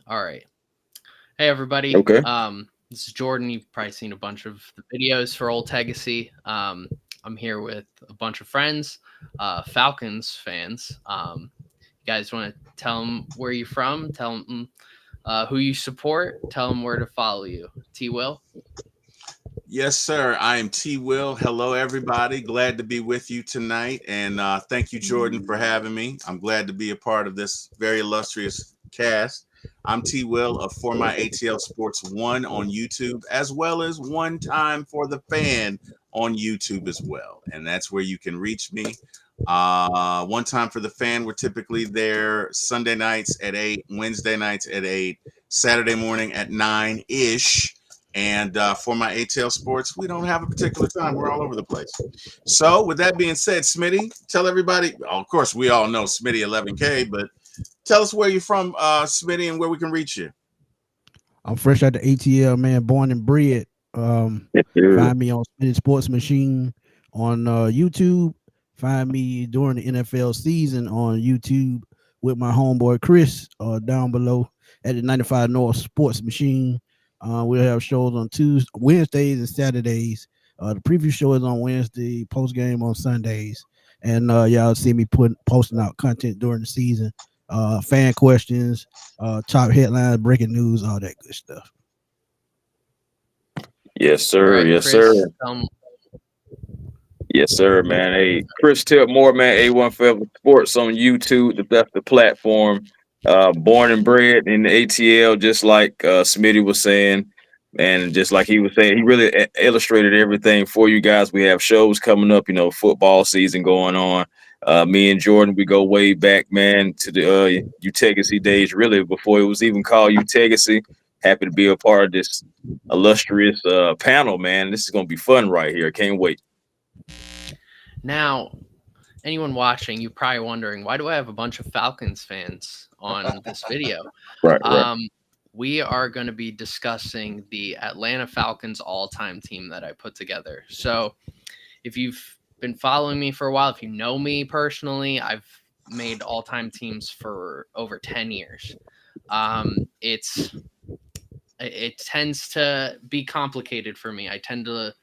All right. Hey, everybody. Okay. This is Jordan. You've probably seen a bunch of the videos for Old Legacy. I'm here with a bunch of friends, Falcons fans. You guys want to tell them where you're from? Tell them who you support. Tell them where to follow you. T. Will. Yes, sir. I am T. Will. Hello, everybody. Glad to be with you tonight. And thank you, Jordan, for having me. I'm glad to be a part of this very illustrious cast. I'm T. Will of For My ATL Sports 1 on YouTube, as well as One Time for the Fan on YouTube as well. And that's where you can reach me. One Time for the Fan, we're typically there Sunday nights at 8, Wednesday nights at 8, Saturday morning at 9 ish. And for my ATL Sports, we don't have a particular time. We're all over the place. So, with that being said, Smitty, tell everybody. Of course, we all know Smitty 11K, but tell us where you're from, Smitty, and where we can reach you. I'm fresh out the ATL, man, born and bred. Yes, sir. Find me on Spinning Sports Machine on YouTube. Find me during the NFL season on YouTube with my homeboy Chris down below at the 95 North Sports Machine. We'll have shows on Tuesdays, Wednesdays, and Saturdays. The preview show is on Wednesday, post game on Sundays, and y'all see me posting out content during the season. Fan questions, top headlines, breaking news, all that good stuff. Yes, All sir. right, Yes, sir. Chris. Yes, sir, man. Hey, Chris Tipmore, man, A1 Forever Sports on YouTube. That's the platform. Born and bred in the ATL, just like Smitty was saying. And just like he was saying, he really illustrated everything for you guys. We have shows coming up, football season going on. Me and Jordan, we go way back, man, to the Utegacy days, really, before it was even called Utegacy. Happy to be a part of this illustrious panel, man. This is going to be fun right here. Can't wait. Now, anyone watching, you're probably wondering, why do I have a bunch of Falcons fans on this video? Right, right. Um, we are going to be discussing the Atlanta Falcons all-time team that I put together. So, if you've been following me for a while, if you know me personally, I've made all-time teams for over 10 years. It tends to be complicated for me. I tend to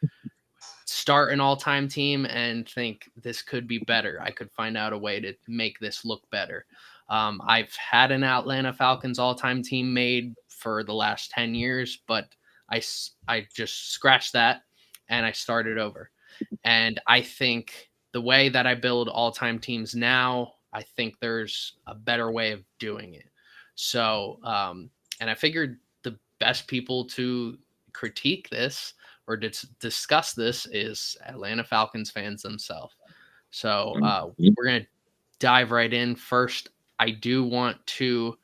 start an all-time team and think this could be better. I could find out a way to make this look better. I've had an Atlanta Falcons all-time team made for the last 10 years, but I just scratched that and I started over. And I think the way that I build all-time teams now, I think there's a better way of doing it. So, and I figured the best people to critique this or discuss this is Atlanta Falcons fans themselves. So Mhm. we're going to dive right in. First, I do want to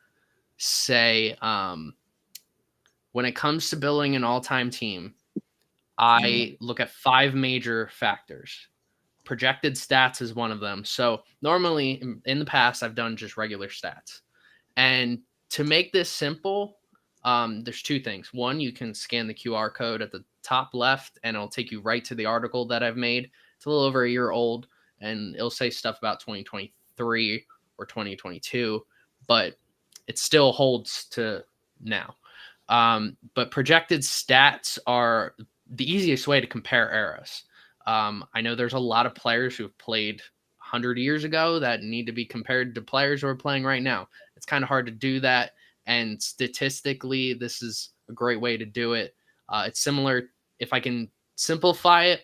say when it comes to building an all-time team, I look at 5 major factors. Projected stats is one of them. So normally in the past, I've done just regular stats. And to make this simple, there's 2 things. One, you can scan the QR code at the top left, and it'll take you right to the article that I've made. It's a little over a year old, and it'll say stuff about 2023 or 2022, but it still holds to now. But projected stats are the easiest way to compare eras. I know there's a lot of players who have played 100 years ago that need to be compared to players who are playing right now. It's kind of hard to do that. And statistically, this is a great way to do it. It's similar, if I can simplify it,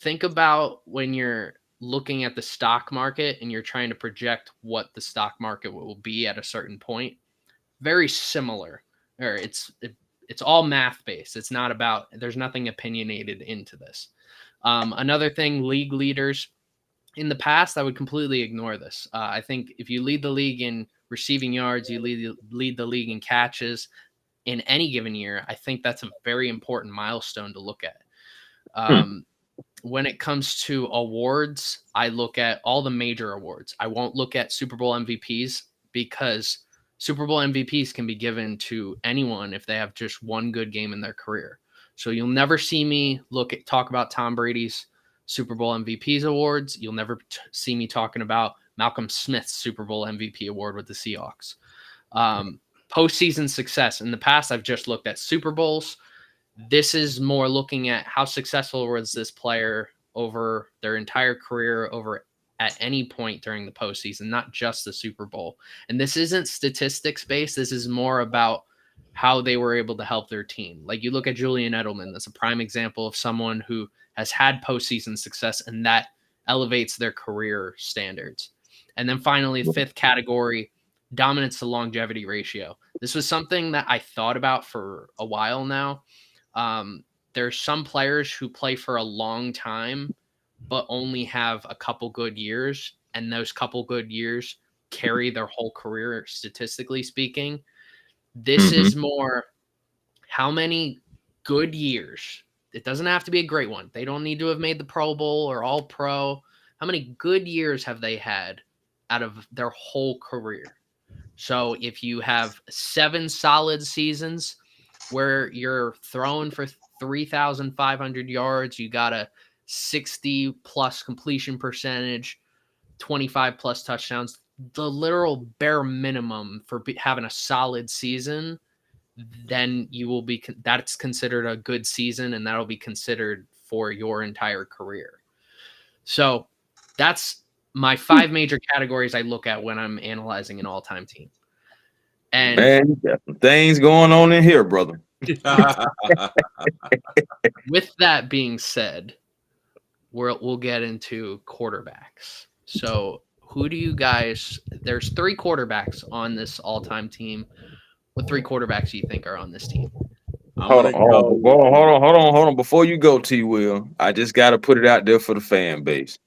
think about when you're looking at the stock market and you're trying to project what the stock market will be at a certain point. Very similar. Or it's all math based. It's not about, there's nothing opinionated into this. Another thing, league leaders. In the past, I would completely ignore this. I think if you lead the league in receiving yards, you lead the league in catches in any given year, I think that's a very important milestone to look at. Hmm. When it comes to awards, I look at all the major awards. I won't look at Super Bowl MVPs because Super Bowl MVPs can be given to anyone if they have just one good game in their career. So you'll never see me talk about Tom Brady's Super Bowl MVPs awards. You'll never see me talking about Malcolm Smith's Super Bowl MVP award with the Seahawks. postseason success. In the past, I've just looked at Super Bowls. This is more looking at how successful was this player over their entire career, over at any point during the postseason, not just the Super Bowl. And this isn't statistics based. This is more about how they were able to help their team. Like you look at Julian Edelman, that's a prime example of someone who has had postseason success, and that elevates their career standards. And then finally, the fifth category, dominance to longevity ratio. This was something that I thought about for a while now. There's some players who play for a long time, but only have a couple good years, and those couple good years carry their whole career, statistically speaking. This is more how many good years. It doesn't have to be a great one. They don't need to have made the Pro Bowl or All Pro. How many good years have they had out of their whole career? So if you have 7 solid seasons where you're throwing for 3,500 yards, you got a 60 plus completion percentage, 25 plus touchdowns, the literal bare minimum for having a solid season, then you will be, that's considered a good season, and that'll be considered for your entire career. So that's my 5 major categories I look at when I'm analyzing an all-time team. And man, you got some things going on in here, brother. with that being said, we'll get into quarterbacks. So who do you guys, there's 3 quarterbacks on this all-time team. What 3 quarterbacks do you think are on this team? Hold on. Before you go, T. Will, I just got to put it out there for the fan base.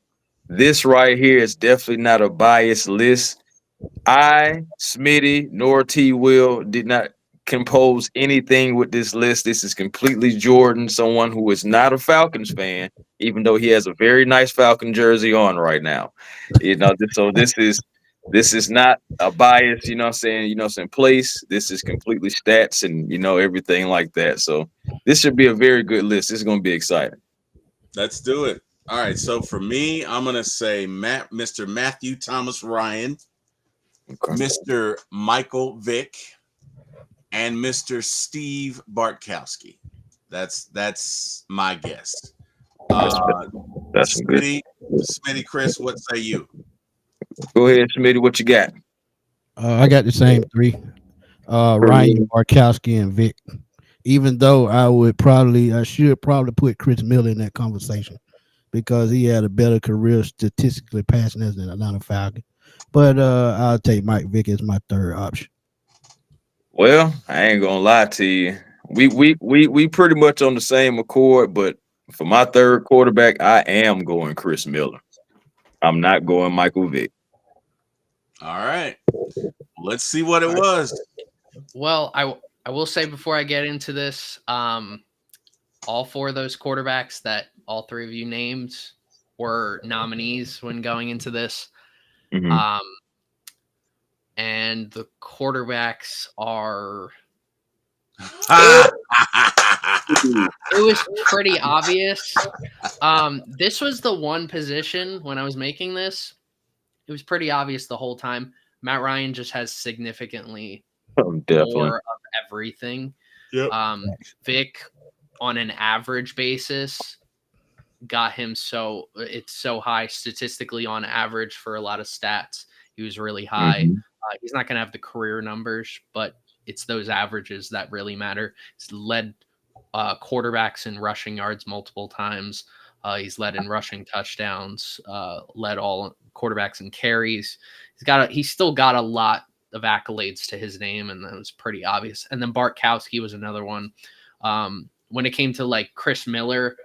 This right here is definitely not a biased list. I, Smitty, nor T. Will did not compose anything with this list. This is completely Jordan, someone who is not a Falcons fan, even though he has a very nice Falcon jersey on right now. So this is not a bias, place. This is completely stats and everything like that. So this should be a very good list. This is going to be exciting. Let's do it. All right. So for me, I'm going to say Mr. Matthew Thomas Ryan, okay, Mr. Michael Vick, and Mr. Steve Bartkowski. That's my guess. That's Smitty, Chris, what say you? Go ahead, Smitty. What you got? I got the same 3. Ryan, Bartkowski, and Vic. Even though I should probably put Chris Miller in that conversation because he had a better career statistically passing as an Atlanta Falcon. But I'll take Mike Vick as my 3rd option. Well, I ain't gonna lie to you. We pretty much on the same accord, but for my 3rd quarterback, I am going Chris Miller. I'm not going Michael Vick. All right. Let's see what it was. Well, I will say before I get into this, all 4 of those quarterbacks that all 3 of you named were nominees when going into this. Mm-hmm. And the quarterbacks are it was pretty obvious. This was the one position when I was making this, it was pretty obvious the whole time. Matt Ryan just has significantly more of everything. Yep. Vic, on an average basis, got him it's so high statistically on average for a lot of stats. He was really high. Mm-hmm. He's not going to have the career numbers, but it's those averages that really matter. He's led quarterbacks in rushing yards multiple times. He's led in rushing touchdowns, led all quarterbacks in carries. He's still got a lot of accolades to his name, and that was pretty obvious. And then Bartkowski was another one. When it came to like Chris Miller,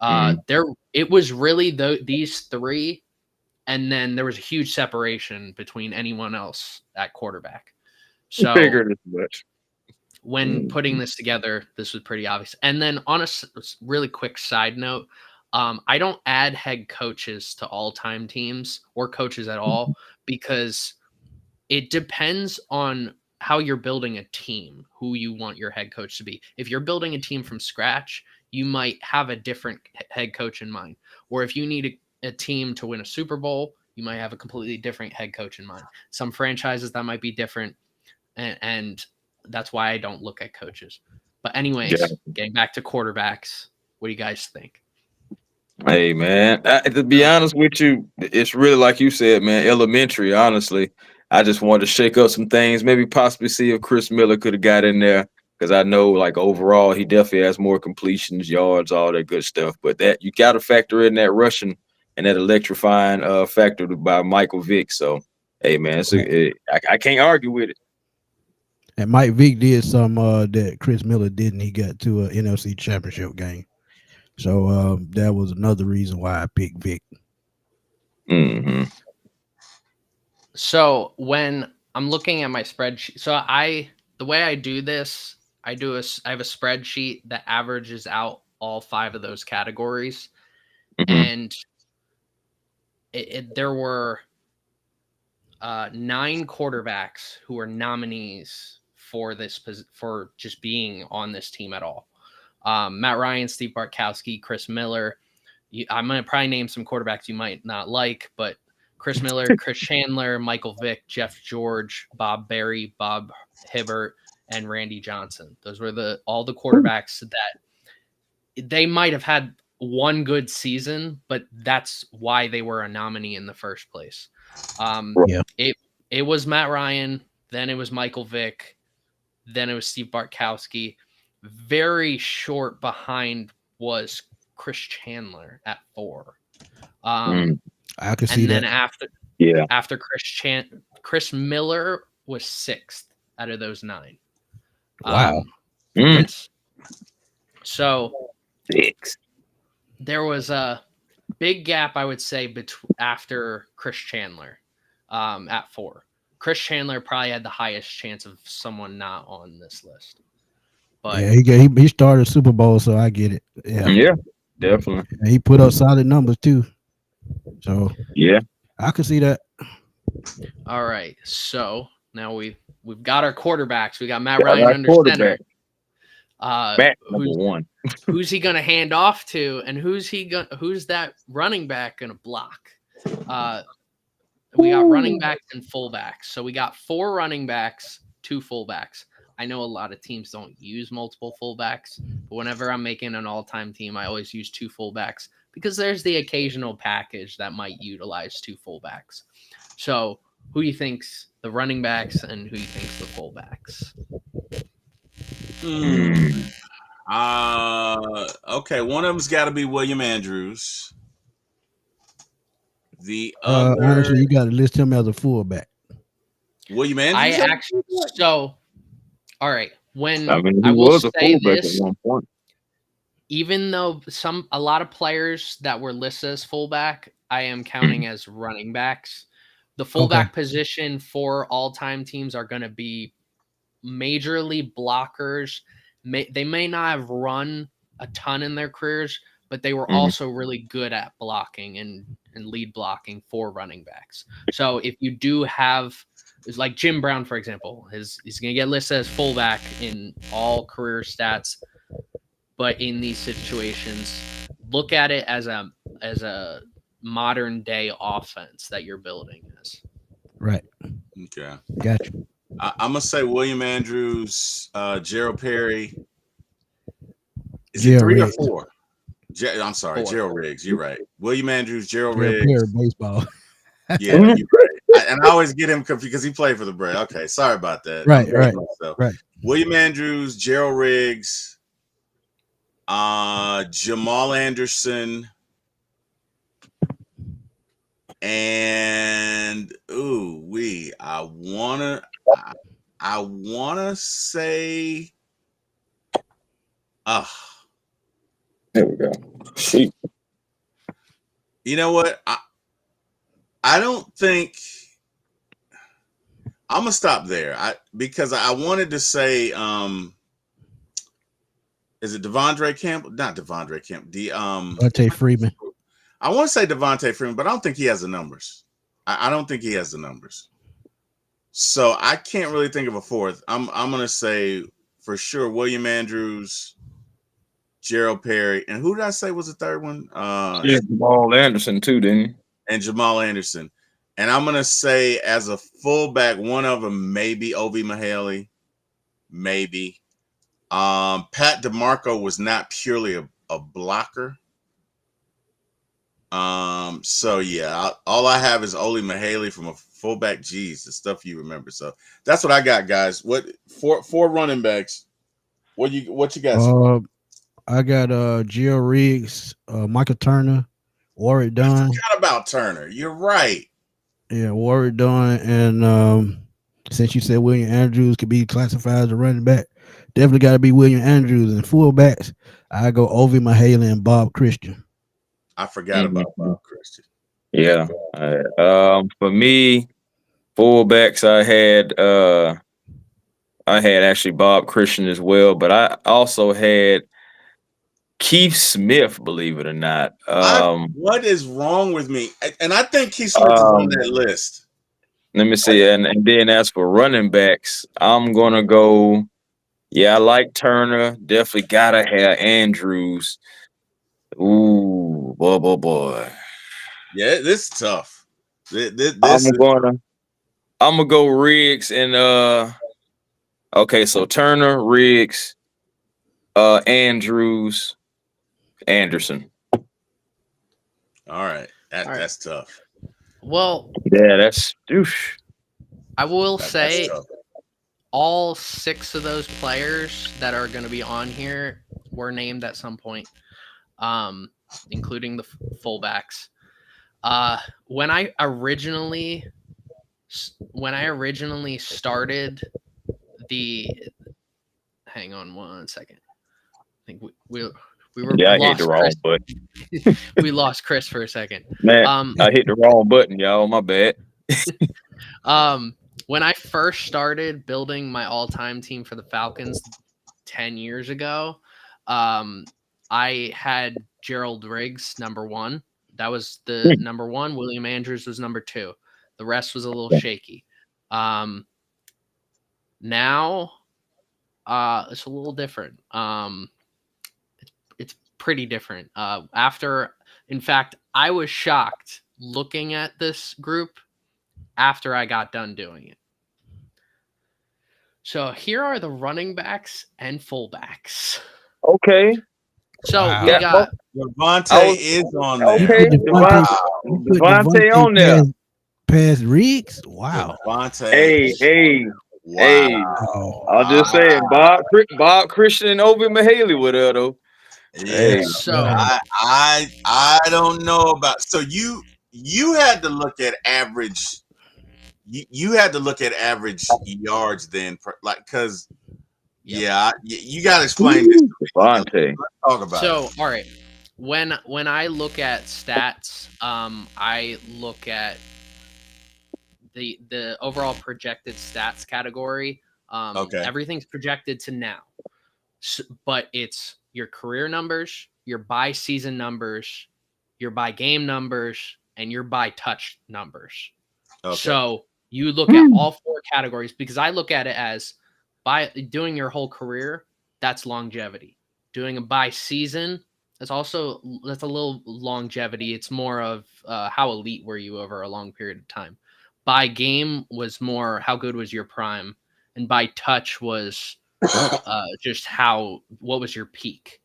it was really these 3, and then there was a huge separation between anyone else at quarterback. So figured as much. When putting this together, this was pretty obvious. And then on a really quick side note, I don't add head coaches to all-time teams or coaches at all because it depends on how you're building a team, who you want your head coach to be. If you're building a team from scratch, you might have a different head coach in mind. Or if you need a team to win a Super Bowl, you might have a completely different head coach in mind. Some franchises that might be different. And that's why I don't look at coaches. But anyways, getting back to quarterbacks, what do you guys think? Hey man, to be honest with you, it's really like you said, man, elementary. Honestly, I just wanted to shake up some things, maybe possibly see if Chris Miller could have got in there because I know, like overall, he definitely has more completions, yards, all that good stuff. But that you got to factor in that rushing and that electrifying factor by Michael Vick. So, hey man, I can't argue with it. And Mike Vick did some that Chris Miller didn't. He got to an NFC Championship game. So that was another reason why I picked Vic. Mm-hmm. So when I'm looking at my spreadsheet, the way I do this, I have a spreadsheet that averages out all 5 of those categories, and there were 9 quarterbacks who were nominees for just being on this team at all. Matt Ryan, Steve Bartkowski, Chris Miller. I'm going to probably name some quarterbacks you might not like, but Chris Miller, Chris Chandler, Michael Vick, Jeff George, Bob Berry, Bob Hibbert, and Randy Johnson. Those were all the quarterbacks that they might have had one good season, but that's why they were a nominee in the first place. It was Matt Ryan, then it was Michael Vick, then it was Steve Bartkowski. Very short behind was Chris Chandler at 4. I could see and then that. after Chris Miller was 6th out of those 9. Wow. Yes. So 6. There was a big gap, I would say, after Chris Chandler at 4. Chris Chandler probably had the highest chance of someone not on this list. But yeah, he started Super Bowl, so I get it. Yeah, definitely. And he put up solid numbers too. So yeah, I could see that. All right, so now we've got our quarterbacks. We got Matt Ryan under center. Matt, number 1. Who's he gonna hand off to, and who's that running back gonna block? We got running backs and fullbacks. So we got 4 running backs, 2 fullbacks. I know a lot of teams don't use multiple fullbacks, but whenever I'm making an all-time team, I always use 2 fullbacks because there's the occasional package that might utilize 2 fullbacks. So who do you think's the running backs and who do you think's the fullbacks? Okay, one of them's got to be William Andrews. The other, honestly, you got to list him as a fullback. William Andrews. All right. When I will say this, at one point. Even though a lot of players that were listed as fullback, I am counting as running backs. The fullback position for all-time teams are going to be majorly blockers. They may not have run a ton in their careers, but they were also really good at blocking and lead blocking for running backs. So if you do have, it's like Jim Brown, for example, he's going to get listed as fullback in all career stats. But in these situations, look at it as a modern day offense that you're building as. Right. Okay. Gotcha. I'm gonna say William Andrews, Gerald Perry. Is Gerald it 3 Riggs. or 4? I'm sorry, 4. Gerald Riggs. You're right. William Andrews, Gerald Gerald Riggs. Perry, baseball. Yeah, you're right. And I always get him confused because he played for the Braves. Okay, sorry about that. Right. William Andrews, Gerald Riggs, Jamal Anderson, and I wanna say, there we go. See, you know what? I don't think I'm gonna stop there. Because I wanted to say, is it Devondre Campbell? Not Devondre Campbell. Devontae Freeman. I want to say Devontae Freeman, but I don't think he has the numbers. I don't think he has the numbers. So I can't really think of a fourth. I'm gonna say for sure William Andrews, Gerald Perry, and who did I say was the third one? Jamal Anderson too, didn't he? And Jamal Anderson. And I'm gonna say as a fullback, one of them maybe Ovi Mahaley, maybe. Pat DeMarco was not purely a blocker. So yeah, all I have is Oli Mahaley from a fullback. Geez, the stuff you remember. So that's what I got, guys. What four running backs? What you got? I got Gio Riggs, Michael Turner, Warwick Dunn. I forgot about Turner. You're right. Yeah, Warwick Dunn, and since you said William Andrews could be classified as a running back, definitely got to be William Andrews. And fullbacks, I go Ovi Mahaley and Bob Christian. I forgot about Bob Christian. Yeah. For me, fullbacks, I had actually Bob Christian as well, but I also had Keith Smith, believe it or not. What is wrong with me? And I think Keith Smith is on that list. Let me see. And then as for running backs, I'm gonna go. Yeah, I like Turner. Definitely gotta have Andrews. Ooh, boy. Yeah, this is tough. I'm gonna go Riggs and okay, so Turner, Riggs, Andrews, Anderson. All right. That's tough. Well, yeah, that's douche. I will say all 6 of those players that are going to be on here were named at some point, including the fullbacks. When I originally started hang on one second. I think we were I hit the wrong button. We lost Chris for a second. Man, I hit the wrong button, y'all. My bad. When I first started building my all-time team for the Falcons 10 years ago, I had Gerald Riggs number 1. That was the number 1. William Andrews was number 2. The rest was a little shaky. Now, it's a little different. It's pretty different. In fact, I was shocked looking at this group after I got done doing it. So here are the running backs and fullbacks. Okay. So we got Devontae is on there. Okay, Devontae on there. Past Riggs? Wow. Devontae. Hey. Wow. I'll just say Bob Christian and Obi Mahaley were there though. Yeah. So I don't know about. So you had to look at average. You had to look at average yards then, like, because you got to explain this. Devontae. Let's talk about it. So all right, when I look at stats, I look at the overall projected stats category. Okay. Everything's projected to now, but it's your career numbers, your by season numbers, your by game numbers, and your by touch numbers. Okay. So you look at all 4 categories, because I look at it as by doing your whole career, that's longevity. Doing a by season, that's a little longevity. It's more of how elite were you over a long period of time. By game was more how good was your prime, and by touch was just what was your peak.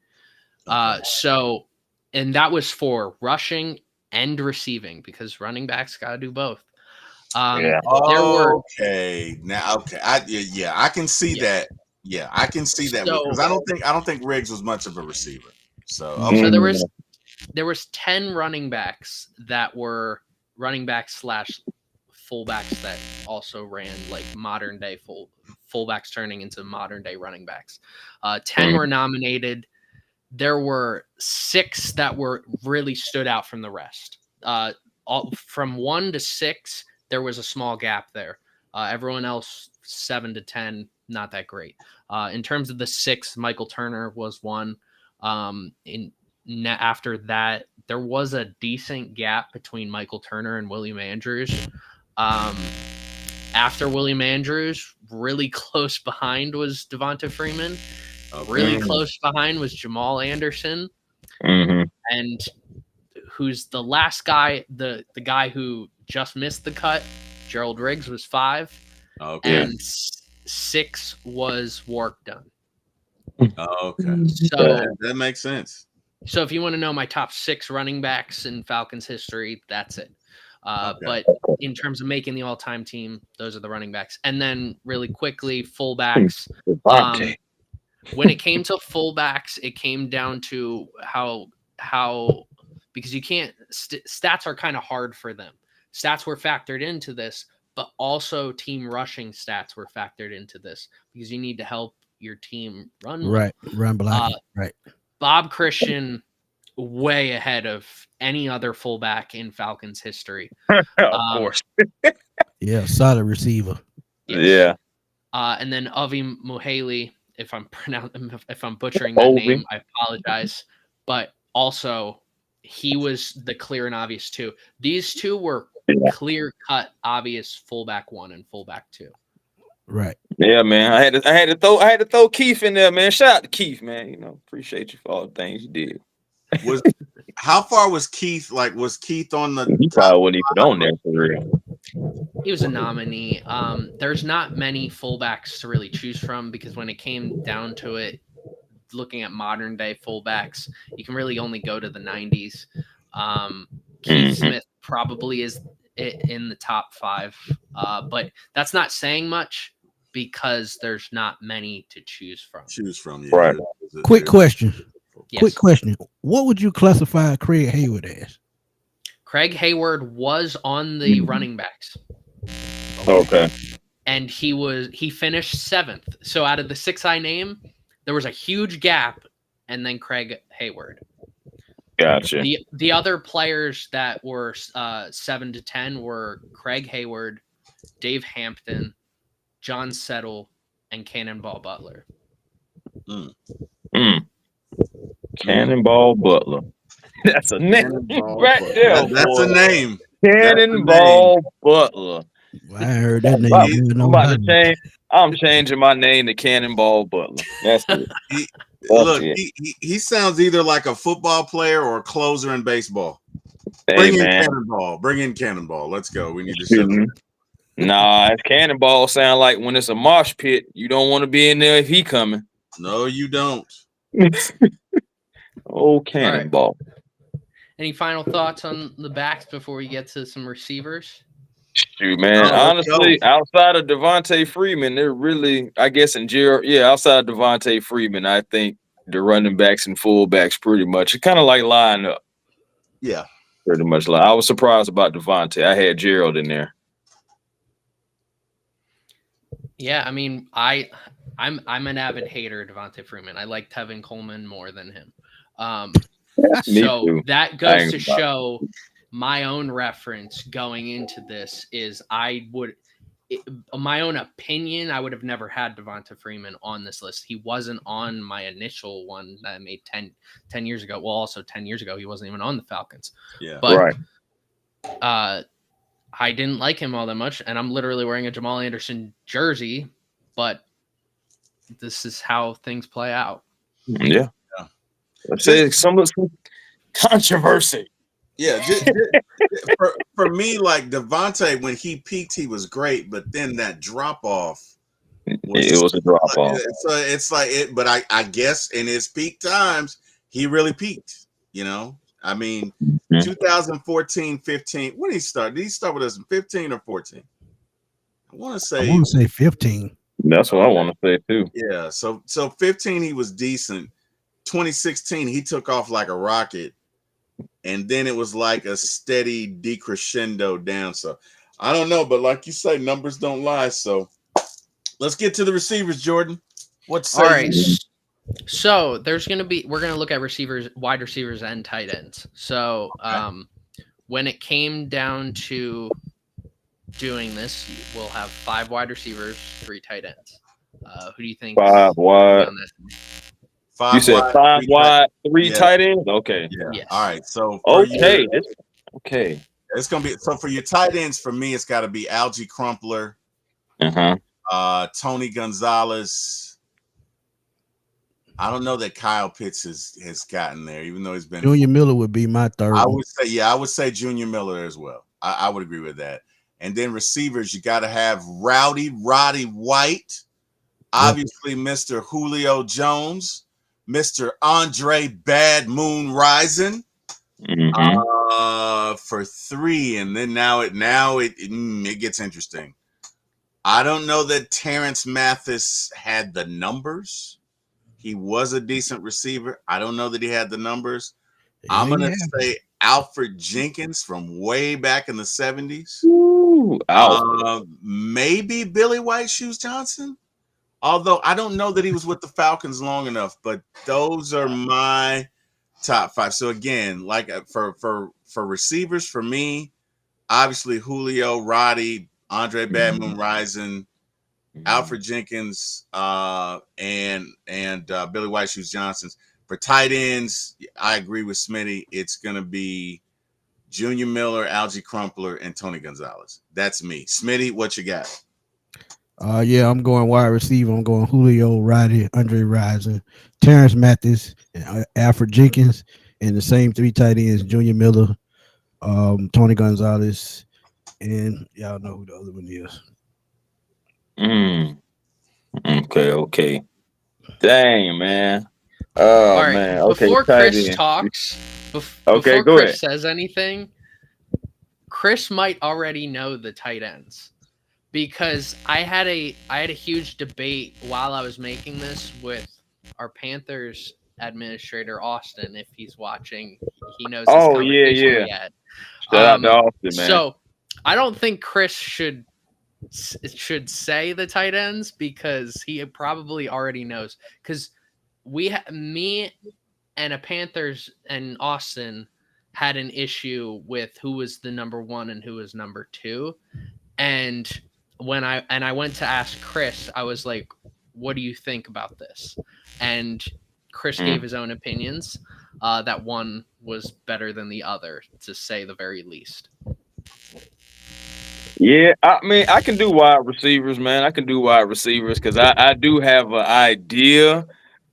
So, and that was for rushing and receiving, because running backs got to do both. I can see that. Yeah, I can see that, because I don't think Riggs was much of a receiver. So there was 10 running backs that were running backs / fullbacks that also ran like modern day fullbacks turning into modern day running backs. 10 were nominated. There were 6 that were really stood out from the rest. From 1 to 6. There was a small gap there. Everyone else, 7 to 10, not that great. In terms of the 6, Michael Turner was one. After that, there was a decent gap between Michael Turner and William Andrews. After William Andrews, really close behind was Devonta Freeman. Really close behind was Jamal Anderson. And who's the last guy, the guy who just missed the cut, Gerald Riggs, was 5. Okay. And 6 was work done. Okay. So that makes sense. So if you want to know my top 6 running backs in Falcons history, that's it. But in terms of making the all-time team, those are the running backs. And then really quickly, fullbacks. When it came to fullbacks, it came down to how because you can't stats are kind of hard for them. Stats were factored into this, but also team rushing stats were factored into this because you need to help your team run. Right, run blocking. Right. Bob Christian, way ahead of any other fullback in Falcons history. Of course. Yeah, solid receiver. Yes. Yeah. And then Avi Muhaley, if I'm butchering that name, I apologize. But also, he was the clear and obvious 2. These 2 were clear-cut, obvious fullback 1 and fullback 2. Right. Yeah, man. I had to throw Keith in there, man. Shout out to Keith, man. You know, appreciate you for all the things you did. How far was Keith? Like, was Keith on the? He probably wouldn't even on there for real. He was a nominee. There's not many fullbacks to really choose from because when it came down to it, looking at modern day fullbacks, you can really only go to the 90s. Keith Smith probably is in the top 5, but that's not saying much because there's not many to choose from. Yeah. Right. Quick question. Yes. Quick question. What would you classify Craig Hayward as? Craig Hayward was on the running backs. Okay. And he finished 7th. So out of the 6 I name, there was a huge gap, and then Craig Hayward. Gotcha. The other players that were 7 to 10 were Craig Hayward, Dave Hampton, John Settle, and Cannonball Butler. Cannonball Butler. That's a name right there. That's a name. Cannonball Butler. I heard that name. I'm changing my name to Cannonball Butler. That's it. He sounds either like a football player or a closer in baseball. Hey, Bring in Cannonball. Let's go. We need to show them. Nah, it's Cannonball sound like when it's a mosh pit, you don't want to be in there if he coming. No, you don't. Oh, Cannonball. Right. Any final thoughts on the backs before we get to some receivers? Shoot, man. Honestly, outside of Devontae Freeman, they're really, I guess, outside of Devontae Freeman, I think the running backs and fullbacks pretty much kind of like line up. Yeah. Pretty much. I was surprised about Devontae. I had Gerald in there. Yeah, I mean, I'm an avid hater of Devontae Freeman. I like Tevin Coleman more than him. So that goes to show my own reference going into this is my own opinion, I would have never had Devonta Freeman on this list. He wasn't on my initial one that I made 10 years ago. Well, also 10 years ago, he wasn't even on the Falcons. Yeah. But I didn't like him all that much, and I'm literally wearing a Jamal Anderson jersey, but this is how things play out. Yeah. Let's say some controversy. Yeah, for me, like Devontae, when he peaked, he was great, but then that drop off, it was a drop off. So it's like it, but I guess in his peak times, he really peaked. You know, I mean, 2014, 15. When did he start? Did he start with us in 15 or 14? I want to say 15. That's what I want to say too. Yeah, so 15 he was decent. 2016 he took off like a rocket. And then it was like a steady decrescendo down. So I don't know, but like you say, numbers don't lie. So let's get to the receivers, Jordan. All right. So we're going to look at receivers, wide receivers, and tight ends. So when it came down to doing this, we'll have 5 wide receivers, 3 tight ends. Who do you think? 5 wide. You said 5 wide, 3 tight ends? Okay. Yeah. Yes. All right. So okay. It's gonna be so for your tight ends, for me, it's gotta be Algie Crumpler, Tony Gonzalez. I don't know that Kyle Pitts has gotten there, even though he's been Junior Miller would be my third. I would say Junior Miller as well. I would agree with that. And then receivers, you gotta have Roddy White Obviously, Mr. Julio Jones, Mr. Andre Bad Moon Rising. For 3, and then now it gets interesting. I don't know that Terrence Mathis had the numbers. He was a decent receiver. I don't know that he had the numbers. I'm gonna say Alfred Jenkins from way back in the 70s. Maybe Billy White Shoes Johnson. Although I don't know that he was with the Falcons long enough, but those are my top 5. So again, like for receivers, for me, obviously Julio, Roddy, Andre Bad Moon Rising, Alfred Jenkins, and Billy White Shoes Johnson. For tight ends, I agree with Smitty. It's gonna be Junior Miller, Algie Crumpler, and Tony Gonzalez. That's me. Smitty, what you got? Yeah, I'm going wide receiver. I'm going Julio, Roddy, Andre Rison, Terrence Mathis, and Alfred Jenkins, and the same 3 tight ends: Junior Miller, Tony Gonzalez, and y'all know who the other one is. Okay. Dang, man. Oh, all right, man. Okay. Before Chris talks, before go Chris ahead. says anything, Chris might already know the tight ends, because I had a huge debate while I was making this with our Panthers administrator Austin. If he's watching, he knows this conversation we had. Shout out to Austin, man. So I don't think Chris should say the tight ends, because he probably already knows. Because me and a Panthers and Austin had an issue with who was the number 1 and who was number 2, and when I went to ask Chris, I was like, "What do you think about this?" And Chris gave his own opinions. That one was better than the other, to say the very least. Yeah, I mean, I can do wide receivers, man. I can do wide receivers because I do have an idea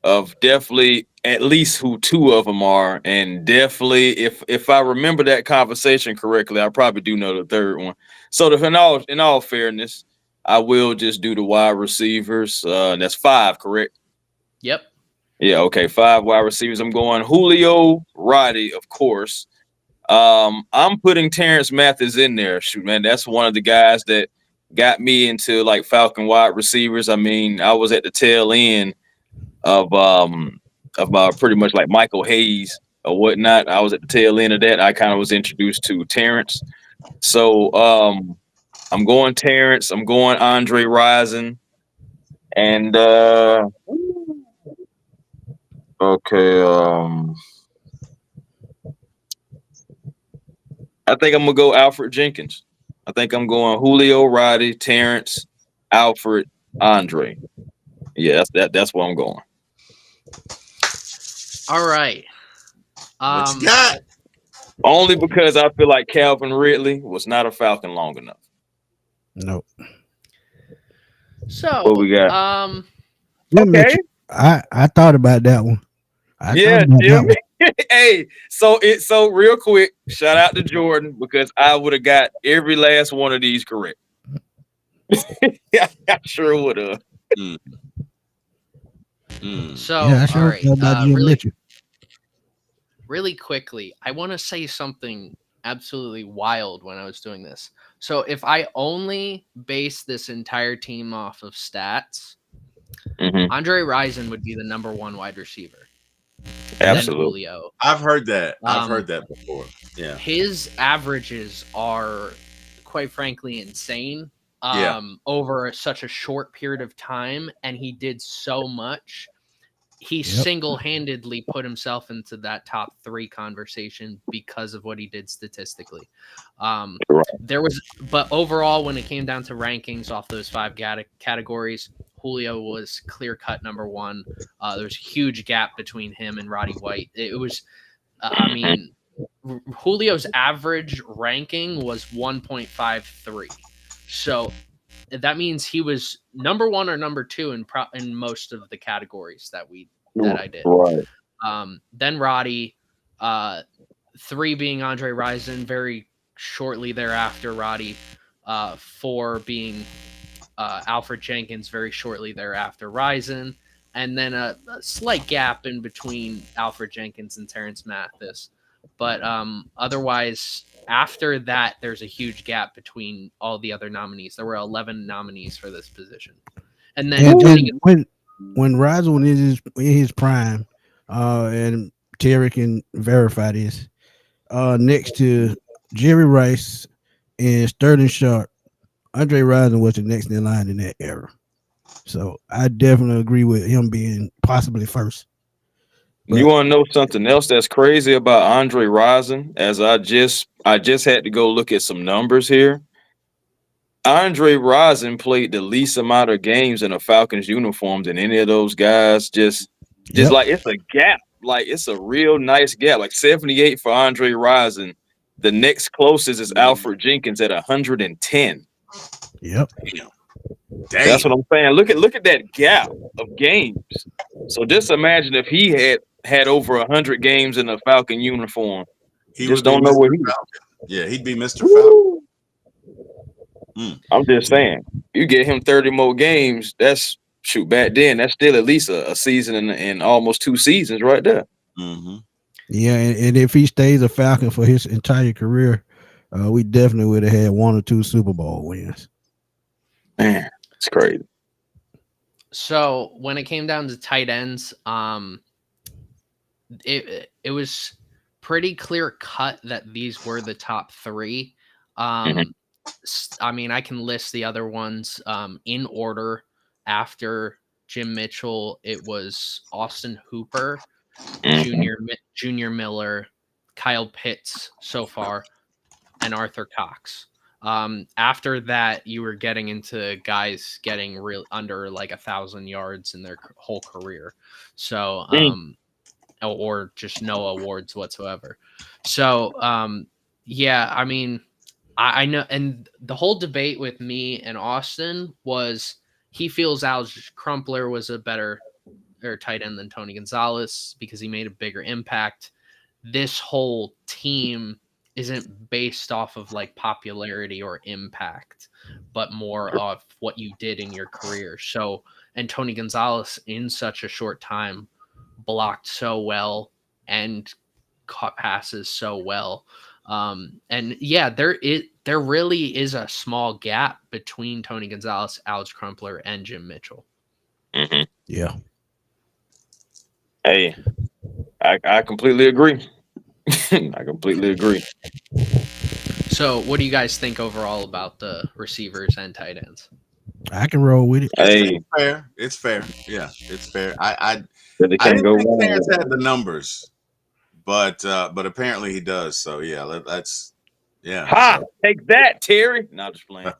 of definitely at least who 2 of them are, and definitely if I remember that conversation correctly, I probably do know the 3rd one. So in all fairness, I will just do the wide receivers. That's 5, correct? Yep. Yeah. Okay. 5 wide receivers. I'm going Julio, Roddy, of course. I'm putting Terrence Mathis in there. Shoot, man, that's one of the guys that got me into like Falcon wide receivers. I mean, I was at the tail end of pretty much like Michael Hayes or whatnot. I was at the tail end of that. I kind of was introduced to Terrence. So I'm going Terrence. I'm going Andre Rison. And okay. I think I'm gonna go Alfred Jenkins. I think I'm going Julio, Roddy, Terrence, Alfred, Andre. Yeah, that's where I'm going. All right. What you got? Only because I feel like Calvin Ridley was not a Falcon long enough. Nope. So what we got? Okay. I thought about that one. Jimmy. Hey, so real quick, shout out to Jordan, because I would have got every last one of these correct. Yeah, I sure would have. So, all right, really quickly, I want to say something absolutely wild when I was doing this. So if I only base this entire team off of stats, Andre Rison would be the number 1 wide receiver. Absolutely. Julio. I've heard that. I've heard that before. Yeah. His averages are, quite frankly, insane. Over such a short period of time, and he did so much. He single-handedly put himself into that top 3 conversation because of what he did statistically. But overall, when it came down to rankings off those 5 categories, Julio was clear-cut number 1. There's a huge gap between him and Roddy White. It was, I mean, Julio's average ranking was 1.53. So that means he was number 1 or number 2 in most of the categories that I did. Right. Then Roddy, 3 being Andre Rison, very shortly thereafter Roddy, 4 being Alfred Jenkins very shortly thereafter, Rison, and then a slight gap in between Alfred Jenkins and Terrence Mathis. But otherwise, after that, there's a huge gap between all the other nominees. There were 11 nominees for this position. And then when Rison was in his prime, and Terry can verify this, next to Jerry Rice and Sterling Sharp, Andre Rison was the next in line in that era. So I definitely agree with him being possibly first. You want to know something else that's crazy about Andre Rison? As I just had to go look at some numbers here. Andre Rison played the least amount of games in a Falcons uniform than any of those guys. Just like it's a gap. Like it's a real nice gap. Like 78 for Andre Rison. The next closest is Alfred Jenkins at 110. Yep. Damn. That's what I'm saying. Look at that gap of games. So just imagine if he had over 100 games in a Falcon uniform. He just would don't know Mr. where he. Yeah, he'd be Mr. Falcon. I'm just saying, you get him 30 more games. That's back then. That's still at least a season and almost 2 seasons right there. Mm-hmm. Yeah, and if he stays a Falcon for his entire career, we definitely would have had 1 or 2 Super Bowl wins. Man, it's crazy. So when it came down to tight ends, it was pretty clear cut that these were the top 3. I mean, I can list the other ones in order. After Jim Mitchell, it was Austin Hooper, Junior Miller, Kyle Pitts so far, and Arthur Cox. After that, you were getting into guys getting real under like 1,000 yards in their whole career. So, or just no awards whatsoever. So, yeah, I mean, I know, and the whole debate with me and Austin was he feels Alex Crumpler was a better tight end than Tony Gonzalez because he made a bigger impact. This whole team isn't based off of like popularity or impact, but more of what you did in your career. So, and Tony Gonzalez in such a short time blocked so well and caught passes so well. And yeah, there really is a small gap between Tony Gonzalez, Alex Crumpler, and Jim Mitchell. Mm-hmm. Yeah. Hey, I completely agree. I completely agree. So, what do you guys think overall about the receivers and tight ends? I can roll with it. Hey, It's fair. Yeah, it's fair. I really didn't go think wrong. Terrence had the numbers, but apparently he does. So yeah, that's Ha! So. Take that, Terry. Not just playing.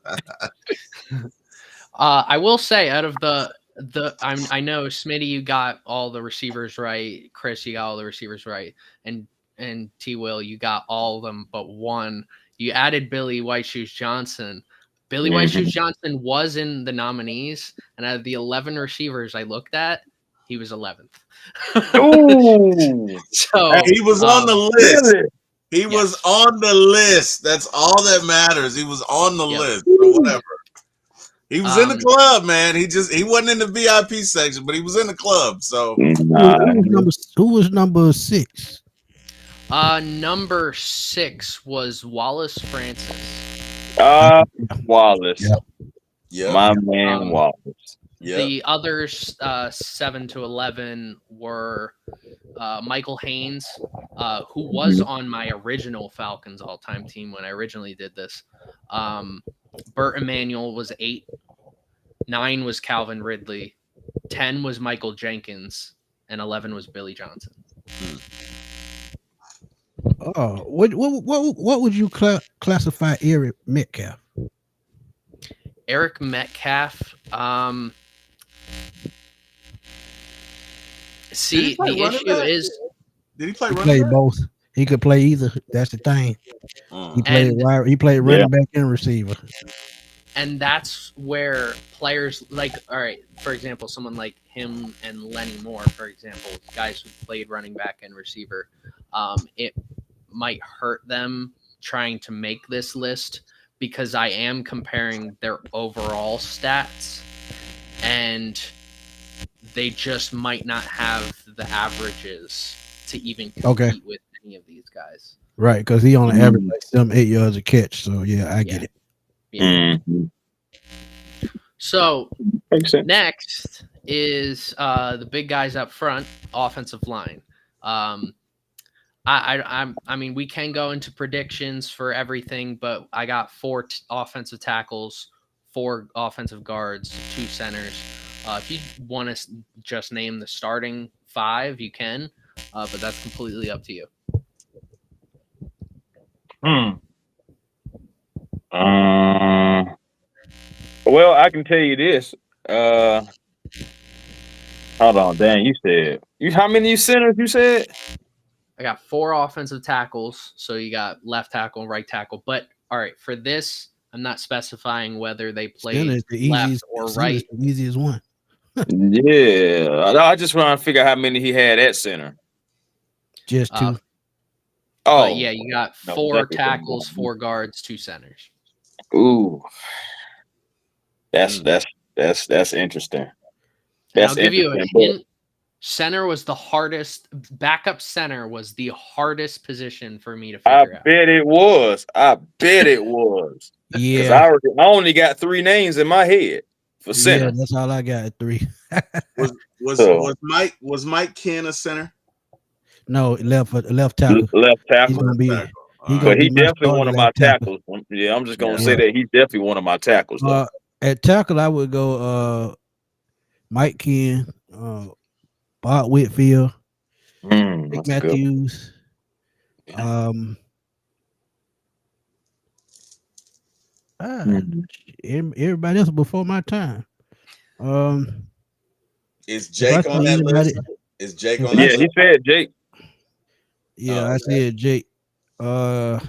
I will say, out of I know Smitty, you got all the receivers right. Chris, you got all the receivers right, and T. Will, you got all of them but one. You added Billy White Shoes Johnson. Billy White Shoes Johnson was in the nominees, and out of the 11 receivers I looked at, he was 11th. So he was on the list. Really? He was on the list. That's all that matters. He was on the list. So whatever. He was in the club, man. He wasn't in the VIP section, but he was in the club. So who was number 6? Number 6 was Wallace Francis. Wallace. Yeah. My man Wallace. Yep. The others 7 to 11 were Michael Haynes, who was on my original Falcons all-time team when I originally did this. Burt Emanuel was 8. 9 was Calvin Ridley. 10 was Michael Jenkins, and 11 was Billy Johnson. What would you classify Eric Metcalf? Eric Metcalf. See, the issue is, did he play? He played both. He could play either. That's the thing. He played running back and receiver. And that's where players like, all right, for example, someone like him and Lenny Moore, for example, guys who played running back and receiver, it might hurt them trying to make this list because I am comparing their overall stats, and they just might not have the averages to even compete with any of these guys. Right, because he only averaged like 7-8 yards a catch. So yeah, I get it. Yeah. So next is the big guys up front, offensive line. I mean, we can go into predictions for everything, but I got 4 offensive tackles, 4 offensive guards, 2 centers. If you want to just name the starting 5, you can, but that's completely up to you. Well, I can tell you this. Hold on, Dan. You said how many centers you said? I got 4 offensive tackles, so you got left tackle and right tackle. But all right, for this, I'm not specifying whether they play left or right. The easiest one. Yeah, I just want to figure out how many he had at center. Just 2. But yeah, you got 4 tackles, 4 guards, 2 centers. Ooh, that's interesting. I'll give you a hint. Center was the hardest. Backup center was the hardest position for me to figure out. I bet it was. Yeah, because I only got 3 names in my head for center. Yeah, that's all I got at 3. was Mike Ken a center? No, left tackle. Left tackle. He's gonna be. But he definitely one of my tackles. Yeah, I'm just gonna say that he's definitely one of my tackles. At tackle, I would go Mike Ken, Bob Whitfield, Nick Matthews. Everybody else before my time. Is Jake on that list? Is Jake on that list? Yeah, he said Jake. Yeah, I said Jake. The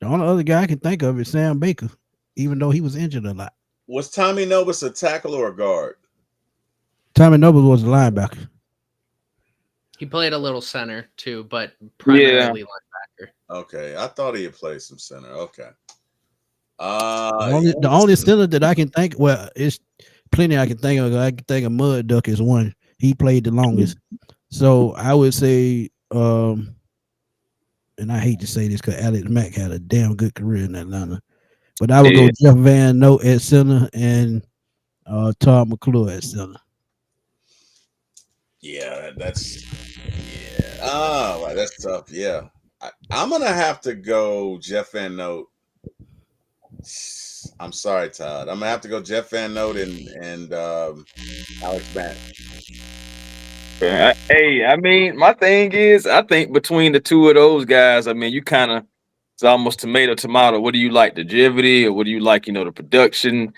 only other guy I can think of is Sam Baker, even though he was injured a lot. Was Tommy Nobles a tackle or a guard? Tommy Nobles was a linebacker. He played a little center too, but primarily linebacker. Okay, I thought he had played some center. Okay. The only center that I can think, well, it's plenty I can think of. I can think of Mud Duck is one. He played the longest. So I would say, and I hate to say this because Alex Mack had a damn good career in Atlanta, but I would go Jeff Van Note at center and Todd McClure at center. Yeah, that's that's tough. Yeah, I'm gonna have to go Jeff Van Note. I'm sorry, Todd. I'm gonna have to go Jeff Van Note and Alex Mack. Hey, I mean, my thing is, I think between the two of those guys, I mean, you kind of, it's almost tomato. What do you like, the longevity, or what do you like, the production,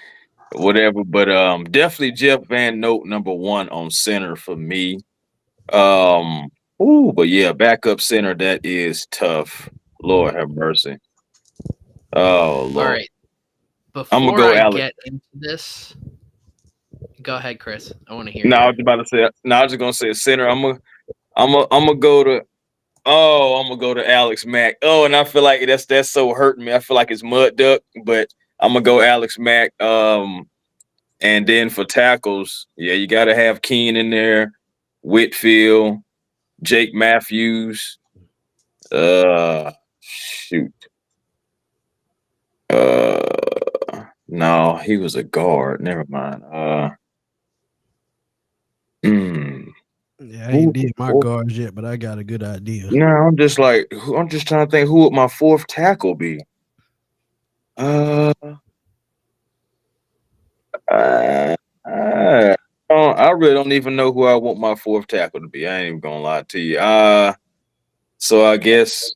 or whatever? But definitely Jeff Van Note #1 on center for me. But yeah, backup center, that is tough. Lord have mercy. Oh Lord. All right. Before I get into this, go ahead, Chris. I want to hear. I was about to say. I was just gonna say center. I'm gonna go to. I'm gonna go to Alex Mack. Oh, and I feel like that's so hurting me. I feel like it's Mud Duck, but I'm gonna go Alex Mack. And then for tackles, yeah, you gotta have Keen in there, Whitfield, Jake Matthews. Shoot. No, he was a guard. Never mind. Yeah, I ain't did my guards yet, but I got a good idea. No, I'm just trying to think who would my 4th tackle be. I really don't even know who I want my 4th tackle to be. I ain't even gonna lie to you. So I guess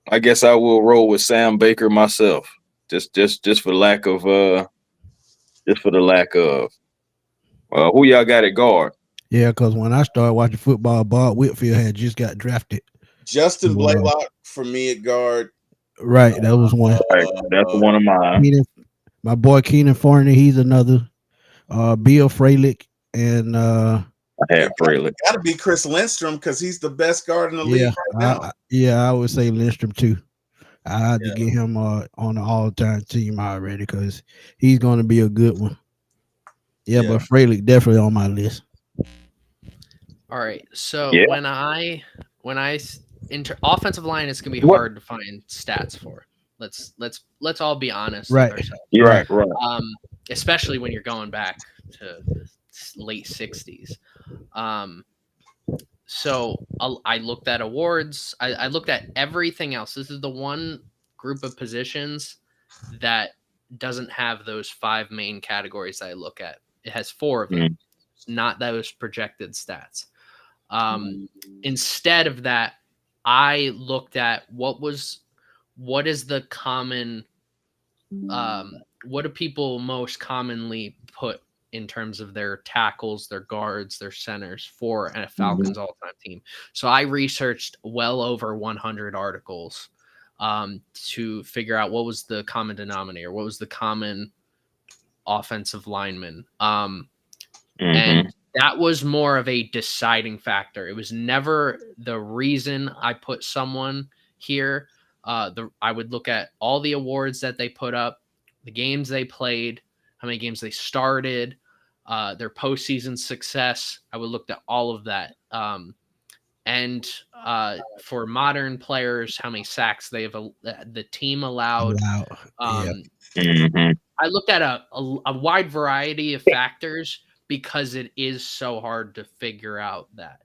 I will roll with Sam Baker myself. Just for the lack of who y'all got at guard? Yeah, because when I started watching football, Bob Whitfield had just got drafted. Justin Blaylock for me at guard. Right, that was one. That's one of mine. My boy Keenan Forney, he's another. Bill Fralick and I have Fralick. Got to be Chris Lindstrom because he's the best guard in the league right now. I would say Lindstrom too. I had to get him on the all-time team already because he's going to be a good one. Yeah, but Fralick definitely on my list. All right. So Yeah. offensive line is gonna be What? hard to find stats for. Let's all be honest Right. with ourselves. Yeah, right. Especially when you're going back to the late '60s. So I looked at awards. I looked at everything else. This is the one group of positions that doesn't have those 5 main categories I look at. It has 4 of them, not those projected stats. Instead of that, I looked at what is the common, what do people most commonly put in terms of their tackles, their guards, their centers for a Falcons all-time team. So I researched well over 100 articles to figure out what was the common denominator, what was the common offensive lineman. And that was more of a deciding factor. It was never the reason I put someone here. I would look at all the awards that they put up, the games they played, how many games they started, their postseason success. I would look at all of that. And for modern players, how many sacks the team allowed. I looked at a wide variety of factors because it is so hard to figure out that.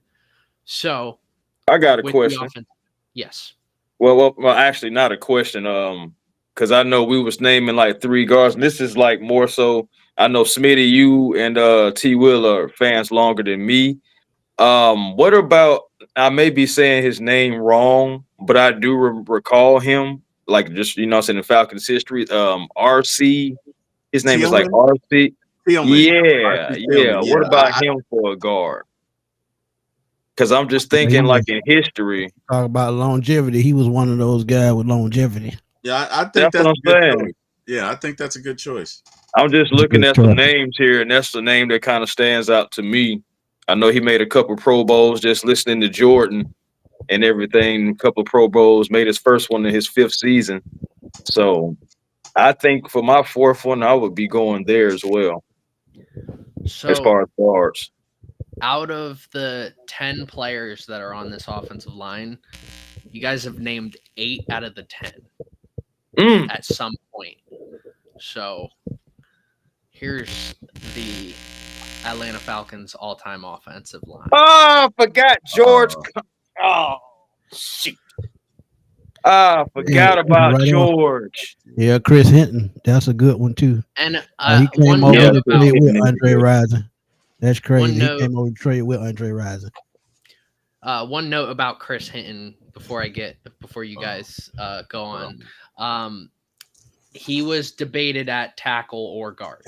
So I got a question. Yes. Well, actually, not a question. Because I know we was naming like 3 guards, and this is like more so. I know Smitty, you and T. Will are fans longer than me. What about? I may be saying his name wrong, but I do recall him like just saying in Falcons history. RC, his name is like RC. Yeah. What about him for a guard? Because I'm just thinking, like in history, talk about longevity. He was one of those guys with longevity. Yeah, I think that's what I'm saying. Yeah, I think that's a good choice. I'm just looking at some names here, and that's the name that kind of stands out to me. I know he made a couple Pro Bowls just listening to Jordan and everything. A couple of Pro Bowls, made his first one in his 5th season. So I think for my 4th one, I would be going there as well. So as far as guards, out of the 10 players that are on this offensive line, you guys have named 8 out of the 10 at some point. So here's the Atlanta Falcons all-time offensive line. Oh, I forgot George. Oh, shit. I forgot about George. Yeah, Chris Hinton. That's a good one too. And he came over to trade with Andre Rison. That's crazy. He came over to trade with Andre Rison. One note about Chris Hinton before you guys go on. He was debated at tackle or guard.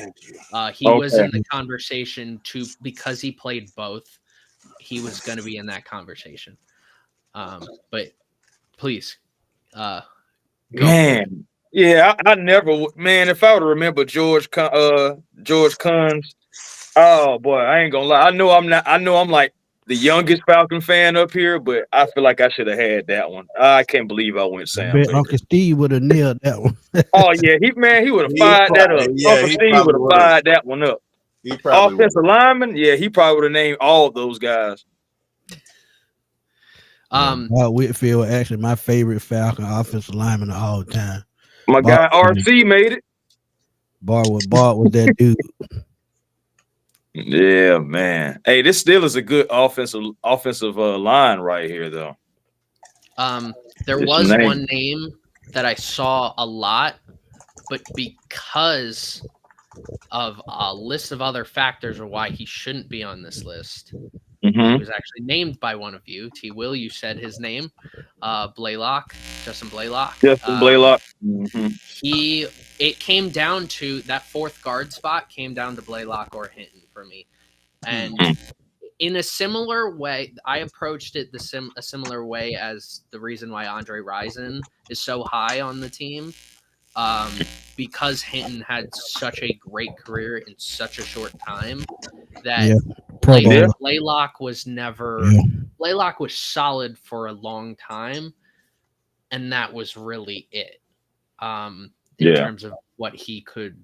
He was in the conversation too because he played both. He was going to be in that conversation. But please, go. Man, yeah, I never. Man, if I would remember George Kunz, oh boy, I ain't gonna lie. I know I'm like the youngest Falcon fan up here, but I feel like I should have had that one. I can't believe I went Sam. I bet Uncle Steve would have nailed that one. Oh yeah, he would have fired that up. Yeah, Uncle Steve would have fired that one up. Offensive lineman, yeah, he probably would have named all those guys. Whitfield actually my favorite Falcon offensive lineman of all time. My guy RC made it. Bart was that dude. Yeah, man. Hey, this still is a good offensive line right here, though. There was one name that I saw a lot, but because of a list of other factors or why he shouldn't be on this list, he was actually named by one of you. T. Will, you said his name. Justin Blaylock. Justin Blaylock. It came down to that 4th guard spot came down to Blaylock or Hinton for me. And in a similar way, I approached it a similar way as the reason why Andre Rison is so high on the team. Because Hinton had such a great career in such a short time that Blaylock was never Blaylock was solid for a long time, and that was really it. In terms of what he could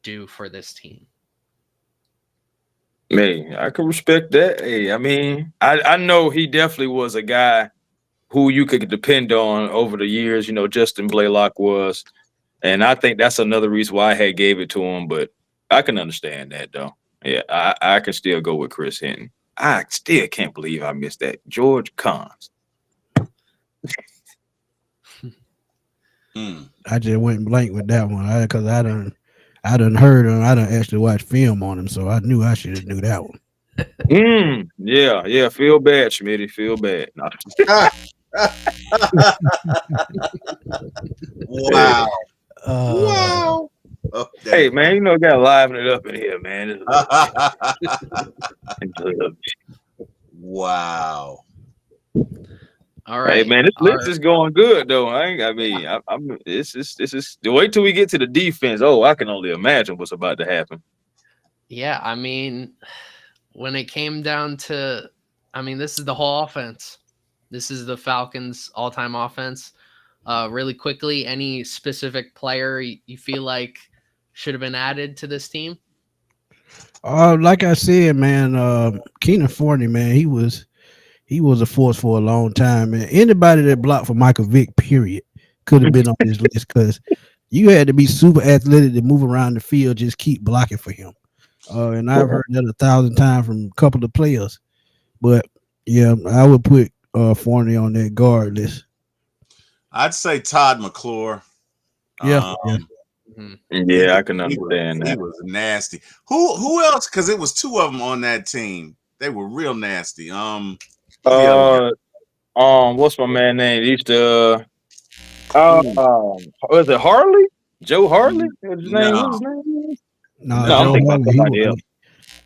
do for this team. Man, I can respect that. Hey, I mean, I know he definitely was a guy who you could depend on over the years. You know, Justin Blaylock was, and I think that's another reason why I had gave it to him. But I can understand that though. Yeah, I can still go with Chris Hinton. I still can't believe I missed that. George Cons. I just went blank with that one because I done heard him. I done actually watched film on him, so I knew I should have knew that one. Yeah. Feel bad, Schmitty. Feel bad. No. Wow. Wow. Oh, hey, man, you know, got to liven it up in here, man. Wow. All right. Hey, man, this list is going good, though. This is wait till we get to the defense. Oh, I can only imagine what's about to happen. Yeah, I mean, when it came down to, this is the whole offense. This is the Falcons' all-time offense. Really quickly, any specific player you feel like should have been added to this team? Like I said, man, Keenan Forney, man, he was a force for a long time. And anybody that blocked for Michael Vick, period, could have been on this list because you had to be super athletic to move around the field, just keep blocking for him. And I've heard that 1,000 times from a couple of players. But yeah, I would put Forney on that guard list. I'd say Todd McClure. Yeah. Yeah, I can understand that. He was nasty. Who else? Because it was two of them on that team. They were real nasty. What's my man name? He used to was it Harley? Joe Harley? What's his name? No, I'm thinking about somebody else.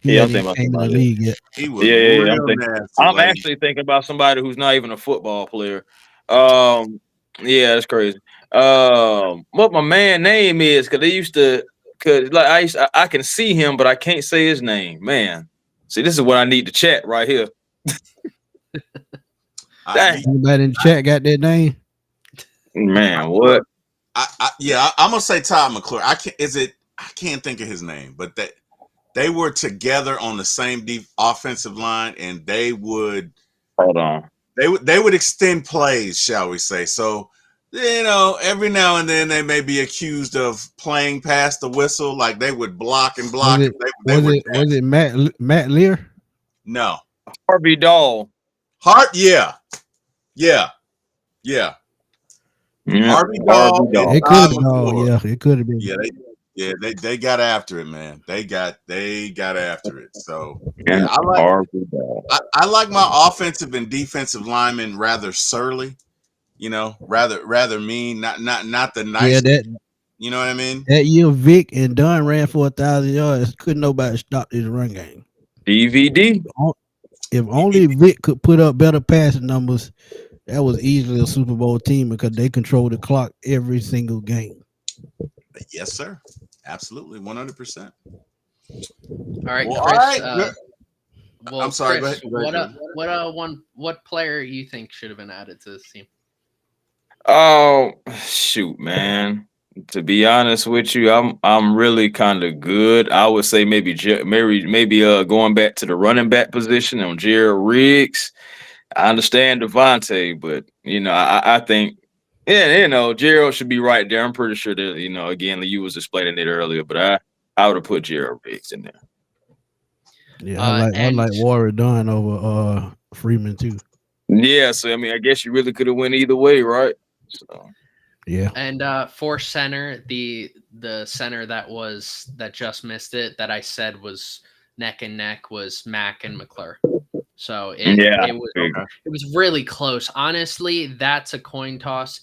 I'm thinking about somebody league yet. He was real nasty. I'm actually thinking about somebody who's not even a football player. Yeah, that's crazy. What my man name is, because they used to, I can see him, but I can't say his name. Man, see, this is what I need to chat right here. Anybody in the chat got that name? Man, what? I'm gonna say Todd McClure. I can't think of his name, but they were together on the same deep offensive line, and they would hold on. They would extend plays, shall we say? So, you know, every now and then they may be accused of playing past the whistle, like they would block and block. Was it Matt Lear? No, Harvey Dahl. Yeah. Harvey Dahl. It could have been. Yeah, it could have been. Yeah, they got after it, man. They got after it. So yeah, I like my offensive and defensive linemen rather surly, you know, rather mean, not the nice. Yeah, you know what I mean? That year Vic and Dunn ran for 1,000 yards. Couldn't nobody stop this run game. DVD. If only Vic could put up better passing numbers, that was easily a Super Bowl team because they control the clock every single game. Yes, sir. Absolutely, 100%. All right, well, Chris. all right. I'm sorry. Chris, go ahead. What player you think should have been added to this team? Oh shoot, man. To be honest with you, I'm really kind of good. I would say maybe going back to the running back position on Jared Riggs. I understand Devontae, but you know, I think Gerald should be right there. I'm pretty sure that, you know, again, you was explaining it earlier, but I would have put Gerald Riggs in there. Yeah, I like Warrior Dunn over Freeman too. Yeah, so I mean, I guess you really could have went either way, right? So yeah. And for center, the center that just missed it, that I said was neck and neck, was Mack and McClure. So it was really close. Honestly, that's a coin toss.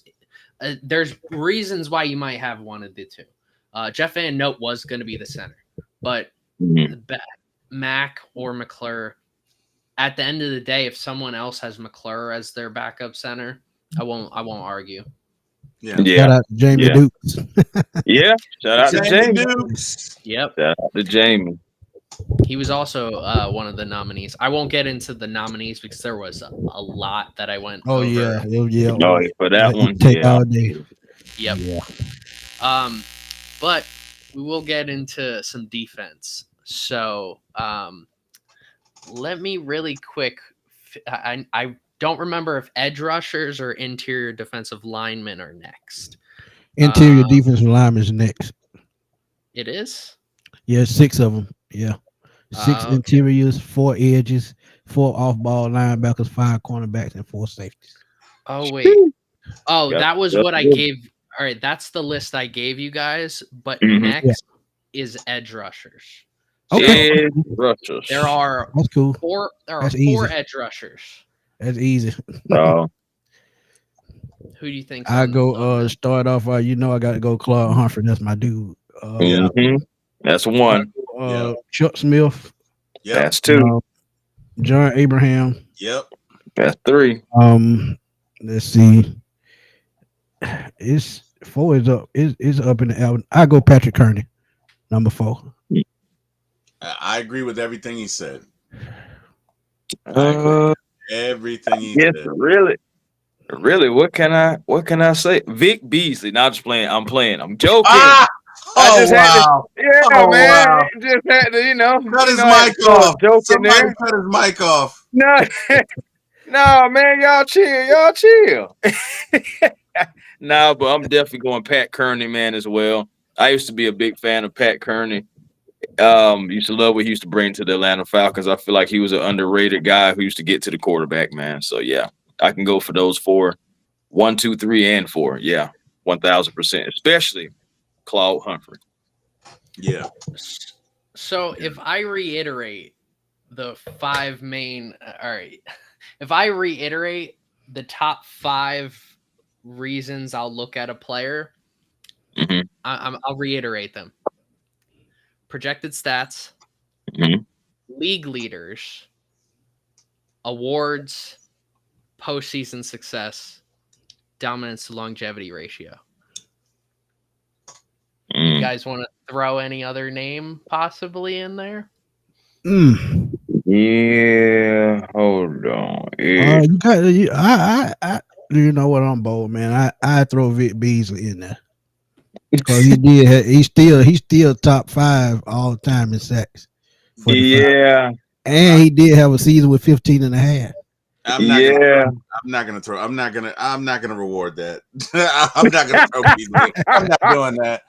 There's reasons why you might have wanted the two. Jeff Van Note was going to be the center, but Mack or McClure, at the end of the day, if someone else has McClure as their backup center, I won't argue. Yeah. Shout out to Jamie Dukes. Yeah. Shout out to Jamie Dukes. Yep. Shout out to Jamie. He was also one of the nominees. I won't get into the nominees because there was a lot that I went Oh over. yeah. Oh, for that one, Take yeah. all day. Yep. Yeah. But we will get into some defense. So let me really quick. I don't remember if edge rushers or interior defensive linemen are next. Interior defensive linemen is next. It is? Yeah, 6 of them. Yeah. 6 Okay. interiors, 4 edges, 4 off-ball linebackers, 5 cornerbacks, and 4 safeties. Oh, wait. Oh, Yep, that was yep, what I yep. gave. All right, that's the list I gave you guys. But Mhm. next is edge rushers. Okay. Edge rushers. There are That's cool. 4. There are That's 4 easy. edge rushers. That's easy. Oh, Who do you think? I go start off. I got to go Claude Humphrey. That's my dude. That's one. Yeah. Chuck Smith. Yep. That's two. John Abraham. Yep. That's three. Let's see. It's 4 is up. It's up in the album. I go Patrick Kearney, number 4. I agree with everything he said. I agree with everything he said. Really, what can I say? Vic Beasley. Not just playing. I'm playing. I'm joking. Ah! I just had wow. to, yeah, Oh, man. wow. Just had to, Cut his mic off. Joking Somebody there. cut his mic off. No, no, man, y'all chill. No, but I'm definitely going Pat Kearney, man, as well. I used to be a big fan of Pat Kearney. Used to love what he used to bring to the Atlanta Falcons. I feel like he was an underrated guy who used to get to the quarterback, man. So yeah, I can go for those 4, 1, 2, 3, and 4. Yeah, 1,000%, especially Claude Humphrey. Yeah. So if I reiterate the 5 main, all right, if I reiterate the top 5 reasons I'll look at a player, I'll reiterate them. Projected stats, league leaders, awards, postseason success, dominance to longevity ratio. You guys want to throw any other name possibly in there? Yeah, hold on. You know what? I'm bold, man. I throw Vic Beasley in there because he's still top 5 all the time in sacks. Yeah, and he did have a season with 15 and a half. I'm not gonna reward that. I'm not gonna throw Beasley. I'm not doing that.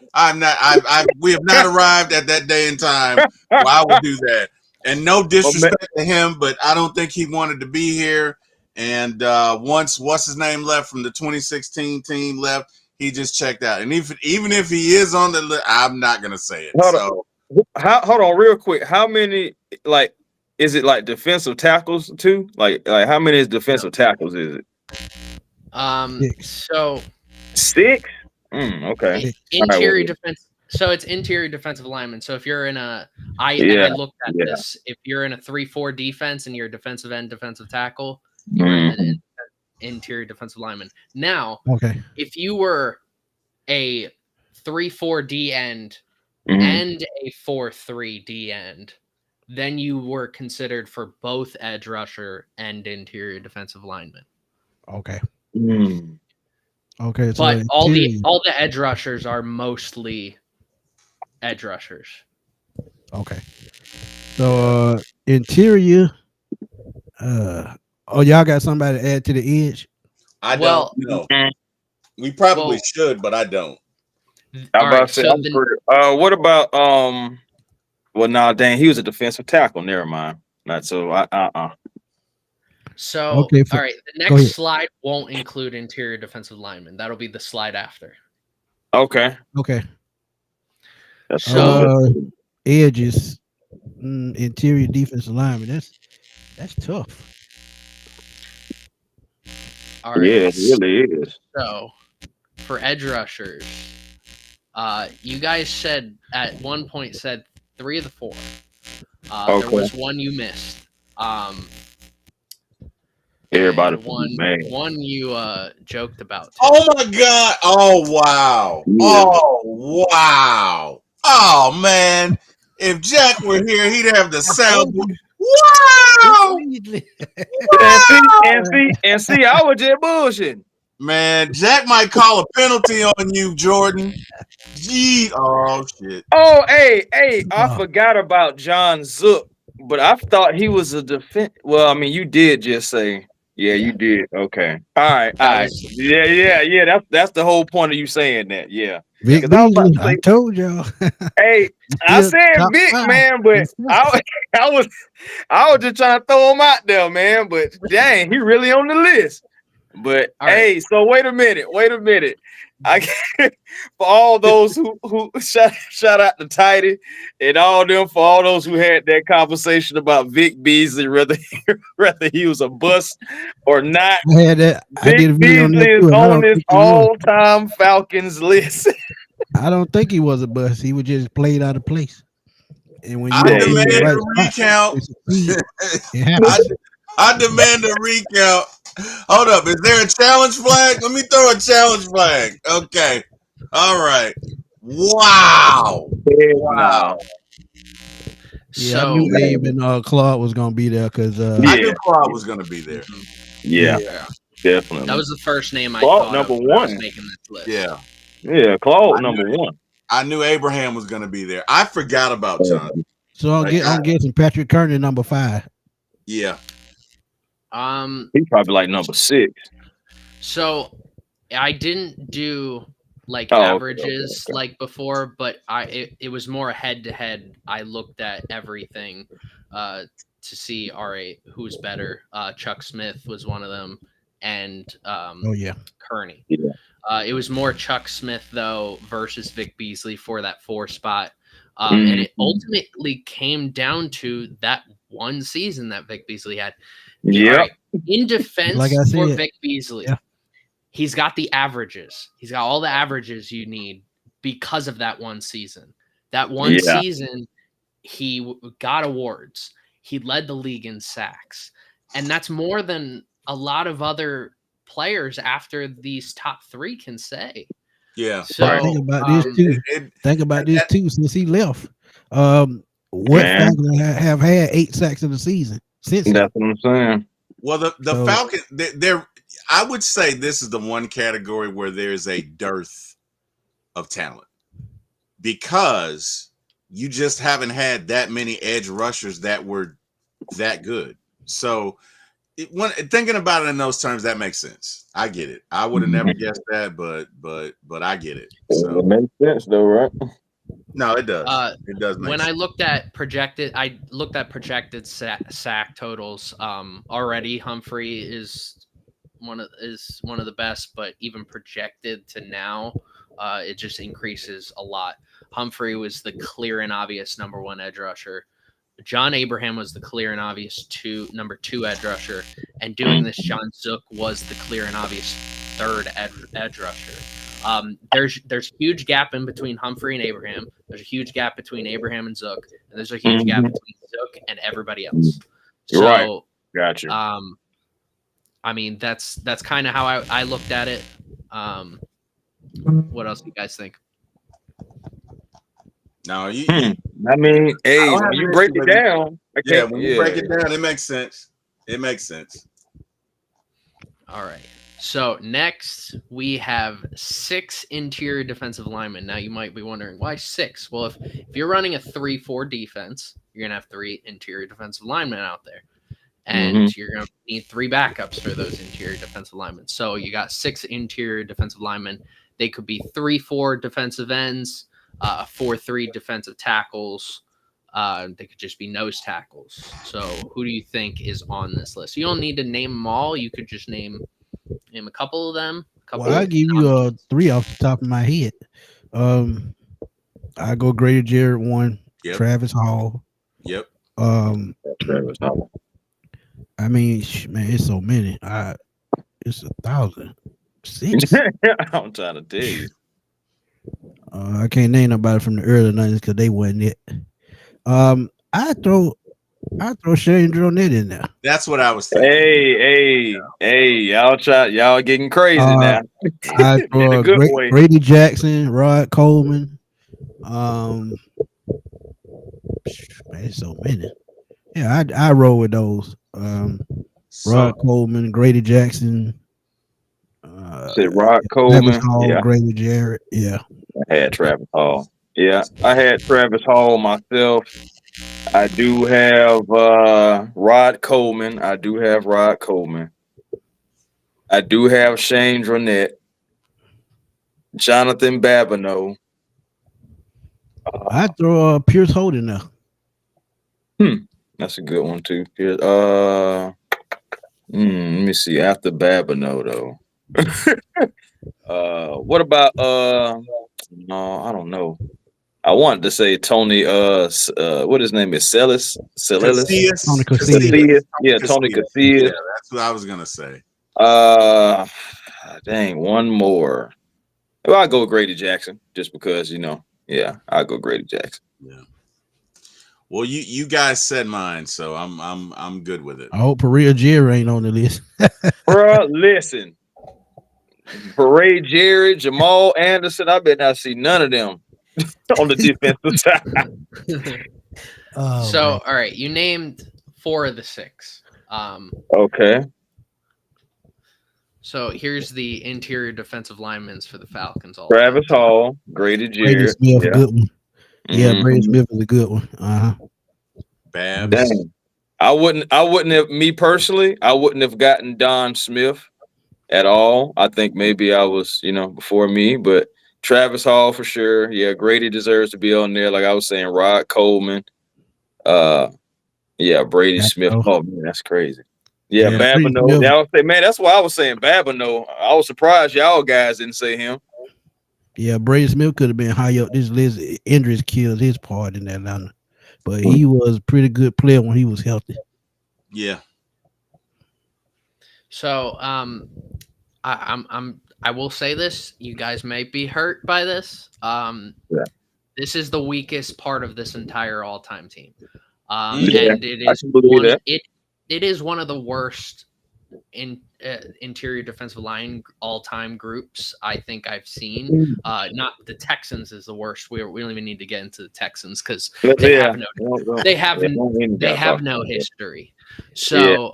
We have not arrived at that day and time where I would do that. And no disrespect to him, but I don't think he wanted to be here. And once what's his name left from the 2016 team left, he just checked out. And even if he is on the list, I'm not gonna say it. Hold on, real quick. How many is it like defensive tackles too? Like how many is defensive tackles is it? So 6. Okay. Interior defense. So it's interior defensive lineman. So if you're in I looked at this. If you're in a 3-4 defense and you're a defensive end, defensive tackle, you're in an interior defensive lineman. Now, if you were a 3-4 D end and a 4-3 D end, then you were considered for both edge rusher and interior defensive lineman. Okay. Okay. So but all the edge rushers are mostly edge rushers. Okay. So interior. Y'all got somebody to add to the edge? I don't know. We probably should, but I don't. What about well, nah, dang, he was a defensive tackle. Never mind. Not so. So, all right, the next slide won't include interior defensive lineman. That'll be the slide after. Okay. So edges, interior defensive lineman. That's tough. All right. Yeah, it really is. So, for edge rushers, you guys said at one point 3 of the 4. There was one you missed. Everybody one you joked about too. Oh my god. Oh wow. Yeah. Oh wow. Oh man. If Jack were here, he'd have the sound. Wow! And see, I was just bullshitting. Man, Jack might call a penalty on you, Jordan. Gee, oh shit. Oh, hey, I forgot about John Zook, but I thought he was a defense. Well, I mean, you did just say, yeah, you did. Okay, all right. Yeah. That's the whole point of you saying that. Yeah, Vic Beasley, I told y'all. Hey, I said Vic, man, but I was just trying to throw him out there, man. But dang, he really on the list. But hey, so wait a minute. I for all those who shout out to Tidy and all them, for all those who had that conversation about Vic Beasley, whether he was a bust or not. Vic Beasley is on this all-time Falcons list. I don't think he was a bust. He was just played out of place. And when you I demand a recount. I demand a recount. Hold up. Is there a challenge flag? Let me throw a challenge flag. Okay. All right. Wow. Wow. Yeah, I knew Abe and Claude was gonna be there because I knew Claude was gonna be there. Yeah, definitely. That was the first name I thought number of one. Making this list. Yeah, Claude number one. I knew Abraham was gonna be there. I forgot about John. So I'm guessing Patrick Kerner number 5. Yeah. He's probably like number 6. So I didn't do like averages like before, but it was more head to head. I looked at everything to see who's better. Chuck Smith was one of them, and Kearney. Yeah. It was more Chuck Smith though versus Vic Beasley for that 4 spot. And it ultimately came down to that one season that Vic Beasley had. Yeah. Right. In defense for Vic Beasley, he's got the averages. He's got all the averages you need because of that one season. That one season, he got awards. He led the league in sacks. And that's more than a lot of other players after these top 3 can say. Yeah. So think about this too. Think about this too. Since he left, what Falcons have had 8 sacks in the season since? That's what I'm saying. Well, the Falcons, they're. I would say this is the one category where there's a dearth of talent because you just haven't had that many edge rushers that were that good. So. Thinking about it in those terms, that makes sense. I get it. I would have never guessed that, but I get it. So it makes sense though, right? No, it does. It does. When sense. I looked at projected sack totals. Already Humphrey is one of the best, but even projected to now, it just increases a lot. Humphrey was the clear and obvious number 1 edge rusher. John Abraham was the clear and obvious number 2 edge rusher, and doing this, John Zook was the clear and obvious 3rd edge rusher. There's huge gap in between Humphrey and Abraham. There's a huge gap between Abraham and Zook, and there's a huge gap between Zook and everybody else. So, right. Gotcha. I mean that's kind of how I looked at it. What else do you guys think? No, I mean, hey, when you break it down, when you break it down, it makes sense. It makes sense. All right. So next we have 6 interior defensive linemen. Now you might be wondering why 6. Well, if you're running a 3-4 defense, you're gonna have 3 interior defensive linemen out there, and you're gonna need 3 backups for those interior defensive linemen. So you got 6 interior defensive linemen. They could be 3-4 defensive ends. 4-3 defensive tackles. They could just be nose tackles. So who do you think is on this list? You don't need to name them all. You could just name a couple of them. I'll give you 3 off the top of my head. I go Grady Jarrett 1, Travis Hall. Yep. Travis Hall. I mean, man, it's so many. It's 1,000. 6. I'm trying to tell you. I can't name nobody from the early 90s because they wasn't it. I throw Shane Dronette in there. That's what I was thinking. Hey, y'all getting crazy now. I throw Grady Jackson, Rod Coleman. Man, it's so many. Yeah, I roll with those. So Rod Coleman, Grady Jackson, Said Rod Travis Coleman. Hall, Yeah, Grady Jarrett. Yeah, I had Travis Hall. Yeah, I had Travis Hall myself. I do have Rod Coleman. I do have Rod Coleman. I do have Shane Dronette, Jonathan Babineau. I throw Pierce Holden there. That's a good one too. Here, let me see. After Babineau though. What about no, I don't know. I wanted to say Tony what his name is Celis. Tony Casillas. Casillas. Yeah, Tony Yeah, Casillas. that's what I was gonna say. Uh dang, one more. Well, I'll go Grady Jackson just because, yeah, I'll go Grady Jackson. Yeah. Well, you guys said mine, so I'm good with it. I hope Perea Jerry ain't on the list. Bruh, listen. Parade Jerry, Jamal Anderson. I bet not see none of them on the defensive side. Oh, So, man. all right, you named 4 of the 6. Okay. So here's the interior defensive linemen for the Falcons. All Travis Hall, Grady Brady Jarrett. Smith, Yeah. good one. Yeah, Brady Mhm. Smith is a good one. Babs. Dang. I wouldn't have, me personally, I wouldn't have gotten Don Smith at all. I think maybe I was, before me, but Travis Hall for sure. Yeah, Grady deserves to be on there. Like I was saying, Rod Coleman. Yeah, Brady Smith. Babineau. Oh man, that's crazy. Yeah, Yeah, Brady Babineau. Smith. Y'all say, man, that's why I was saying Babineau. I was surprised y'all guys didn't say him. Yeah, Brady Smith could have been high up this list. Injuries killed his part in Atlanta, but he was a pretty good player when he was healthy. Yeah. So, I will say this. You guys may be hurt by this. Yeah. This is the weakest part of this entire all-time team, Yeah, and it I is can believe that. it is one of the worst interior defensive line all-time groups I think I've seen. Not the Texans is the worst. We don't even need to get into the Texans because they have no history. So,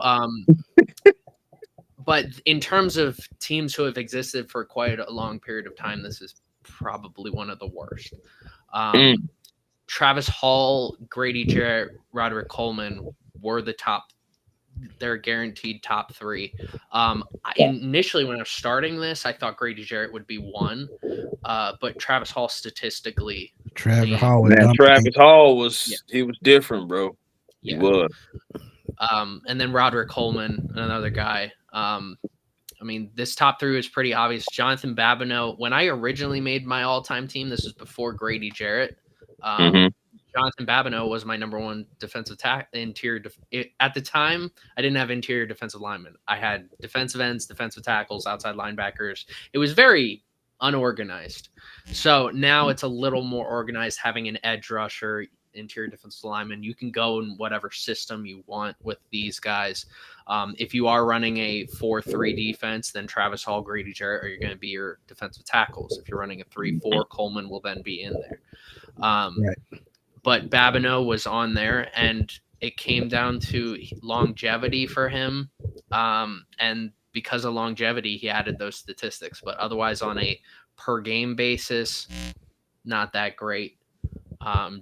but in terms of teams who have existed for quite a long period of time, this is probably one of the worst. Travis Hall, Grady Jarrett, Roderick Coleman were the top. They're guaranteed top 3. Initially, when I was starting this, I thought Grady Jarrett would be 1, but Travis Hall statistically, Travis Hall was he was different, bro. He was. And then Roderick Coleman, another guy. This top 3 was pretty obvious. Jonathan Babineau. When I originally made my all-time team, this was before Grady Jarrett. Jonathan Babineau was my number 1 defensive interior. At the time, I didn't have interior defensive linemen. I had defensive ends, defensive tackles, outside linebackers. It was very unorganized. So now it's a little more organized, having an edge rusher, interior defensive lineman. You can go in whatever system you want with these guys. If you are running a 4-3 defense, then Travis Hall, Grady Jarrett are going to be your defensive tackles. If you're running a 3-4, Coleman will then be in there. Right. But Babineau was on there, and it came down to longevity for him. And because of longevity, he added those statistics. But otherwise, on a per game basis, not that great.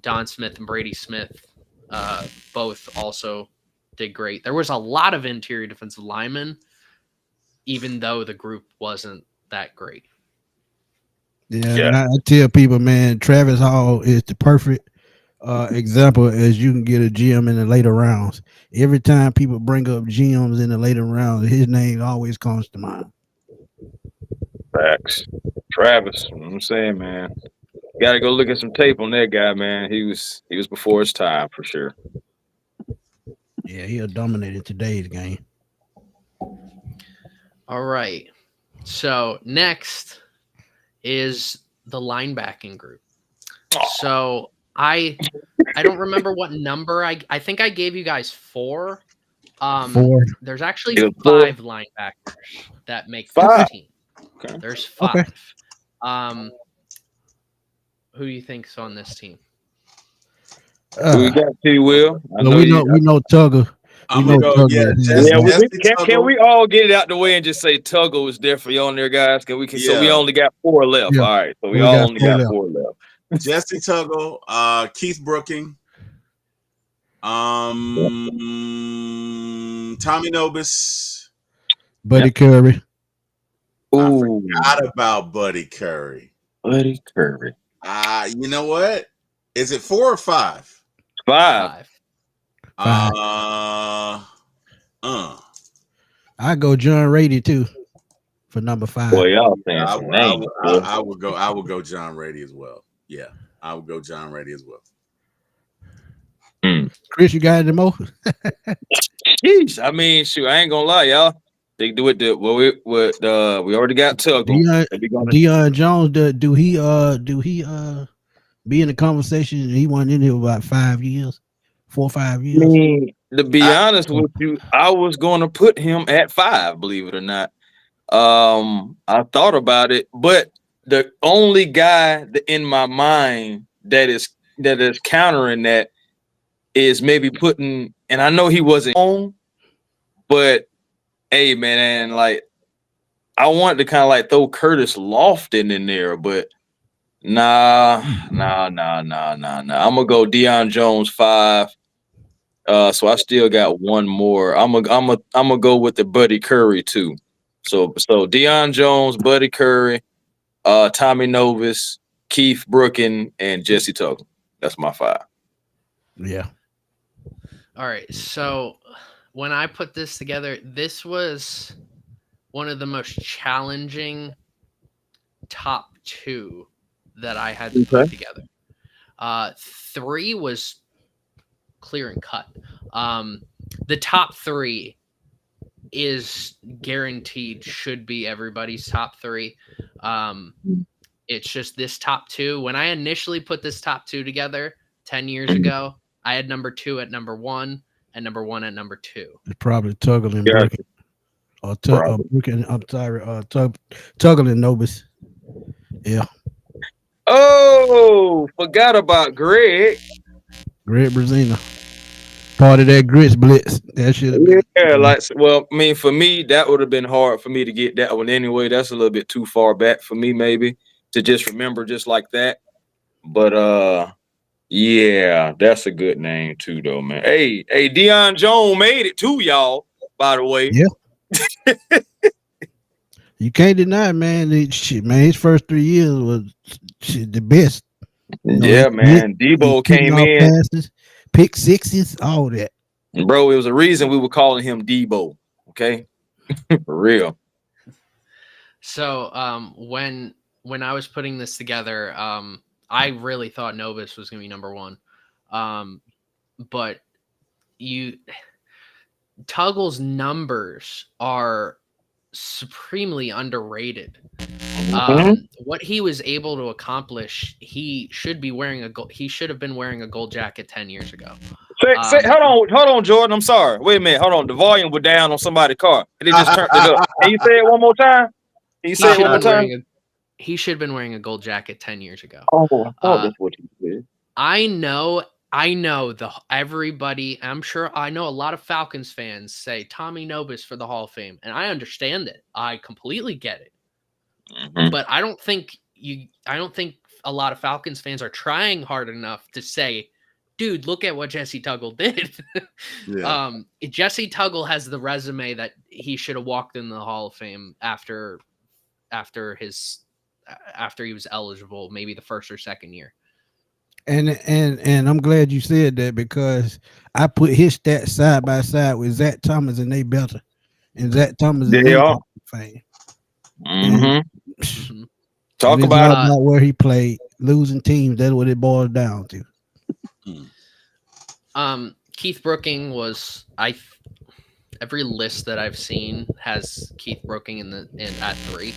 Don Smith and Brady Smith both also did great. There was a lot of interior defensive linemen, even though the group wasn't that great. Yeah. And I tell people, man, Travis Hall is the perfect example as you can get a GM in the later rounds. Every time people bring up GMs in the later rounds, his name always comes to mind. Facts. Travis, I'm saying, man. Got to go look at some tape on that guy, man. He was before his time for sure. Yeah, he'll dominate in today's game. All right. So next is the linebacking group. So I don't remember what number I think I gave you guys 4. 4. There's actually 5 linebackers that make 5. this team. Okay. There's 5. Okay. Who do you think's on this team? Who we got? T. Will. I Well, know we you. know Tuggle. I'm gonna go. Yeah, Yeah, Jesse can Tuggle. we all get it out the way and just say Tuggle is there for you on there, guys? So we Yeah. only got 4 left. Yeah. All right, so we We all got only 4 got left. 4 left. Jesse Tuggle, Keith Brooking, Tommy Nobis, Buddy Curry. I Ooh, forgot about Buddy Curry. Buddy Curry. You know what? Is it 4 or 5? 5. I go John Rady too for number 5. Boy, y'all saying I some names. would go John Rady as well. Yeah, I would go John Rady as well. Chris, you got any more? Jeez, I mean, shoot, I ain't gonna lie, y'all. They do it. We already got Tuggle. Deion Jones. Do he be in the conversation? He wasn't in here about 5 years, 4 or 5 years. I mean, to be honest with you, I was going to put him at 5. Believe it or not, I thought about it, but the only guy in my mind that is countering that is maybe putting, and I know he wasn't on, but hey, man, like I wanted to kind of like throw Curtis Lofton in there, but nah. I'm gonna go Deion Jones 5. So I still got one more. I'm gonna go with the Buddy Curry too. So Deion Jones, Buddy Curry, Tommy Novis, Keith Brooking, and Jesse Tuggle. That's my 5. Yeah. All right. So when I put this together, this was one of the most challenging top 2 that I had to put together. 3 was clear and cut. The top 3 is guaranteed should be everybody's top 3. It's just this top 2. When I initially put this top 2 together 10 years ago, I had number 2 at number 1 and number 1 at number 2. It's probably Tuggle and Brooking. Brooking. I'm sorry, Tuggle and Nobis. Yeah. Oh, forgot about Greg. Greg Brazina. Part of that grits blitz. That should have been. Yeah, I mean, for me, that would have been hard for me to get that one anyway. That's a little bit too far back for me, maybe, to just remember just like that. But yeah, that's a good name too, though, man. Hey, Deion Jones made it too, y'all. By the way, yeah. You can't deny, man. His first 3 years was the best. Yeah, man. Debo came in, passes, pick sixes, all that. Bro, it was a reason we were calling him Debo. Okay, for real. So when I was putting this together, I really thought Novus was going to be number 1. But Tuggle's numbers are supremely underrated. What he was able to accomplish, he should be wearing he should have been wearing a gold jacket 10 years ago. Hold on, Jordan. I'm sorry. Wait a minute. Hold on. The volume was down on somebody's car. They just turned it up. Can you say it one more time? He should have been wearing a gold jacket 10 years ago. Oh, I thought that's what he said. I know everybody. I'm sure I know a lot of Falcons fans say Tommy Nobis for the Hall of Fame, and I understand it. I completely get it. But I don't think a lot of Falcons fans are trying hard enough to say, dude, look at what Jesse Tuggle did. Yeah. Jesse Tuggle has the resume that he should have walked in the Hall of Fame after he was eligible, maybe the first or second year. And I'm glad you said that, because I put his stats side by side with Zach Thomas, and they better. And Zach Thomas is a fan. Talk about where he played, losing teams. That's what it boils down to. Keith Brooking was every list that I've seen has Keith Brooking at 3.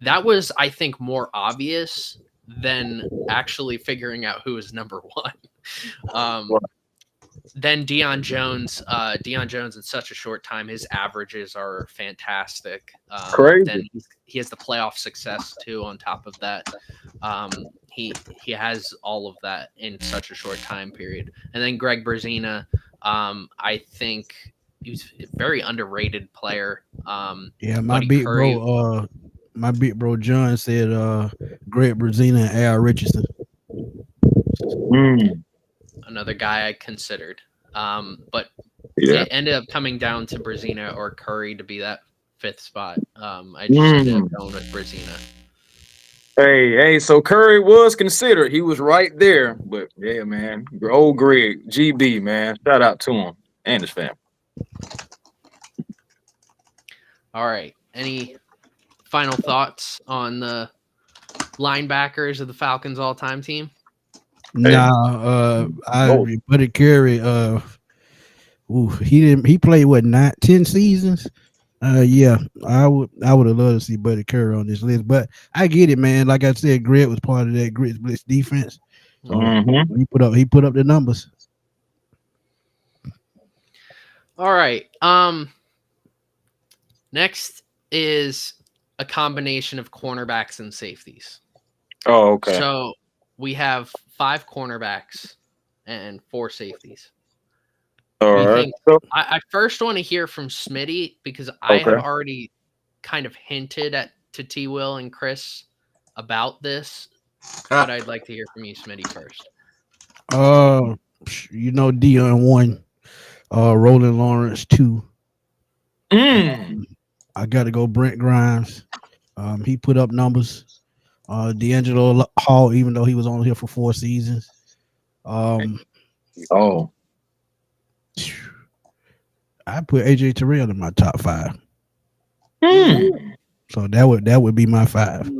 That was I think more obvious than actually figuring out who is number 1. then Deion Jones. Deion Jones in such a short time, his averages are fantastic. Crazy. Then he has the playoff success too. On top of that, he has all of that in such a short time period. And then Greg Berzina, I think he's a very underrated player. Yeah, my Buddy big Curry, bro, John said Greg Brazina and Al Richardson. another guy I considered. But Yeah. it ended up coming down to Brazina or Curry to be that fifth spot. I just ended up going with Brazina. Hey, so Curry was considered. He was right there. But yeah, man. Old Greg, GB, man. Shout out to him and his family. All right. Any final thoughts on the linebackers of the Falcons all-time team? Nah, Buddy Curry, he played what 10 seasons. Yeah, I would have loved to see Buddy Curry on this list, but I get it, man. Like I said, Grit was part of that Grit Blitz defense, so he put up the numbers. All right. Next is a combination of cornerbacks and safeties. Oh, okay. So we have 5 cornerbacks and 4 safeties. All right. I first want to hear from Smitty because I have already kind of hinted to T. Will and Chris about this, but I'd like to hear from you, Smitty, first. Dion 1, Roland Lawrence 2. I got to go Brent Grimes. He put up numbers. D'Angelo Hall, even though he was only here for 4 seasons. I put AJ Terrell in my top 5. So that would be my 5.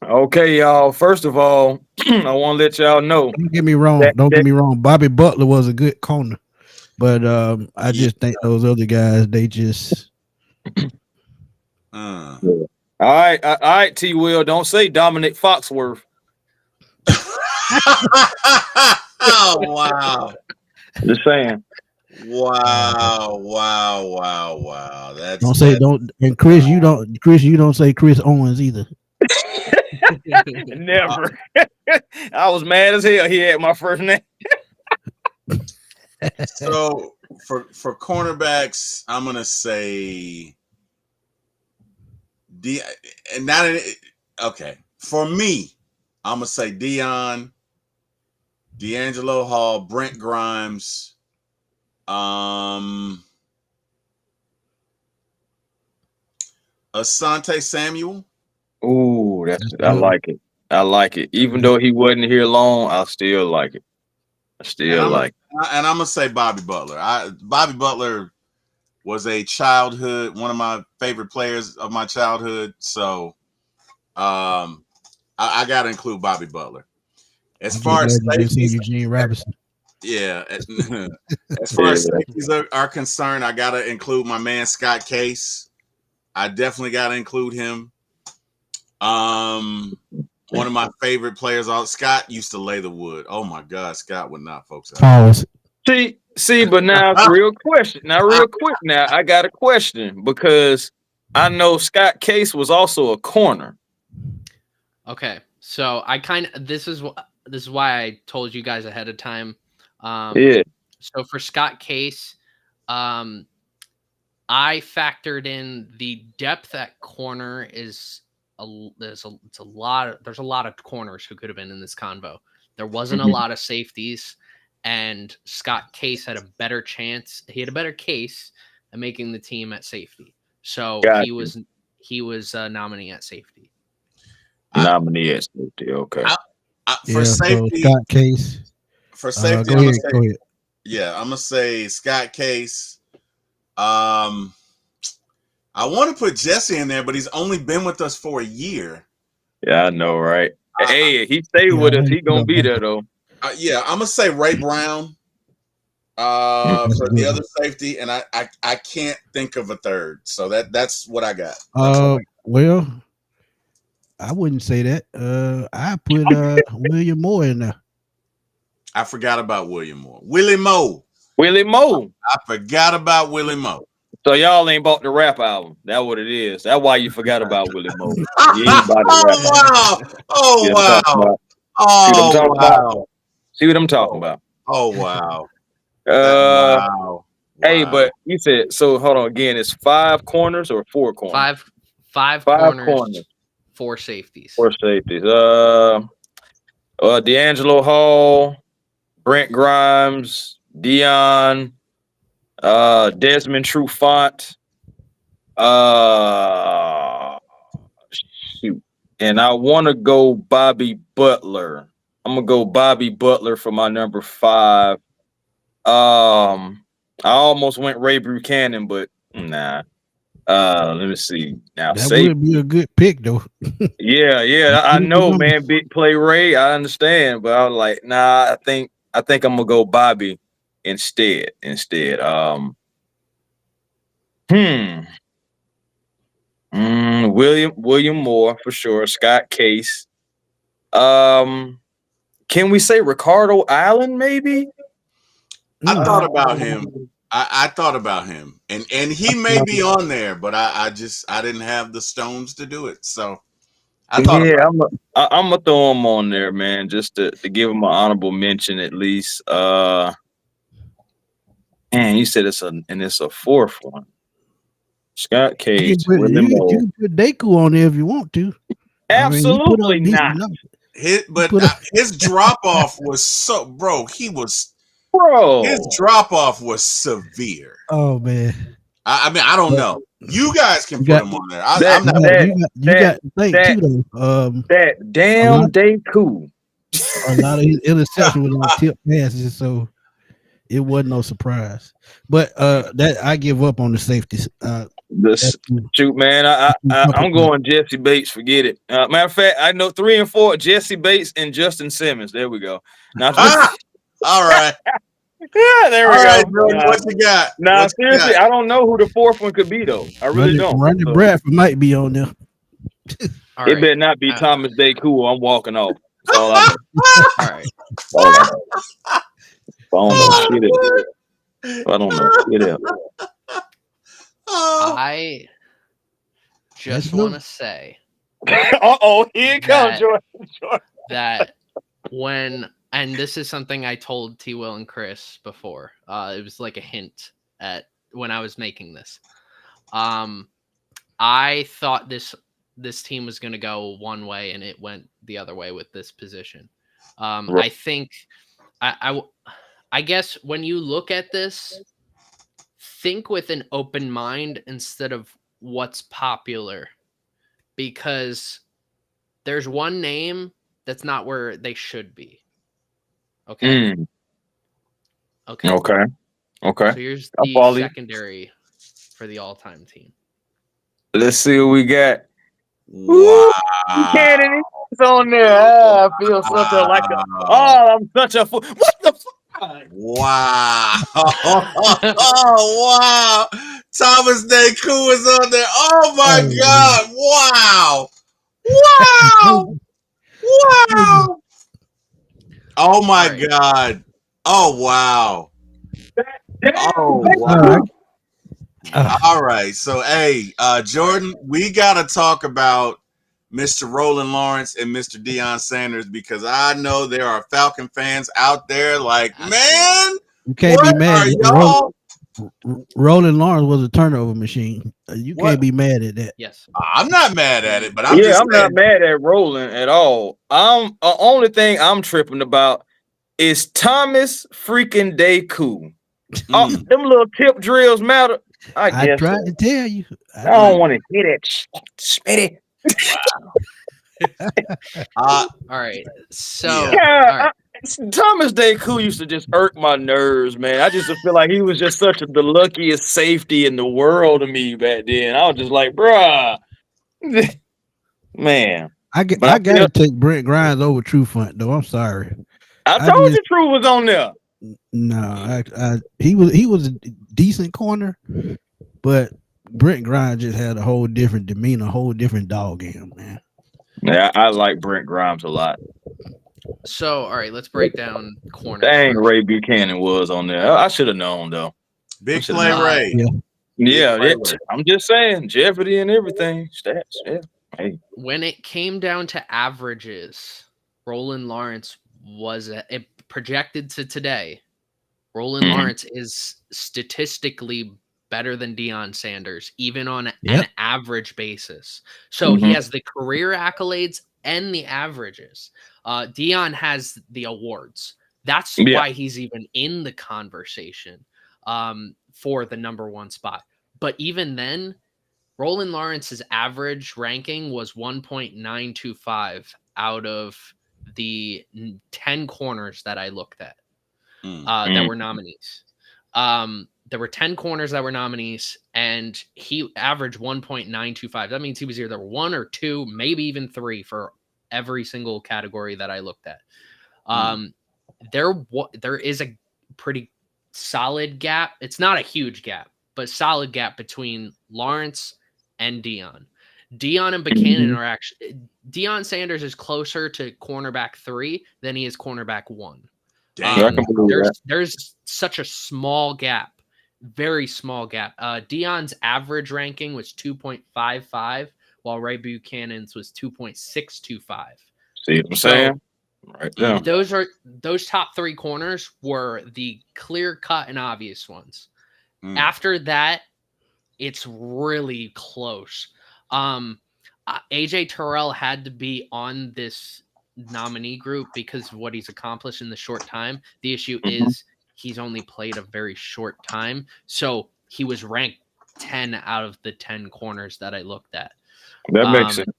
Okay, y'all. First of all, I want to let y'all know. Don't get me wrong. Bobby Butler was a good corner, but I just think those other guys, they just. All right, T. Will. Don't say Dominic Foxworth. Oh wow! Just saying. Wow! And Chris, you don't say Chris Owens either. Never. I was mad as hell. He had my first name. So for cornerbacks, I'm gonna say For me, I'm gonna say Dion, D'Angelo Hall, Brent Grimes, Asante Samuel. Ooh, I like it. I like it. Even though he wasn't here long, I still like it. And I'm gonna say Bobby Butler. Bobby Butler was one of my favorite players of my childhood. So I gotta include Bobby Butler. As far as safeties, Eugene Robinson. Yeah. As far as safeties are concerned, I gotta include my man Scott Case. I definitely gotta include him. One of my favorite players. Scott used to lay the wood. Oh my God, Scott would not, folks. See, but now real question. Now, real quick. Now, I got a question because I know Scott Case was also a corner. Okay, so this is why I told you guys ahead of time. So for Scott Case, I factored in the depth at corner there's a lot of corners who could have been in this convo. There wasn't a lot of safeties, and Scott Case had a better chance. He had a better case at making the team at safety. So he was nominee at safety. Nominee at safety. Okay. For safety, so Scott Case. For safety, go ahead. Yeah, I'm gonna say Scott Case. I want to put Jesse in there, but he's only been with us for a year. Yeah, I know, right? Hey, he stayed with us. He gonna be there though. Yeah, I'm gonna say Ray Brown for the other safety, and I can't think of a third. So that's what I got. Well, I wouldn't say that. I put William Moore in there. I forgot about William Moore. Willie Moe. Willie Moe. I forgot about Willie Moe. So y'all ain't bought the rap album. That's what it is. That's why you forgot about Willie Moe. You ain't bought the rap album. Oh See wow! what I'm talking about? Oh wow! See what I'm talking about? Oh wow! Wow. Hey, Wow. but you said so. Hold on. Again, it's 5 corners or 4 corners? Five Five corners, 4 safeties. 4 safeties. D'Angelo Hall, Brent Grimes, Dion, Desmond Trufant. Shoot. And I want to go Bobby Butler. I'm gonna go Bobby Butler for my number 5. I almost went Ray Buchanan, but nah. Let me see. Now, That would be a good pick, though. Yeah. I know, man. Big play Ray. I understand, but I was like, nah. I think I'm gonna go Bobby instead. William Moore for sure. Scott Case. Can we say Ricardo Allen? Maybe. I thought about him. I thought about him, and he may be on there, but I didn't have the stones to do it. So I thought, I'm gonna throw him on there, man, just to give him an honorable mention at least. Man, you said it's a 4th one. Scott Cage. You can put Deku on there if you want to. Absolutely not. His drop off was so, bro. His drop off was severe. Oh man. I mean, I don't know. You guys can put him on there. I'm not. You got to think too, though. That damn Deku. A lot of his interception was on tip passes, so it wasn't no surprise. But that I give up on the safeties. Shoot, man, I'm going Jesse Bates. Forget it. Matter of fact, I know 3 and 4: Jesse Bates and Justin Simmons. There we go. Now, all right. Yeah, there we go. Right, Jordan, what you got? Nah, seriously, I don't know who the 4th one could be though. I really don't. Randy Bradford might be on there. It better not be Thomas Deku. I'm walking off. That's all I know. All right. I don't know shit else. I just want to say. Here it comes, Jordan. That and this is something I told T. Will and Chris before. It was like a hint at when I was making this. I thought this team was going to go one way, and it went the other way with this position. Right. I think I guess when you look at this, think with an open mind instead of what's popular, because there's one name that's not where they should be. Okay. Okay. So here's the secondary for the all-time team. Let's see what we got. Wow. Kennedy is on there. I feel something like I'm such a fool. What the fuck? Wow. Oh, wow. Thomas Deku is on there. Oh, my God. Wow. Oh, my God. Oh, wow. Oh, wow. All right. So, hey, Jordan, we got to talk about Mr. Roland Lawrence and Mr. Deion Sanders, because I know there are Falcon fans out there like, man, you can't be mad. Roland Lawrence was a turnover machine. You can't be mad at that. Yes. I'm not mad at it, but I'm not mad at Roland at all. The only thing I'm tripping about is Thomas freaking Deku. Them little tip drills matter. I tried to tell you. I don't want to hear that shit. Smitty. All right. So Thomas Deku used to just irk my nerves, man. I just feel like he was just such the luckiest safety in the world to me back then. I was just like, bruh, man. I gotta take Brent Grimes over Trufant though. I'm sorry. I told you True was on there. No, he was a decent corner, but Brent Grimes just had a whole different demeanor, a whole different dog in him, man. Yeah, I like Brent Grimes a lot. So, all right, let's break down corners. Dang, first. Ray Buchanan was on there. I should have known though. Big Should've play, known. Ray. Yeah. Yeah, play, yeah. Ray. I'm just saying, Jeopardy and everything. Stats. Yeah. Hey. When it came down to averages, Roland Lawrence was it projected to today. Roland Mhm. Lawrence is statistically better than Deion Sanders, even on an Yep. average basis. So he Mhm. has the career accolades and the averages. Deion has the awards. That's Yeah. why he's even in the conversation for the number one spot. But even then, Roland Lawrence's average ranking was 1.925 out of the 10 corners that I looked at that were nominees. There were 10 corners that were nominees, and he averaged 1.925. That means he was either one or two, maybe even three for every single category that I looked at. There is a pretty solid gap. It's not a huge gap, but solid gap between Lawrence and Deion. Deion and Buchanan are actually Deion Sanders is closer to cornerback 3 than he is cornerback 1. I can believe that. There's such a small gap, very small gap. Deion's average ranking was 2.55, while Ray Buchanan's was 2.625. See what I'm saying? Right there. Those top 3 corners were the clear cut and obvious ones. After that, it's really close. AJ Terrell had to be on this nominee group because of what he's accomplished in the short time. The issue is he's only played a very short time, so he was ranked 10 out of the 10 corners that I looked at. That makes sense.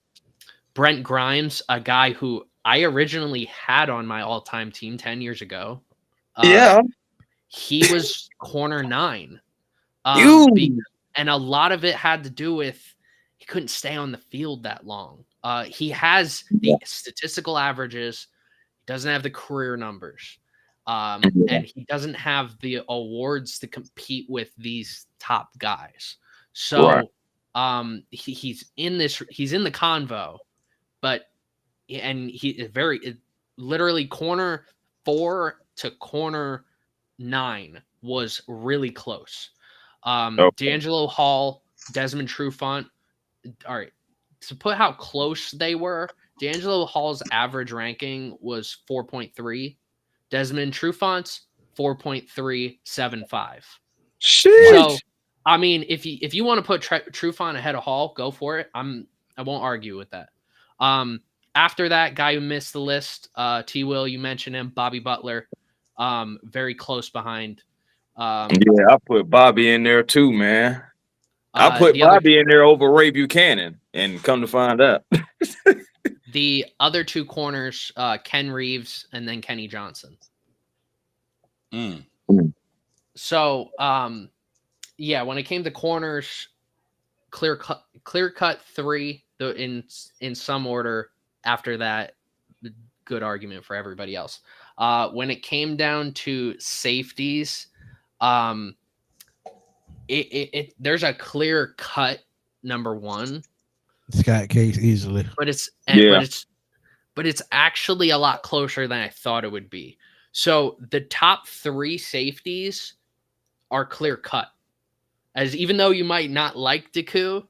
Brent Grimes, a guy who I originally had on my all-time team 10 years ago. He was corner 9. And a lot of it had to do with he couldn't stay on the field that long. He has the statistical averages, doesn't have the career numbers, and he doesn't have the awards to compete with these top guys. So he's in the convo, but he is literally corner 4 to corner 9 was really close. D'Angelo Hall, Desmond Trufant. All right, to put how close they were, D'Angelo Hall's average ranking was 4.3. Desmond Trufant's 4.375. So, I mean, if you want to put Trufant ahead of Hall, go for it. I won't argue with that. After that, guy who missed the list, T. Will, you mentioned him, Bobby Butler, very close behind. I put Bobby in there too, man. I put Bobby in there over Ray Buchanan, and come to find out. The other 2 corners, Ken Reeves and then Kenny Johnson. So, when it came to corners, clear cut 3 in some order. After that, good argument for everybody else. When it came down to safeties, there's a clear cut number 1. Scott Case easily. But it's actually a lot closer than I thought it would be. So the top 3 safeties are clear cut. As even though you might not like Deku,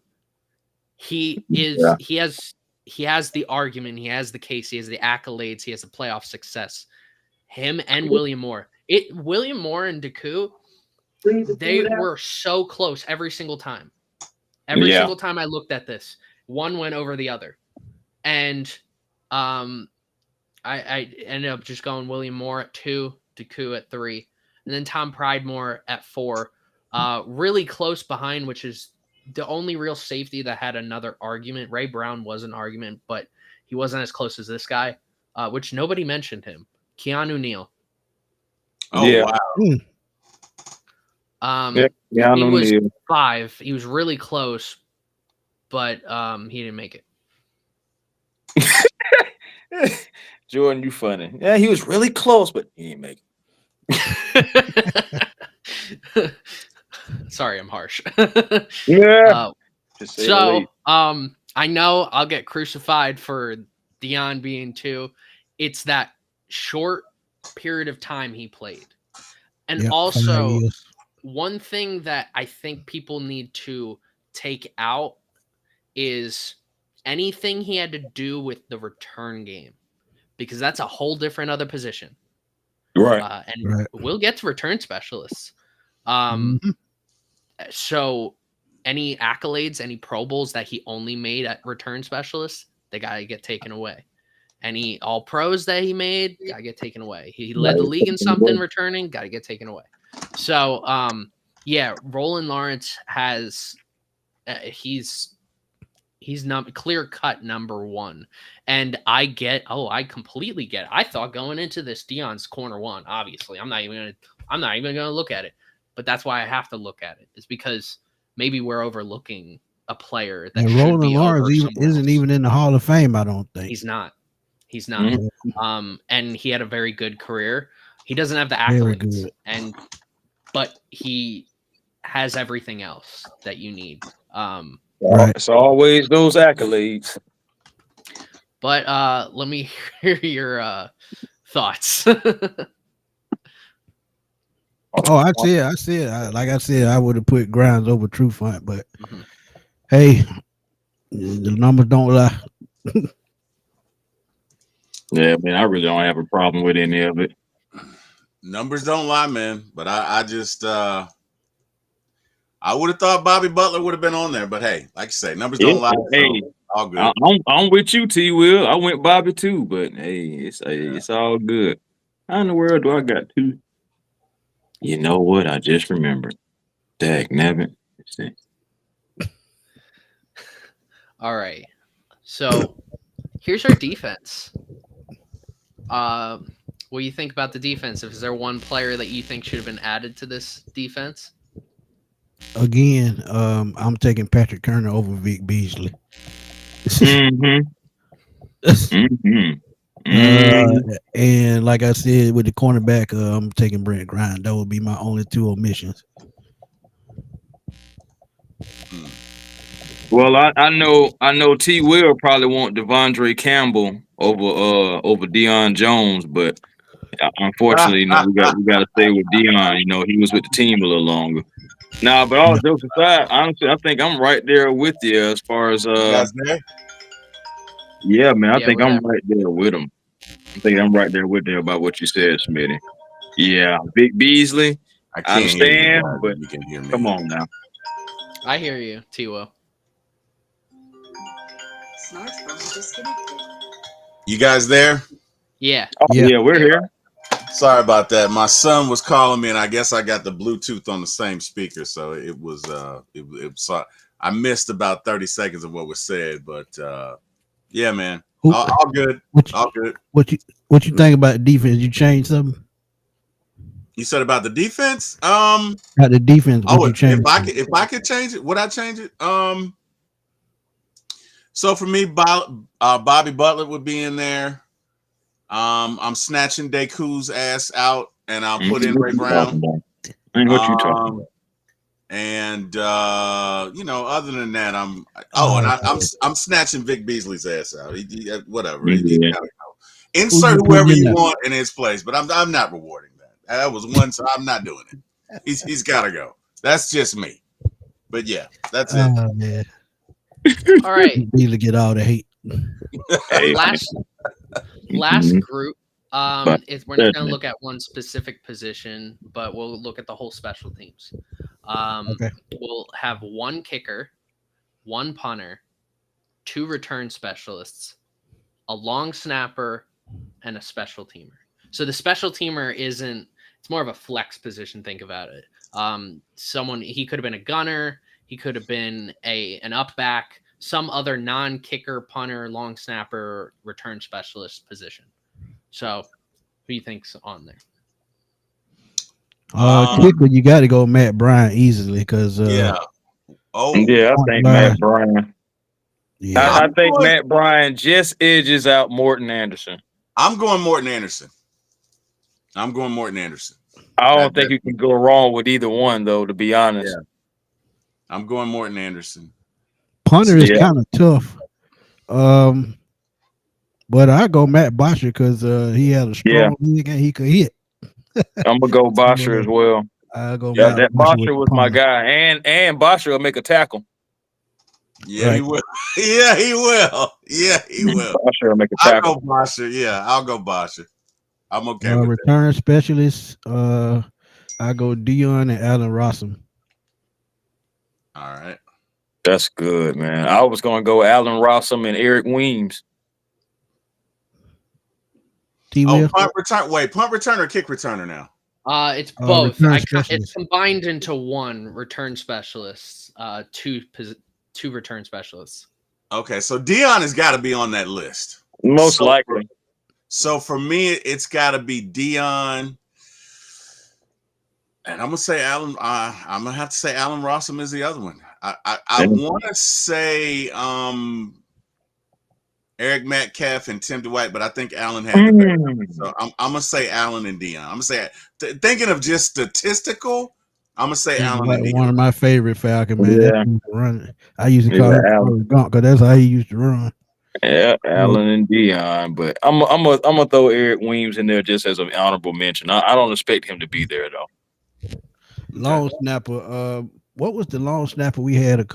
he has the argument, he has the case, he has the accolades, he has the playoff success. Him and William Moore. William Moore and Deku, they were so close every single time. Every single time I looked at this, one went over the other. And I ended up just going William Moore at 2, Deku at 3, and then Tom Pridemore at 4. Really close behind, which is the only real safety that had another argument. Ray Brown was an argument, but he wasn't as close as this guy, which nobody mentioned him. Keanu Neal. Wow. He was 5. He was really close, but he didn't make it. Jordan, you funny. Yeah, he was really close, but he didn't make it. Sorry, I'm harsh. So I know I'll get crucified for Deion being 2. It's that short period of time he played. And Yep, 5 also, years. one thing that I think people need to take out is anything he had to do with the return game, because that's a whole different other position. Right. And Right. we'll get to return specialists. Mhm. So any accolades, any Pro Bowls that he only made at return specialists, they got to get taken away. Any all pros that he made, got to get taken away. He led the league in something returning, got to get taken away. So, yeah, Roland Lawrence has, he's clear cut number one. And I completely get it. I thought going into this, Deion's corner one, obviously. I'm not even gonna look at it. But that's why I have to look at it, is because maybe we're overlooking a player that And should Roland be Lawrence over somewhere isn't else. even in the Hall of Fame, I don't think. He's not. Mhm. And he had a very good career. He doesn't have the Very accolades, good. but he has everything else that you need. Right. It's always those accolades. But let me hear your thoughts. Oh, I said. Like I said, I would have put Grimes over Trufant, but Mhm. hey, the numbers don't lie. Yeah, man, I really don't have a problem with any of it. Numbers don't lie, man. But I just I would have thought Bobby Butler would have been on there. But hey, like you say, numbers don't lie. Hey, So all good. I'm with you, T. Will. I went Bobby too, but hey, it's all good. How in the world do I got two? You know what? I just remembered. Dag nabbit. All right. So here's our defense. What do you think about the defense? Is there one player that you think should have been added to this defense? Again, I'm taking Patrick Kerner over Vic Beasley. Mm-hmm. And like I said, with the cornerback, I'm taking Brent Grimes. That would be my only two omissions. Well, I know T. Will probably want Devondre Campbell over Deion Jones, but unfortunately, we got to stay with Deion. He was with the team a little longer. Nah, but all jokes aside, honestly, I think I'm right there with you as far as You guys there? yeah, man. I think we're I'm there. right there with him. I think I'm right there with you about what you said, Smitty. Yeah, Vic Beasley. I I can't hear you understand, guys, but you can hear me. come on now. I hear you, T-Will. Smartphone disconnected. You guys there? Yeah. Oh, yeah, we're here. Sorry about that. My son was calling me, and I guess I got the Bluetooth on the same speaker, so it was I missed about 30 seconds of what was said, but yeah, man, all good. All good. What you think about the defense? You changed something? You said about the defense? About the defense? If I could change it, would I change it? So for me, Bobby Butler would be in there. I'm snatching Deku's ass out, and I'll put in Ray Brown. Ain't what you talking about. And other than that, I'm snatching Vic Beasley's ass out. Whatever. He gotta go. Insert whoever you want in his place, but I'm not rewarding that. That was one, so I'm not doing it. He's got to go. That's just me. But yeah, that's it. Oh, man. All right. Beasley get all the hate. Last group. We're not going to look at one specific position, but we'll look at the whole special teams. Okay. We'll have one kicker, one punter, two return specialists, a long snapper, and a special teamer. So the special teamer it's more of a flex position. Think about it. He could have been a gunner. He could have been an up back, some other non-kicker, punter, long snapper, return specialist position. So who do you think's on there? Kicker, you got to go Matt Bryant easily because yeah. I think Matt Bryant. Yeah, I think Matt Bryant just edges out Morton Anderson. I'm going Morton Anderson. I don't think you can go wrong with either one, though, to be honest. Yeah. I'm going Morton Anderson. Punter is kind of tough. But I go Matt Bosher because he had a Yeah, strong leg and he could hit. I'm gonna go Bosher as well. I go Yeah, Matt that Bosher with Bosher the was my punter. guy, and Bosher will make a tackle. Yeah, he Right. will. Yeah, he will. Yeah, he will. Bosher will make a I'll tackle. go Bosher. Yeah, I'll go Bosher. I'm okay with that. Return specialist. I go Dion and Allen Rossum. All right. That's good, man. I was gonna go Allen Rossum and Eric Weems. T. Oh, Will. punt return. Wait, punt return or kick returner now? It's both. Return It's specialist. combined into one return specialists. Two return specialists. Okay, so Dion has got to be on that list. Most likely. So for me, it's got to be Dion, and I'm gonna say Allen. I'm gonna have to say Allen Rossum is the other one. I want to say Eric Metcalf and Tim Dwight, but I think Allen had the better. So I'm gonna say Allen and Dion. I'm gonna say thinking of just statistical. I'm gonna say Allen and Dion. One of my favorite Falcon, man. Yeah. That used to run. I used to call him Allen. Gunk because that's how he used to run. Yeah, Allen and Dion, but I'm gonna throw Eric Weems in there just as an honorable mention. I don't expect him to be there though. Long snapper. What was the long snapper we had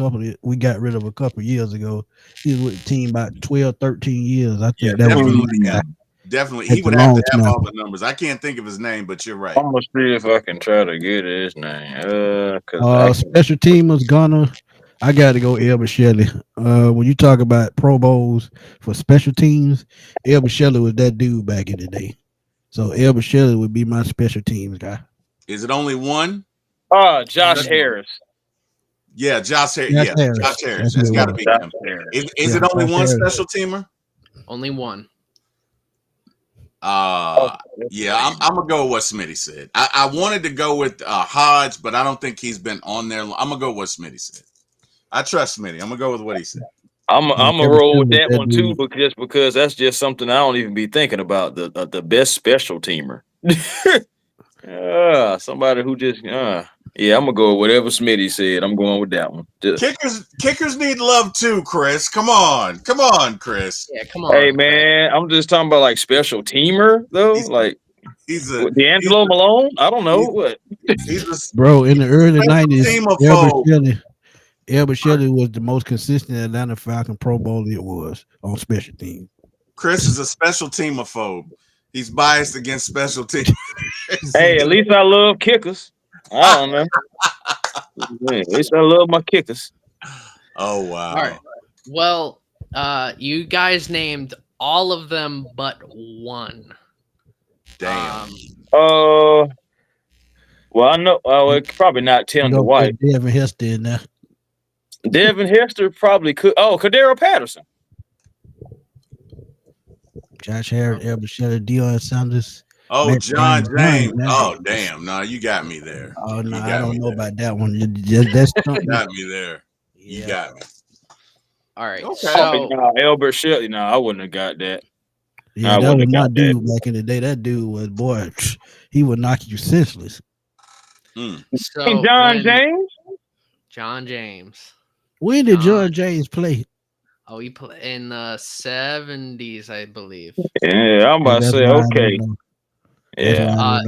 we got rid of a couple years ago? He was with the team about 12, 13 years. I think that definitely, was definitely. That's He would a have long to have all snapper. the numbers. I can't think of his name, but you're right. I'm gonna see if I can try to get his name. Cause Special team was gonna. I got to go Elbert Shelley. When you talk about Pro Bowls for special teams, Elbert Shelley was that dude back in the day. So Elbert Shelley would be my special teams guy. Is it only one? Josh Harris. Yeah, Josh Harris. Josh Yeah, Harris. Josh Harris. That's That's who it got to was. be Josh him. Harris. Is it only Josh one Harris. special teamer? Only one. Yeah, I'm gonna go with what Smitty said. I wanted to go with Hodge, but I don't think he's been on there. I'm gonna go with what Smitty said. I trust Smitty. I'm gonna go with what he said. I'm gonna Elbert roll with Shelley was that that one too, dude. because that's just something I don't even be thinking about. The best special teamer. Somebody who just yeah, I'm gonna go with whatever Smitty said. I'm going with that one. Kickers need love too, Chris. Come on, Chris. Yeah, come on. Hey man, I'm just talking about like special teamer though. He's D'Angelo Malone. I don't know what. He's Bro, in the early special 90s, team of foes. Elbert Shelley was the most consistent Atlanta Falcon Pro Bowl it was on special teams. Chris is a special teamophobe. He's biased against special teams. Hey, at least I love kickers. I don't know. Yeah, at least I love my kickers. Oh wow! All right. Well, you guys named all of them but one. Damn. Well, I know. It's probably not Tim Dwight. Devin Hester in there. Devin Hester probably could. Oh, Cordero Patterson. Josh Harris, Elbert Shelley, Deion Sanders. Oh, Matt John Bryant. James. Oh, damn. No, you got me there. Oh no, You I got don't me know there. about that one. That's You got me there. You Yeah. got me. All right. Okay. So Albert Shelley. No, I wouldn't have got that. Yeah, I that was wouldn't my have got that. dude back in the day. That dude was boy, he would knock you senseless. so John when- James. John James. When did John James play? Oh, he played in the 70s, I believe. Yeah, I'm about to say okay. Yeah.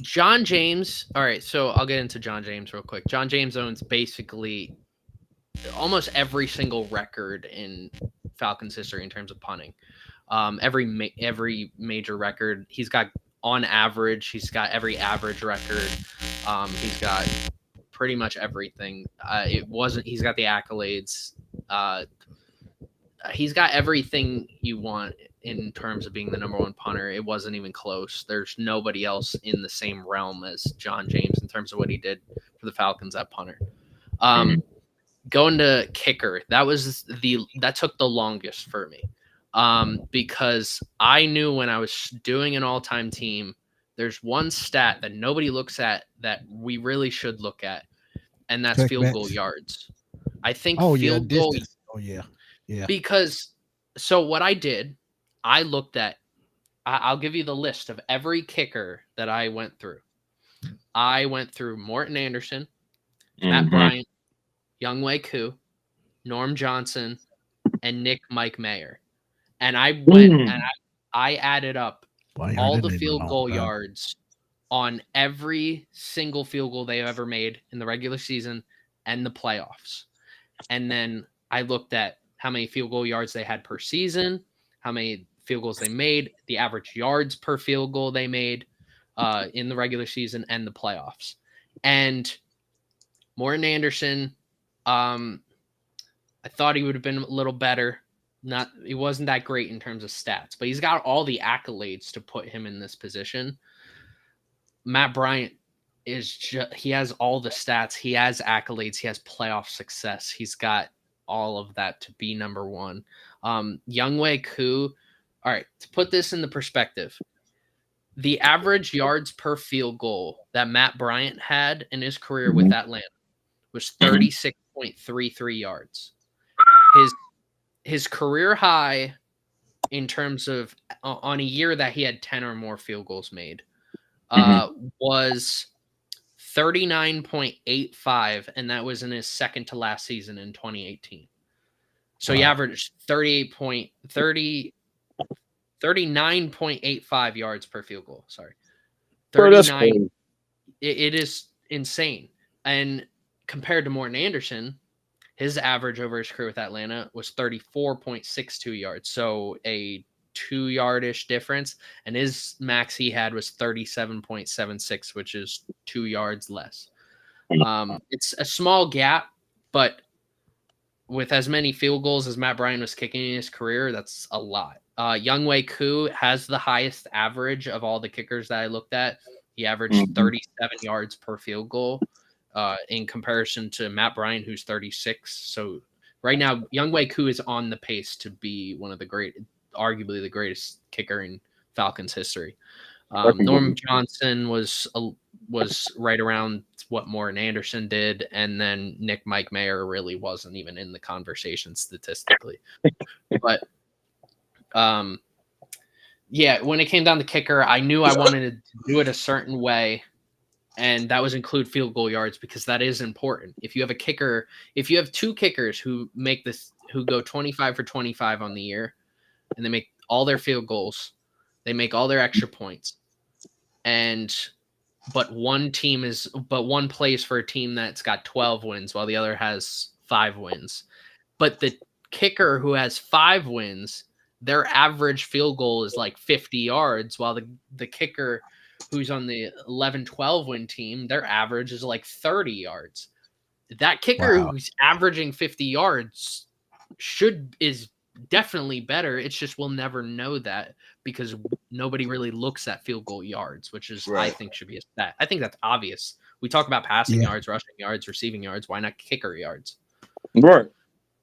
John James. All right, so I'll get into John James real quick. John James owns basically almost every single record in Falcons history in terms of punting. Every major record he's got on average. He's got every average record. He's got pretty much everything. He's got the accolades. He's got everything you want in terms of being the number one punter. It wasn't even close. There's nobody else in the same realm as John James in terms of what he did for the Falcons at punter. Going to kicker, that took the longest for me. Because I knew when I was doing an all-time team, there's one stat that nobody looks at that we really should look at, and that's field goal yards. I think field goal. Oh yeah. Yeah. Because so what I did, I looked at. I'll give you the list of every kicker that I went through. I went through Morton Anderson, Matt Bryant, Younghoe Koo, Norm Johnson, and Mike Mayer. And I went and I added up Boy, all that the name field alone, goal bro. yards on every single field goal they ever made in the regular season and the playoffs. And then I looked at how many field goal yards they had per season, how many field goals they made, the average yards per field goal they made in the regular season and the playoffs. And Morton Anderson, I thought he would have been a little better. He wasn't that great in terms of stats, but he's got all the accolades to put him in this position. Matt Bryant he has all the stats, he has accolades, he has playoff success, he's got all of that to be number one. Younghoe Koo, all right, to put this in the perspective, the average yards per field goal that Matt Bryant had in his career with Atlanta was 36.33 yards. His career high in terms of on a year that he had 10 or more field goals made was 39.85, and that was in his second to last season in 2018. So he averaged 39.85 yards per field goal. Sorry. 39. It is insane. And compared to Morton Anderson, his average over his career with Atlanta was 34.62 yards. So a 2-yard-ish difference. And his max he had was 37.76, which is 2 yards less. It's a small gap, but with as many field goals as Matt Bryant was kicking in his career, that's a lot. Younghoe Koo has the highest average of all the kickers that I looked at. He averaged 37 yards per field goal in comparison to Matt Bryant, who's 36. So right now, Younghoe Koo is on the pace to be one of the arguably the greatest kicker in Falcons history. Norm Johnson was right around what Morton Anderson did, and then Mike Mayer really wasn't even in the conversation statistically. But yeah, when it came down to kicker, I knew I wanted to do it a certain way, and that was include field goal yards because that is important. If you have two kickers who go 25 for 25 on the year, and they make all their field goals, they make all their extra points, but one plays for a team that's got 12 wins while the other has 5 wins. But the kicker who has 5 wins, their average field goal is like 50 yards, while the kicker who's on the 11-12 win team, their average is like 30 yards. That kicker who's averaging 50 yards is definitely better. It's just we'll never know that because nobody really looks at field goal yards, which is I think should be a stat. I think that's obvious. We talk about passing yards, rushing yards, receiving yards. Why not kicker yards? Right.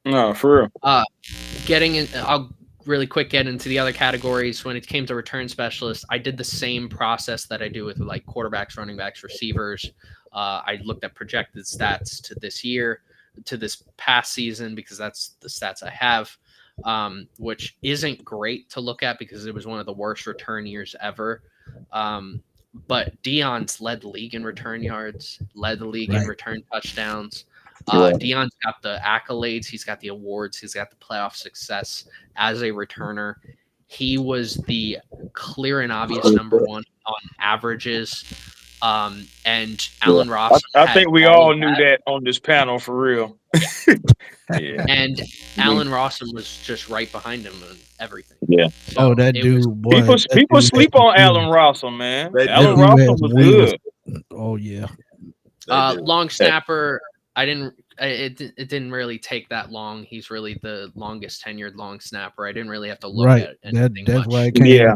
No, for real. I'll really quick get into the other categories. When it came to return specialists, I did the same process that I do with like quarterbacks, running backs, receivers. I looked at projected stats to this past season because that's the stats I have. Which isn't great to look at because it was one of the worst return years ever. But Deion's led the league in return yards, led the league in return touchdowns. Deion's got the accolades, he's got the awards, he's got the playoff success as a returner. He was the clear and obvious number one on averages. And Allen Ross. I think we all knew that on this panel for real. Yeah. And Allen Rossum was just right behind him on everything. Yeah. So that dude, boy. People sleep on Allen Rossum, man. Allen Rossum was good. Oh yeah. Long snapper. It didn't really take that long. He's really the longest tenured long snapper. I didn't really have to look at anything that's much. why it came.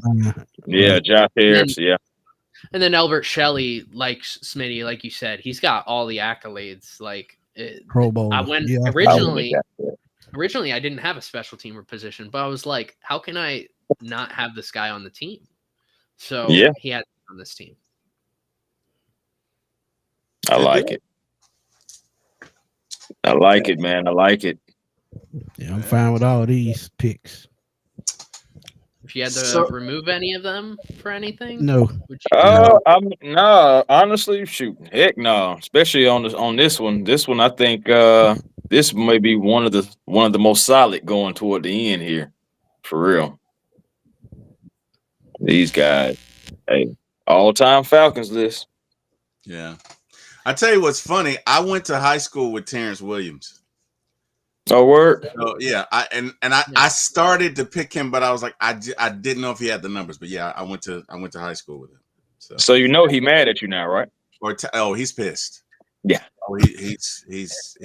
Yeah, Josh Harris. And then Albert Shelley, like Smitty, like you said, he's got all the accolades. Like Pro Bowl. Originally, I didn't have a special teamer position, but I was like, how can I not have this guy on the team? So he had on this team. I like it. I like it, man. I like it. Yeah, I'm fine with all these picks. If you had to remove any of them for anything, no. No, honestly, shoot, heck no. Especially on this one. This one, I think this may be one of the most solid going toward the end here. For real. These guys, hey, all-time Falcons list. Yeah. I tell you what's funny. I went to high school with Terrence Williams. Oh, word. So yeah, Yeah. I started to pick him, but I was like, I didn't know if he had the numbers. But yeah, I went to high school with him. So you know he mad at you now, right? Oh, he's pissed. Yeah. Oh, he's pissed,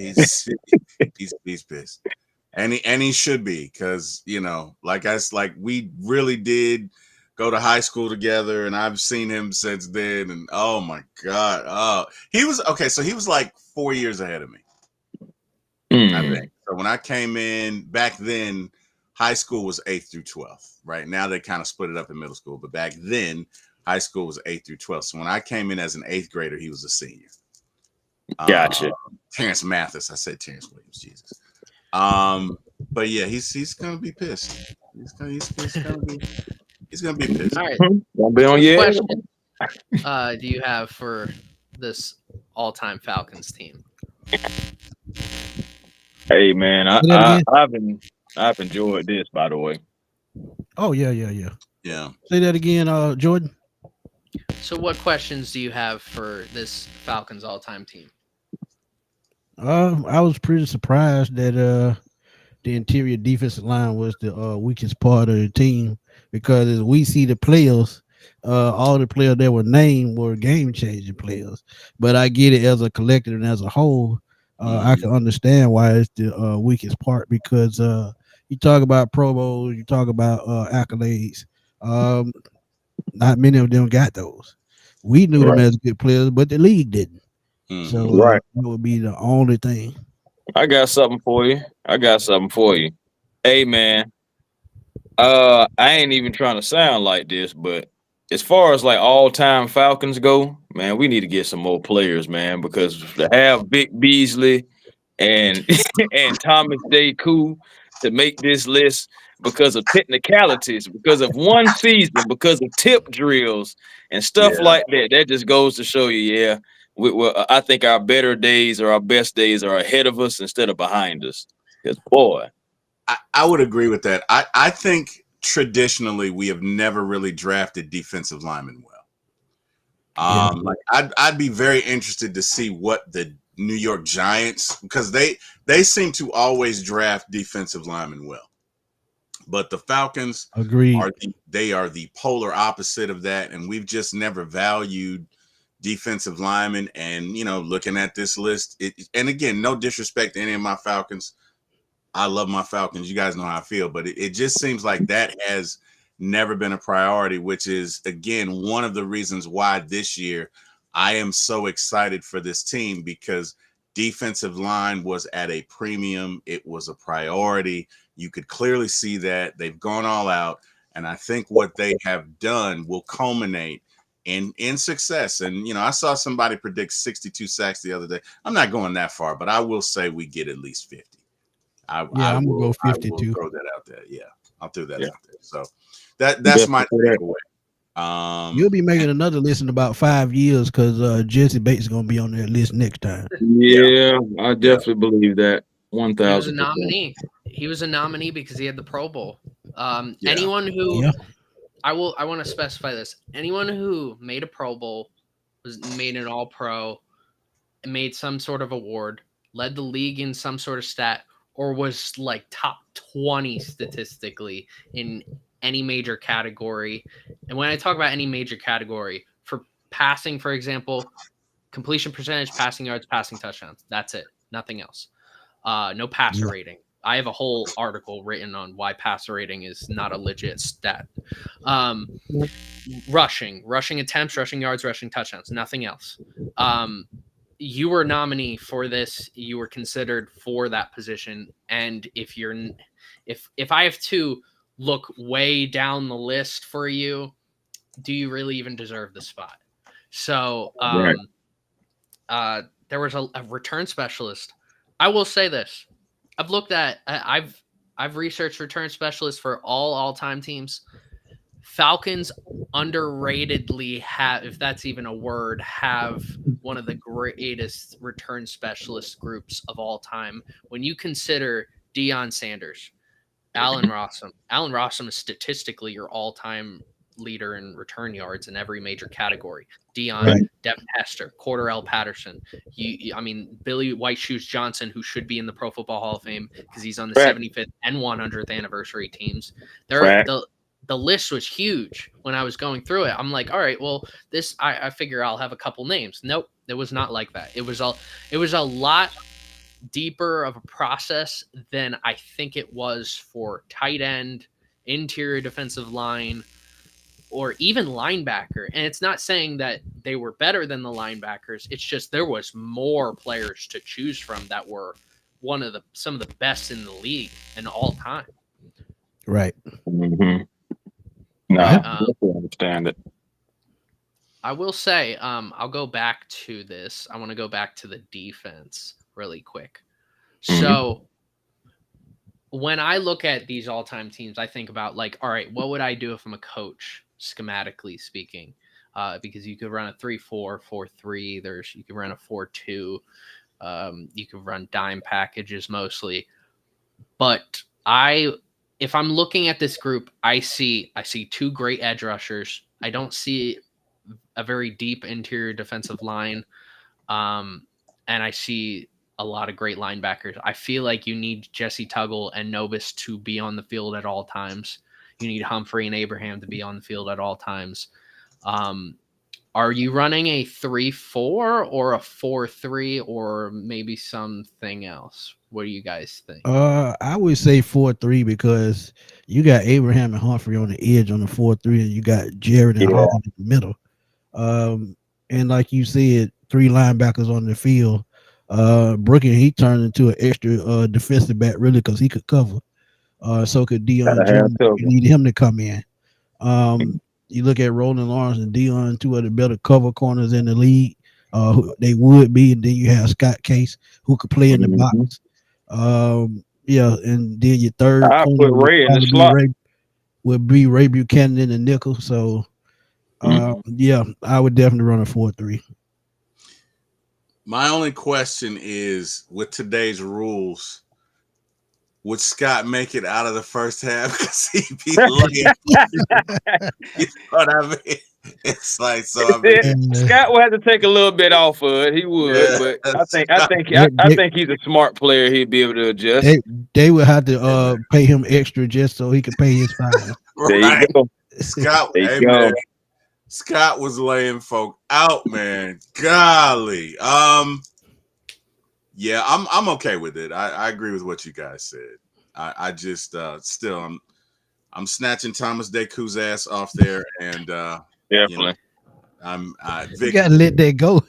and he should be, because like we really did go to high school together, and I've seen him since then, and oh my god, he was okay. So he was like 4 years ahead of me, I think. So when I came in back then, high school was 8th through 12th. Right now they kind of split it up in middle school, but back then high school was 8th through 12th. So when I came in as an 8th grader, he was a senior. Gotcha. Terrence Mathis. I said Terrence Williams. Jesus. But yeah, he's gonna be pissed. He's gonna be pissed. All right. Won't be on What yet. question do you have for this all-time Falcons team? Hey man, Say that I've enjoyed this, by the way. Oh yeah. Yeah. Say that again, Jordan. So what questions do you have for this Falcons all-time team? I was pretty surprised that the interior defensive line was the weakest part of the team, because as we see the players, all the players that were named were game changing players. But I get it as a collective and as a whole. I can understand why it's the weakest part, because you talk about Pro Bowls, you talk about accolades. Not many of them got those. We knew them as good players, but the league didn't. So Right. that would be the only thing. I got something for you. Hey man, I ain't even trying to sound like this, but as far as like all-time Falcons go, man, we need to get some more players, man, because to have Vic Beasley and and Thomas J. Koo to make this list because of technicalities, because of one season, because of tip drills and stuff like that, that just goes to show you, yeah, I think our better days or our best days are ahead of us instead of behind us. Because boy, I would agree with that. I think traditionally we have never really drafted defensive linemen well. Like I'd be very interested to see what the New York Giants, because they seem to always draft defensive linemen well, but the Falcons Agreed. they are the polar opposite of that, and we've just never valued defensive linemen. And looking at this list, and again, no disrespect to any of my Falcons. I love my Falcons. You guys know how I feel, but it just seems like that has never been a priority, which is, again, one of the reasons why this year I am so excited for this team, because defensive line was at a premium. It was a priority. You could clearly see that they've gone all out. And I think what they have done will culminate in success. And, I saw somebody predict 62 sacks the other day. I'm not going that far, but I will say we get at least 50. I'm gonna go 52. I will throw that out there. Yeah, I'll throw that out there. So that's my takeaway. You'll be making another list in about 5 years, because Jesse Bates is gonna be on that list next time. Yeah, I definitely believe that. He was a 1,000%. nominee. He was a nominee because he had the Pro Bowl. Anyone who I want to specify this. Anyone who made a Pro Bowl, made an All-Pro, made some sort of award, led the league in some sort of stat, or was like top 20 statistically in any major category. And when I talk about any major category, for passing, for example, completion percentage, passing yards, passing touchdowns, that's it. Nothing else. No passer rating. I have a whole article written on why passer rating is not a legit stat. Rushing attempts, rushing yards, rushing touchdowns, nothing else. You were a nominee for this. You were considered for that position. And if I have to look way down the list for you, do you really even deserve the spot? So there was a return specialist. I will say this. I've researched return specialists for all-time teams. Falcons underratedly have, if that's even a word, have one of the greatest return specialist groups of all time. When you consider Deion Sanders, Allen Rossum. Allen Rossum is statistically your all-time leader in return yards in every major category. Dion, Right. Devin Hester, Cordarrelle Patterson. I mean, Billy White Shoes Johnson, who should be in the Pro Football Hall of Fame because he's on the Right. 75th and 100th anniversary teams. Right. The list was huge when I was going through it. I'm like, all right, well, this I figure I'll have a couple names. Nope, it was not like that. It was a lot deeper of a process than I think it was for tight end, interior defensive line, or even linebacker. And it's not saying that they were better than the linebackers. It's just there was more players to choose from that were some of the best in the league in all time. Right. Mm-hmm. No, I definitely understand it. I will say, I'll go back to this. I want to go back to the defense really quick. So when I look at these all-time teams, I think about like, all right, what would I do if I'm a coach, schematically speaking? Because you could run a 3-4, 4-3. You could run a 4-2. You could run dime packages mostly. But if I'm looking at this group, I see two great edge rushers. I don't see a very deep interior defensive line. And I see a lot of great linebackers. I feel like you need Jesse Tuggle and Novus to be on the field at all times. You need Humphrey and Abraham to be on the field at all times. Are you running a 3-4 or a 4-3 or maybe something else? What do you guys think? I would say 4-3 because you got Abraham and Humphrey on the edge on the 4-3, and you got Jared and Hall in the middle. And like you said, 3 linebackers on the field. Brooking, he turned into an extra defensive back really because he could cover. So could Dion Jones. You need him to come in. You look at Roland Lawrence and Dion, 2 of the better cover corners in the league. They would be, and then you have Scott Case who could play in the box. Yeah, and then your third I put Ray in the slot. Would be Ray Buchanan in the nickel. So yeah, I would definitely run a 4-3. My only question is, with today's rules, would Scott make it out of the first half? Because he'd be laying. You know what I mean? It's like, so I mean, Scott would have to take a little bit off of it. He would, but I think he's a smart player. He'd be able to adjust. They would have to pay him extra just so he could pay his fine. There you go. Scott, there you go. Man, Scott was laying folk out, man. Golly. Yeah, I'm okay with it. I agree with what you guys said. I just still I'm snatching Thomas Deku's ass off there, and definitely. Vic, you gotta let that go.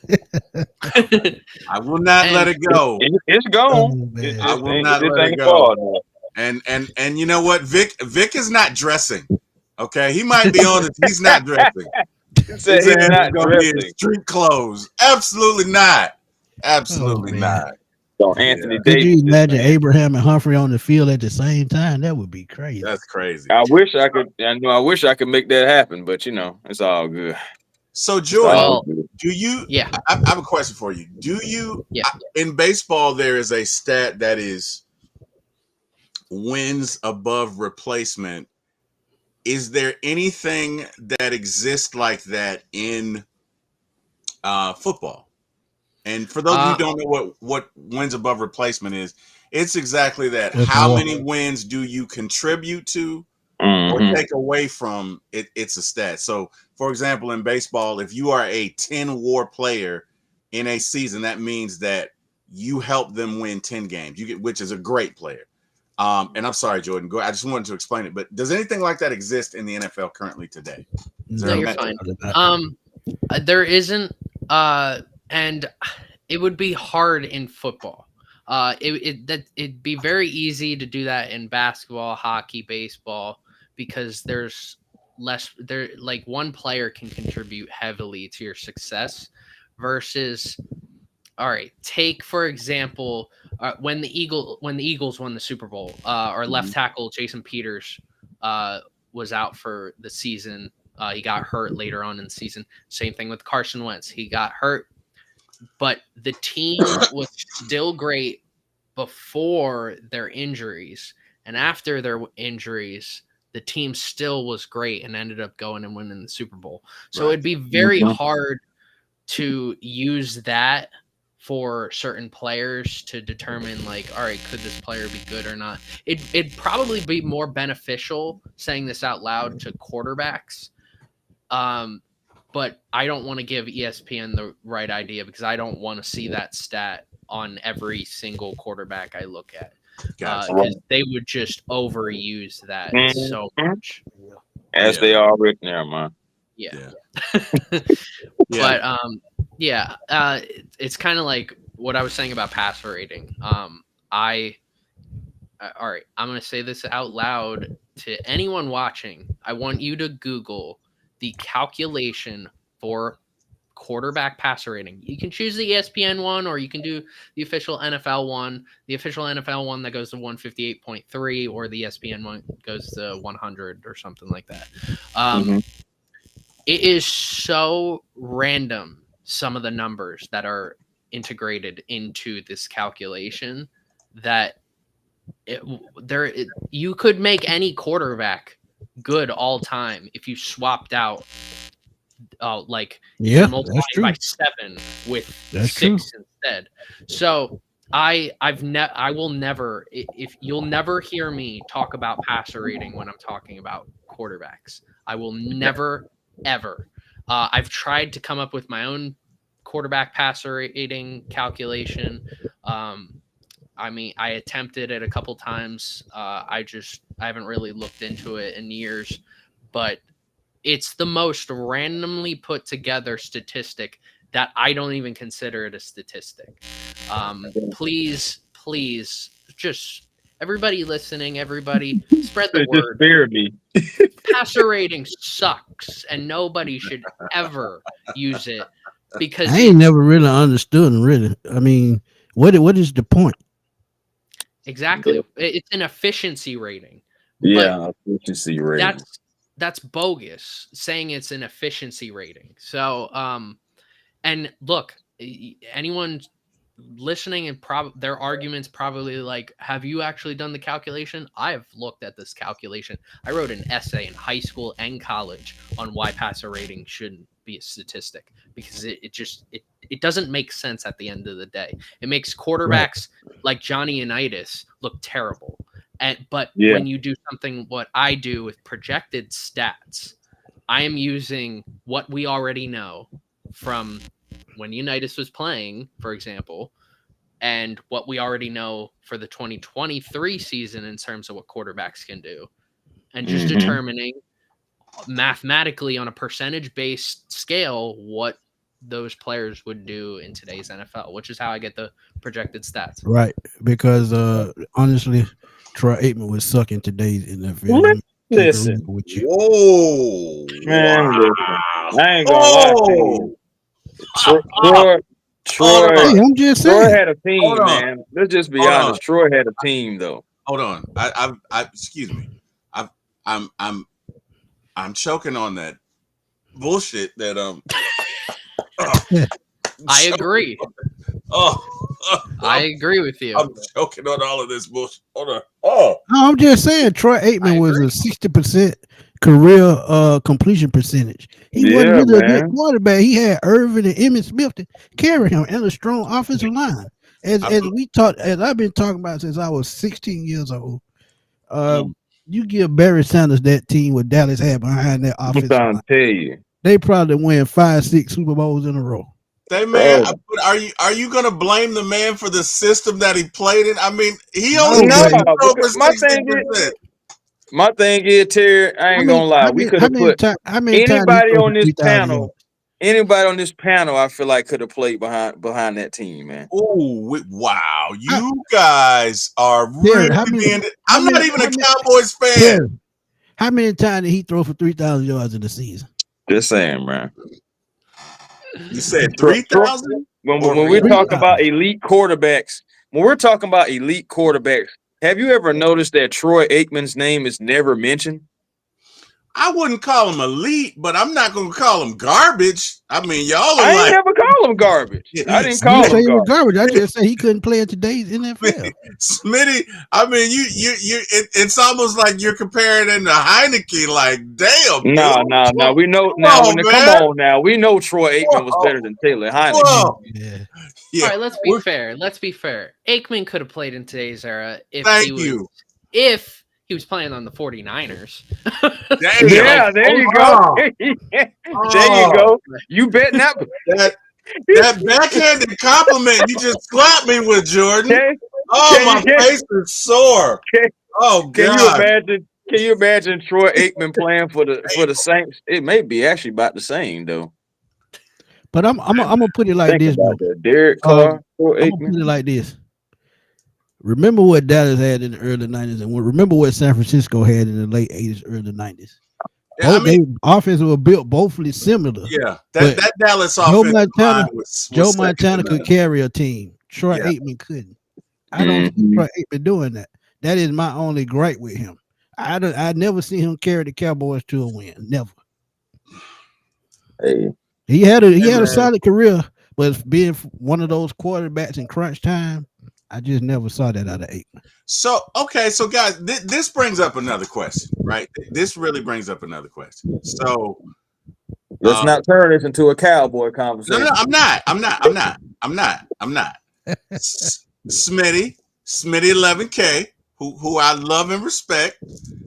I will not let it go. It's gone. I will not let it go. And you know what? Vic is not dressing. Okay, he might be on it. He's not dressing. He's not gonna be in street clothes. Absolutely not. Absolutely not. So Anthony Davis. Could you imagine man. Abraham and Humphrey on the field at the same time? That would be crazy. That's crazy. I wish I could. I wish I could make that happen, but it's all good. So Jordan, do you? Yeah, I have a question for you. Do you? Yeah. In baseball, there is a stat that is wins above replacement. Is there anything that exists like that in football? And for those of you who don't know what wins above replacement is, it's exactly that. How many wins do you contribute to or take away from it? It's a stat. So, for example, in baseball, if you are a 10 WAR player in a season, that means that you help them win 10 games. Which is a great player. And I'm sorry, Jordan. I just wanted to explain it. But does anything like that exist in the NFL currently today? No, you're fine. There isn't. And it would be hard in football. It'd be very easy to do that in basketball, hockey, baseball, because there's less. Like one player can contribute heavily to your success, versus, all right, take for example when the Eagles won the Super Bowl, our left tackle Jason Peters was out for the season. He got hurt later on in the season. Same thing with Carson Wentz. He got hurt. But the team was still great before their injuries. And after their injuries, the team still was great and ended up going and winning the Super Bowl. So it'd be very hard to use that for certain players to determine, like, all right, could this player be good or not? It'd probably be more beneficial saying this out loud to quarterbacks. But I don't want to give ESPN the right idea because I don't want to see that stat on every single quarterback I look at. Because they would just overuse that so much. As they are right now, man. Yeah. But it's kind of like what I was saying about passer rating. All right, I'm going to say this out loud to anyone watching. I want you to Google the calculation for quarterback passer rating. You can choose the ESPN one, or you can do the official NFL one. The official NFL one that goes to 158.3, or the ESPN one goes to 100 or something like that. It is so random, some of the numbers that are integrated into this calculation, that you could make any quarterback good all time if you swapped out multiply by 7 with 6 instead. So I will never, if you'll never hear me talk about passer rating when I'm talking about quarterbacks. I will never ever. I've tried to come up with my own quarterback passer rating calculation. I mean, I attempted it a couple times. I haven't really looked into it in years, but it's the most randomly put together statistic that I don't even consider it a statistic. Please, just everybody listening, everybody spread the word. Just bear me. Passer rating sucks, and nobody should ever use it because I ain't never really understood. Really, I mean, what is the point? Exactly, it's an efficiency rating. Yeah, efficiency rating. That's bogus, saying it's an efficiency rating. So, and look, anyone listening and their arguments probably like, have you actually done the calculation? I've looked at this calculation. I wrote an essay in high school and college on why passer rating shouldn't be a statistic, because it doesn't make sense at the end of the day. It makes quarterbacks like Johnny Unitas look terrible. But when you do something what I do with projected stats, I am using what we already know from when Unitas was playing, for example, and what we already know for the 2023 season in terms of what quarterbacks can do, and just determining mathematically on a percentage-based scale what those players would do in today's NFL, which is how I get the projected stats. Right, because honestly, Troy Aikman would suck in today's NFL. Listen, whoa, man, listen. I ain't gonna lie to you. Troy, hey, I'm just saying. Troy had a team, man. Let's just be honest. Troy had a team, though. Hold on, I excuse me. I'm choking on that bullshit that I agree. I agree with you. I'm choking on all of this bullshit. Hold on. No, I'm just saying Troy Aikman was a 60% career completion percentage. He wasn't really a good quarterback. He had Irvin and Emmitt Smith to carry him and a strong offensive line. As I've been talking about since I was 16 years old. You give Barry Sanders that team what Dallas had behind that offensive line. I'm tell you. They probably win 5-6 Super Bowls in a row. Hey man, are you gonna blame the man for the system that he played in? I mean, he only my thing is, Terry, I ain't gonna lie. We could have put anybody on this panel. Anybody on this panel, I feel like could have played behind that team, man. Oh wow, you guys are really I'm not even a Cowboys fan. Terry, how many times did he throw for 3,000 yards in the season? Just saying, man. You said 3,000? When we're talking about elite quarterbacks, have you ever noticed that Troy Aikman's name is never mentioned? I wouldn't call him elite, but I'm not gonna call him garbage. I mean, y'all are I ain't like never call him garbage. I didn't I didn't call say him he was garbage. garbage. I just said he couldn't play in today's NFL. Smitty. I mean, it's almost like you're comparing him to Heineke. Like, damn, No. dude. We know Come now. on, Come man. on now. We know Troy Aikman was Whoa. better than Taylor Heineke. Whoa. Yeah. Yeah. All right, let's be fair. Let's be fair. Aikman could have played in today's era if Thank you. he was playing on the 49ers. Damn. Yeah, there you go. Oh. There you go. You bet not. That backhanded compliment you just slapped me with, Jordan. Oh, my face is sore. Oh, Can you God. imagine? Can you imagine Troy Aikman playing for the Saints? It may be actually about the same though. But I'm gonna put it like Think this, about though. that. Derek Carr, Troy I'm gonna put it Aikman. like this. Remember what Dallas had in the early 90s, and remember what San Francisco had in the late 80s, early 90s. Yeah, I mean, they offenses were built bothly similar. yeah, But that Dallas Joe offensive line Montana, was Joe second Montana to could none. carry a team. Troy Yeah. Aikman couldn't. I don't see Troy Aikman doing that. That is my only gripe with him. I never seen him carry the Cowboys to a win. Never. Hey, He had a man. solid career, but being one of those quarterbacks in crunch time, I just never saw that out of Aikman. So, okay, so guys, this brings up another question, right? This really brings up another question. So, let's not turn this into a cowboy conversation. no, I'm not. Smitty 11K, who I love and respect.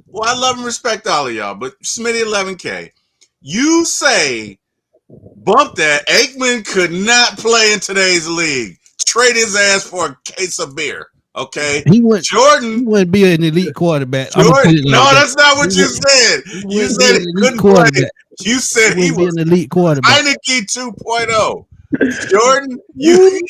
Well, I love and respect all of y'all, but Smitty 11K, you say bump that. Aikman could not play in today's league. Trade his ass for a case of beer. Okay, He Jordan wouldn't be an elite quarterback. Jordan, that's not what you said. You said he couldn't play. You said he was an elite quarterback. Heineke 2.0. Jordan, you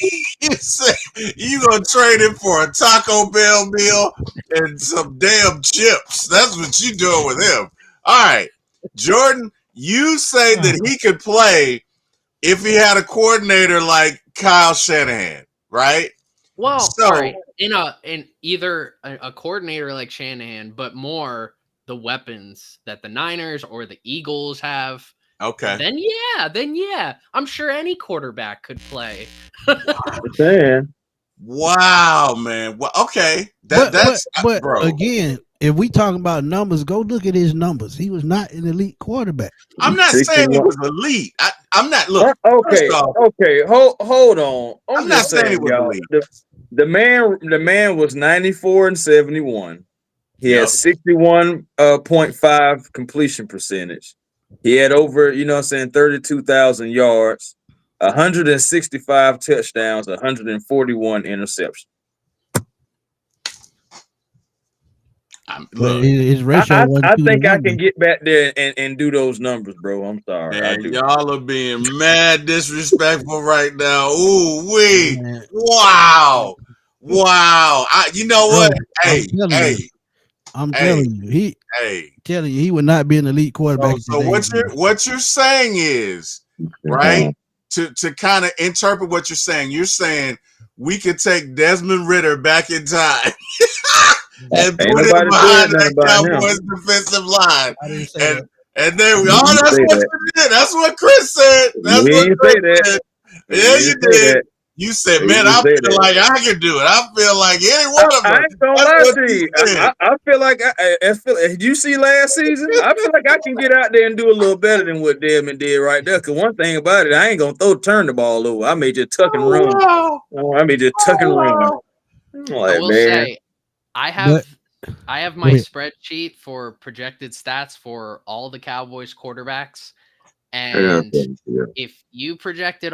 said you gonna trade him for a Taco Bell meal and some damn chips. That's what you doing with him. All right, Jordan, you say that he could play if he had a coordinator like Kyle Shanahan, right? Well, So, all right. In either a coordinator like Shanahan, but more the weapons that the Niners or the Eagles have. okay. Then yeah. I'm sure any quarterback could play. Wow, man. Well, okay. That's bro. Again, if we talking about numbers, go look at his numbers. He was not an elite quarterback. I'm not saying he was elite. I'm not. Look. Okay. Hold on. I'm not just saying he was y'all. elite. The man was 94 and 71. He had 61.5 completion percentage. He had over, 32,000 yards, 165 touchdowns, 141 interceptions. Look, his ratio I think I can get back there and do those numbers, bro. I'm sorry. Man, y'all are being mad disrespectful right now. Ooh, wee. Wow. You know what? I'm telling you, he would not be an elite quarterback. So what you're saying is, right? To kind of interpret what you're saying we could take Desmond Ridder back in time and put him behind that Cowboys defensive line. And then that's what you did. That's what Chris said. That's what Chris said. Yeah, you did. You said, man, I feel like I can do it. I feel like any one of them. I ain't gonna lie to you. I feel like did you see last season? I feel like I can get out there and do a little better than what Desmond did right there. Because one thing about it, I ain't gonna turn the ball over. I may just tuck and run. I may just tuck and run. I will say, I have my spreadsheet for projected stats for all the Cowboys quarterbacks. And if you projected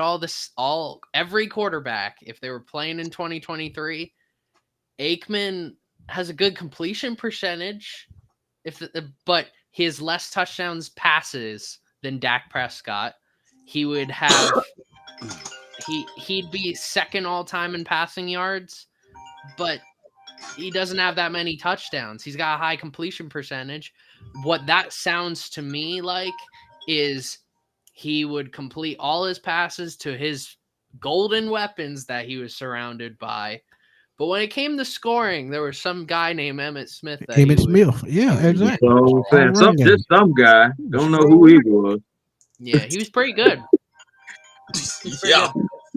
every quarterback, if they were playing in 2023, Aikman has a good completion percentage, but his less touchdowns passes than Dak Prescott. He would have he'd be second all time in passing yards, but he doesn't have that many touchdowns. He's got a high completion percentage. What that sounds to me like is he would complete all his passes to his golden weapons that he was surrounded by, But when it came to scoring, there was some guy named Emmett Smith. Emmett Smith. Yeah, exactly. So I'm saying, just some guy. Don't know who he was. Yeah, he was pretty good. Yeah.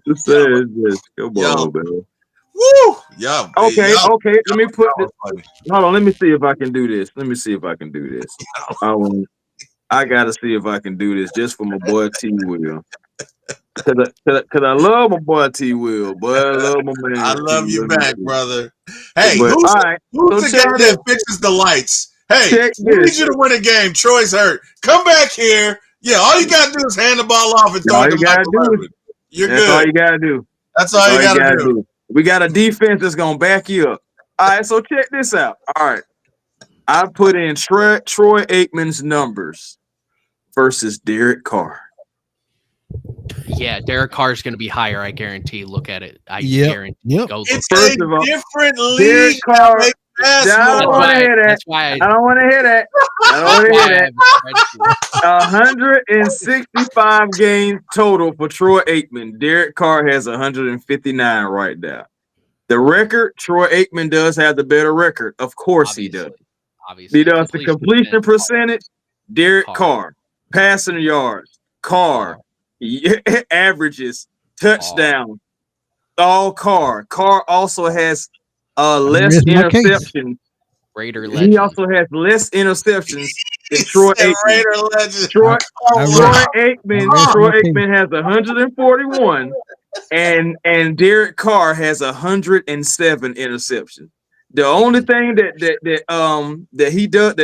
Just says this. Come on, man. Woo! Yeah. Okay. Let me put this. Funny. Hold on. Let me see if I can do this. I gotta see if I can do this just for my boy T Will. Cause I love my boy T Will, boy. I love my man. I love T. you Will. back, brother. Hey, But, who's all right, the guy that fixes the lights? Hey, we need you to win a game. Troy's hurt. Come back here. Yeah, all you gotta do is hand the ball off and throw it to Michael Irvin. You're That's good. all you gotta do. That's all you gotta do. We got a defense that's gonna back you up. All right, so check this out. All right, I put in Troy Aikman's numbers versus Derek Carr. Yeah, Derek Carr is going to be higher. I guarantee. Look at it. I guarantee. Yep. Go It's First a of all, different league. Derek Carr. I don't want to hear that. That's why I don't want to hear that. I don't want to hear that. 165 games total for Troy Aikman. Derek Carr has 159 right now. The record, Troy Aikman does have the better record. Of course he does. Obviously. He does the completion percentage. Derek Carr. Passing yards. Carr. Averages. Touchdown. All Carr. Carr also has less interceptions. Raider legend. He also has less interceptions than Troy Aikman. Raider legend. Troy Aikman has 141, and Derek Carr has 107 interceptions. The only thing that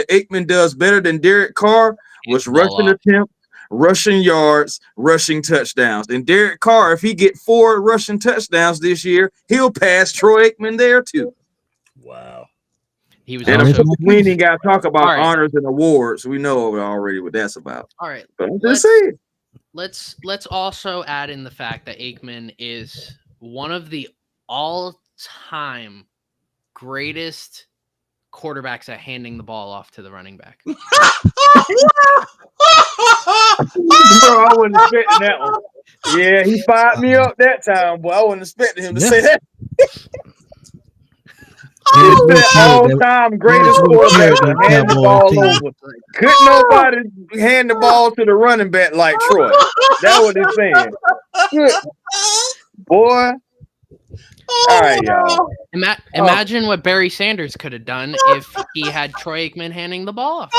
Aikman does better than Derek Carr was rushing attempts, rushing yards, rushing touchdowns. And Derek Carr, if he get 4 rushing touchdowns this year, he'll pass Troy Aikman there too. Wow. He was. And we ain't got to talk about honors and awards. We know already what that's about. All right. But I'm just saying. Let's also add in the fact that Aikman is one of the all-time greatest quarterbacks at handing the ball off to the running back. Bro, I wasn't expecting that one. Yeah, he fired me up that time, but I wasn't expecting him to say that. All-time greatest quarterback to hand the ball over. Couldn't nobody hand the ball to the running back like Troy. That's what he's saying. Good. Boy. All right, y'all. Imagine what Barry Sanders could have done if he had Troy Aikman handing the ball off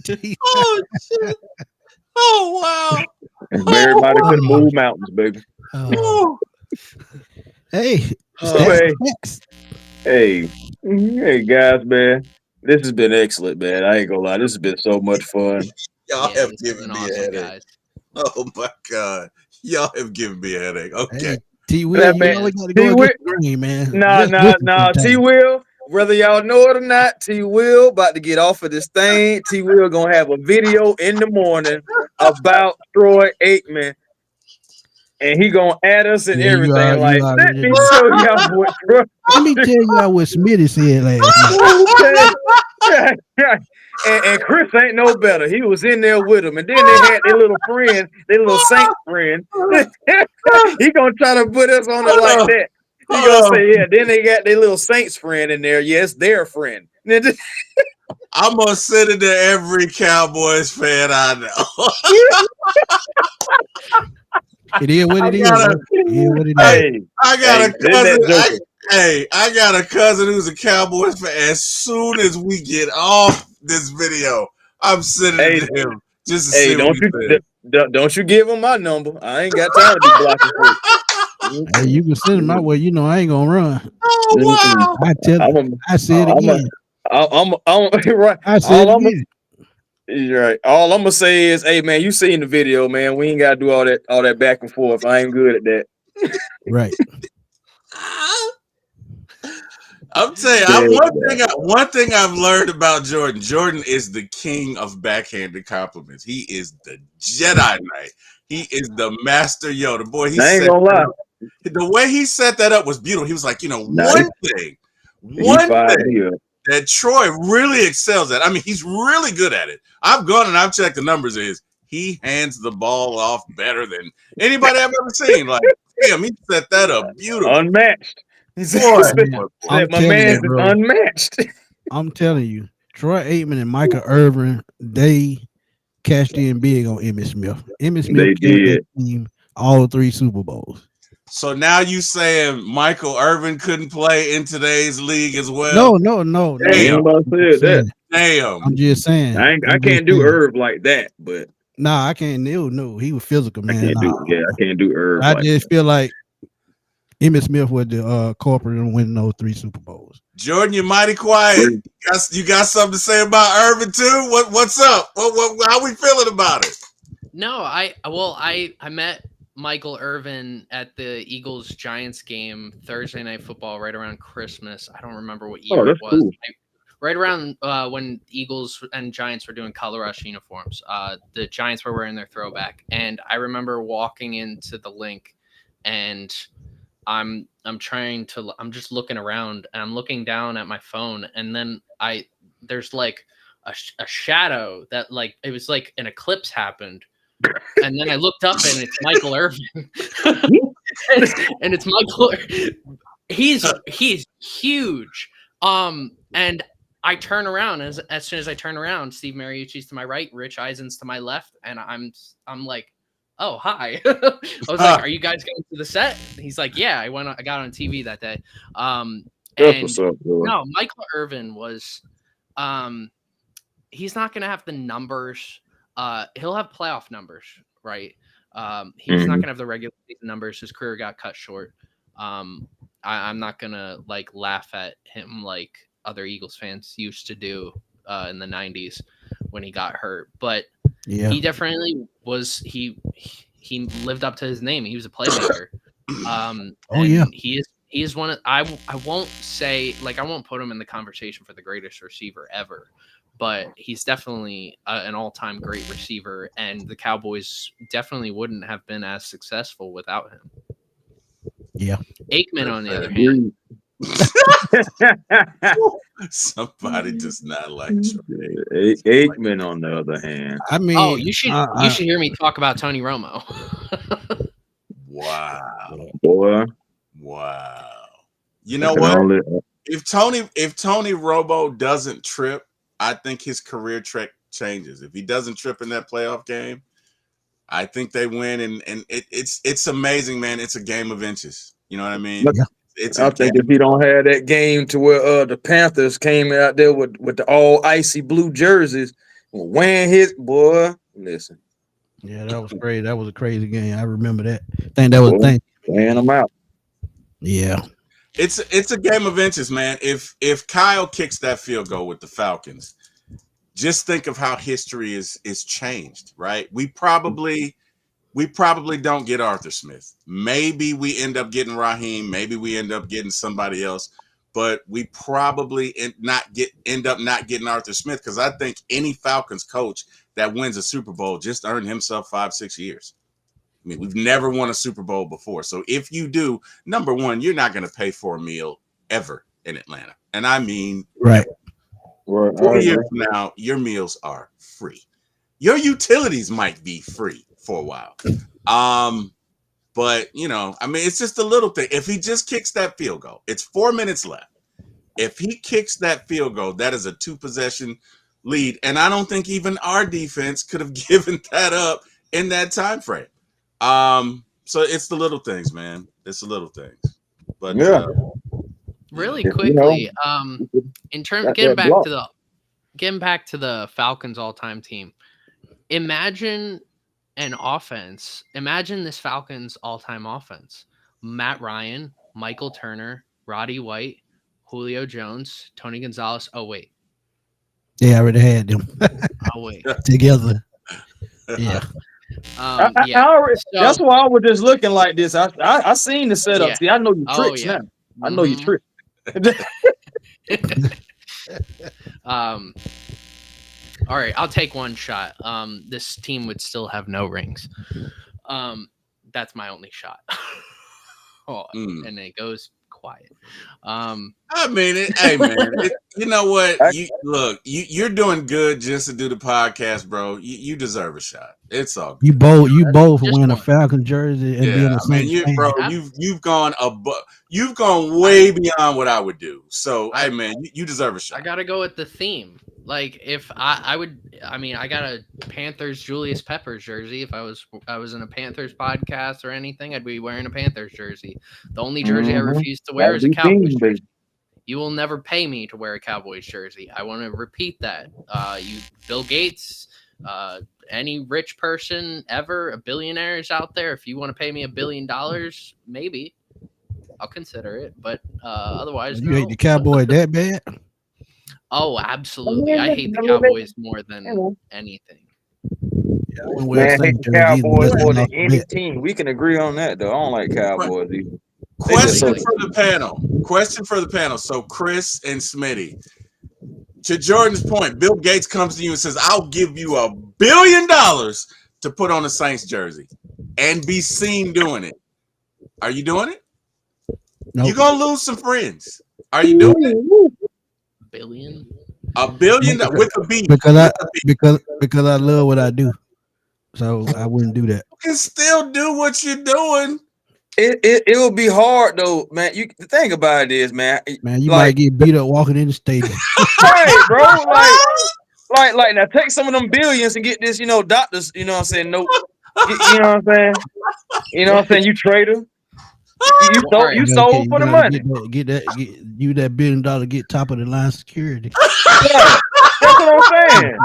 to him. Oh, shit. Oh, wow. Everybody could have moved mountains, baby. Hey. Hey, guys, man. This has been excellent, man. I ain't gonna lie. This has been so much fun. Y'all have given me a headache. Guys. Oh, my God. Y'all have given me a headache. Okay. Hey, T-Will, man. Nah. T-Will, whether y'all know it or not, T-Will about to get off of this thing. T-Will gonna have a video in the morning about Troy Aikman. And he gonna add us and everything. Let me show y'all what. Let me tell y'all what Smitty said last night. And Chris ain't no better. He was in there with him, and then they had their little friend, their little Saint friend. He gonna try to put us on it like that. He gonna say, yeah. Then they got their little Saints friend in there. Yes, their friend. I'm gonna send it to every Cowboys fan I know. It is what it is. I got a cousin. I got a cousin who's a Cowboys fan. As soon as we get off this video, I'm sending it to him just to see what he says. Don't you give him my number. I ain't got time to be blocking for it. Hey, you can send him my way. You know I ain't gonna run. Oh wow! I said it again. Right. I said it again. You're right. All I'm gonna say is, hey man, you seen the video, man. We ain't gotta do all that back and forth. I ain't good at that. Right. I'm telling you, one thing I've learned about Jordan. Jordan is the king of backhanded compliments. He is the Jedi Knight. He is the master Yoda. Boy, I ain't gonna lie. The way he set that up was beautiful. He was like, one thing that Troy really excels at. I mean, he's really good at it. I've gone and I've checked the numbers. He hands the ball off better than anybody I've ever seen. Like Damn, he set that up beautiful. Unmatched. He Boy, said, I'm my telling man you, is bro. unmatched. I'm telling you, Troy Aikman and Michael Irvin, they cashed in big on Emmitt Smith. Emmitt Smith They carried that did. team all 3 Super Bowls. So now you saying Michael Irvin couldn't play in today's league as well? No. I ain't about to say that. Damn. I'm just saying. I can't do Irv like that, but Nah, I can't. No, he was physical, I man. can't do Irv I like just feel like Emmitt Smith was the corporate and winning those 3 Super Bowls. Jordan, you're mighty quiet. You got something to say about Irvin too? What's up? How we feeling about it? No, I met Michael Irvin at the Eagles Giants game Thursday Night Football right around Christmas. I don't remember what year it was. Cool. Right around when Eagles and Giants were doing color rush uniforms. The Giants were wearing their throwback, and I remember walking into the link, and I'm just looking around, and I'm looking down at my phone, and then there's like a shadow that like it was like an eclipse happened. And then I looked up and it's Michael Irvin. and it's Michael. He's huge. And I turn around as soon as I turn around, Steve Mariucci's to my right, Rich Eisen's to my left, and I'm like, oh hi. I was like, are you guys going to the set? He's like, yeah, I got on TV that day. And no, Michael Irvin was he's not gonna have the numbers. He'll have playoff numbers, right? He's not gonna have the regular season numbers. His career got cut short. I'm not gonna like laugh at him like other Eagles fans used to do in the 90s when he got hurt. But he definitely was. He lived up to his name. He was a playmaker. He is one of. I won't say like I won't put him in the conversation for the greatest receiver ever. But he's definitely an all-time great receiver, and the Cowboys definitely wouldn't have been as successful without him. Yeah. Aikman, on the other hand. Somebody does not like Aikman, on the other hand. I mean, oh, you should hear me talk about Tony Romo. Wow. Boy. Wow. You know what? If Tony Romo doesn't trip, I think his career track changes. If he doesn't trip in that playoff game, I think they win. And it's amazing, man. It's a game of inches. You know what I mean? Yeah. I think if he don't have that game to where the Panthers came out there with the all icy blue jerseys, wearing his boy. Listen. Yeah, that was crazy. That was a crazy game. I remember that. I think that was a thing. Wearing them out. Yeah. It's a game of inches, man. If Kyle kicks that field goal with the Falcons, just think of how history is changed, right? We probably don't get Arthur Smith. Maybe we end up getting Raheem. Maybe we end up getting somebody else. But we probably end up not getting Arthur Smith because I think any Falcons coach that wins a Super Bowl just earned himself 5-6 years. I mean, we've never won a Super Bowl before. So if you do, number one, you're not going to pay for a meal ever in Atlanta. And I mean, right. 4 years from now, your meals are free. Your utilities might be free for a while. But, you know, I mean, it's just a little thing. If he just kicks that field goal, it's 4 minutes left. If he kicks that field goal, that is a 2-possession lead. And I don't think even our defense could have given that up in that time frame. So it's the little things, man. It's the little things. But really quickly, in terms getting back to the Falcons all-time team. Imagine an offense. Imagine this Falcons all-time offense. Matt Ryan, Michael Turner, Roddy White, Julio Jones, Tony Gonzalez. Oh wait. Yeah, I already had them. Oh wait. Together. Yeah. That's why I was just looking like this. I seen the setup. Yeah. See, I know your tricks now. I know your tricks. All right, I'll take one shot. This team would still have no rings. That's my only shot. And it goes quiet. I mean, hey man, you know what? You're doing good just to do the podcast, bro. You deserve a shot. It's all good. You both Just wearing a one. Falcon jersey and being a Saints fan. Bro, you've gone way beyond what I would do. So, hey man, you deserve a shot. I gotta go with the theme. Like if I got a Panthers Julius Peppers jersey. If I was in a Panthers podcast or anything, I'd be wearing a Panthers jersey. The only jersey I refuse to wear is a Cowboys jersey. You will never pay me to wear a Cowboys jersey. I want to repeat that. Bill Gates, any rich person ever, a billionaire is out there. If you want to pay me $1 billion, maybe I'll consider it. But otherwise, you hate the Cowboy that bad? Oh, absolutely. I hate the Cowboys more than anything. Yeah, Man, I hate the Cowboys more than any team. We can agree on that, though. I don't like Cowboys either. Question for the panel. So Chris and Smitty, to Jordan's point, Bill Gates comes to you and says, "I'll give you $1 billion to put on a Saints jersey and be seen doing it." Are you doing it? Nope. You're gonna lose some friends. Are you doing it? $1 billion? $1 billion with a B. Because I love what I do. So I wouldn't do that. You can still do what you're doing. It will be hard though, man. The thing about it is, man, you might get beat up walking in the stadium. Right, bro. Like now take some of them billions and get this, doctors, you know what I'm saying? Nope. You know what I'm saying? You know what I'm saying? You traitor. You sold for the money. Get that $1 billion, get top of the line security. Yeah, that's what I'm saying.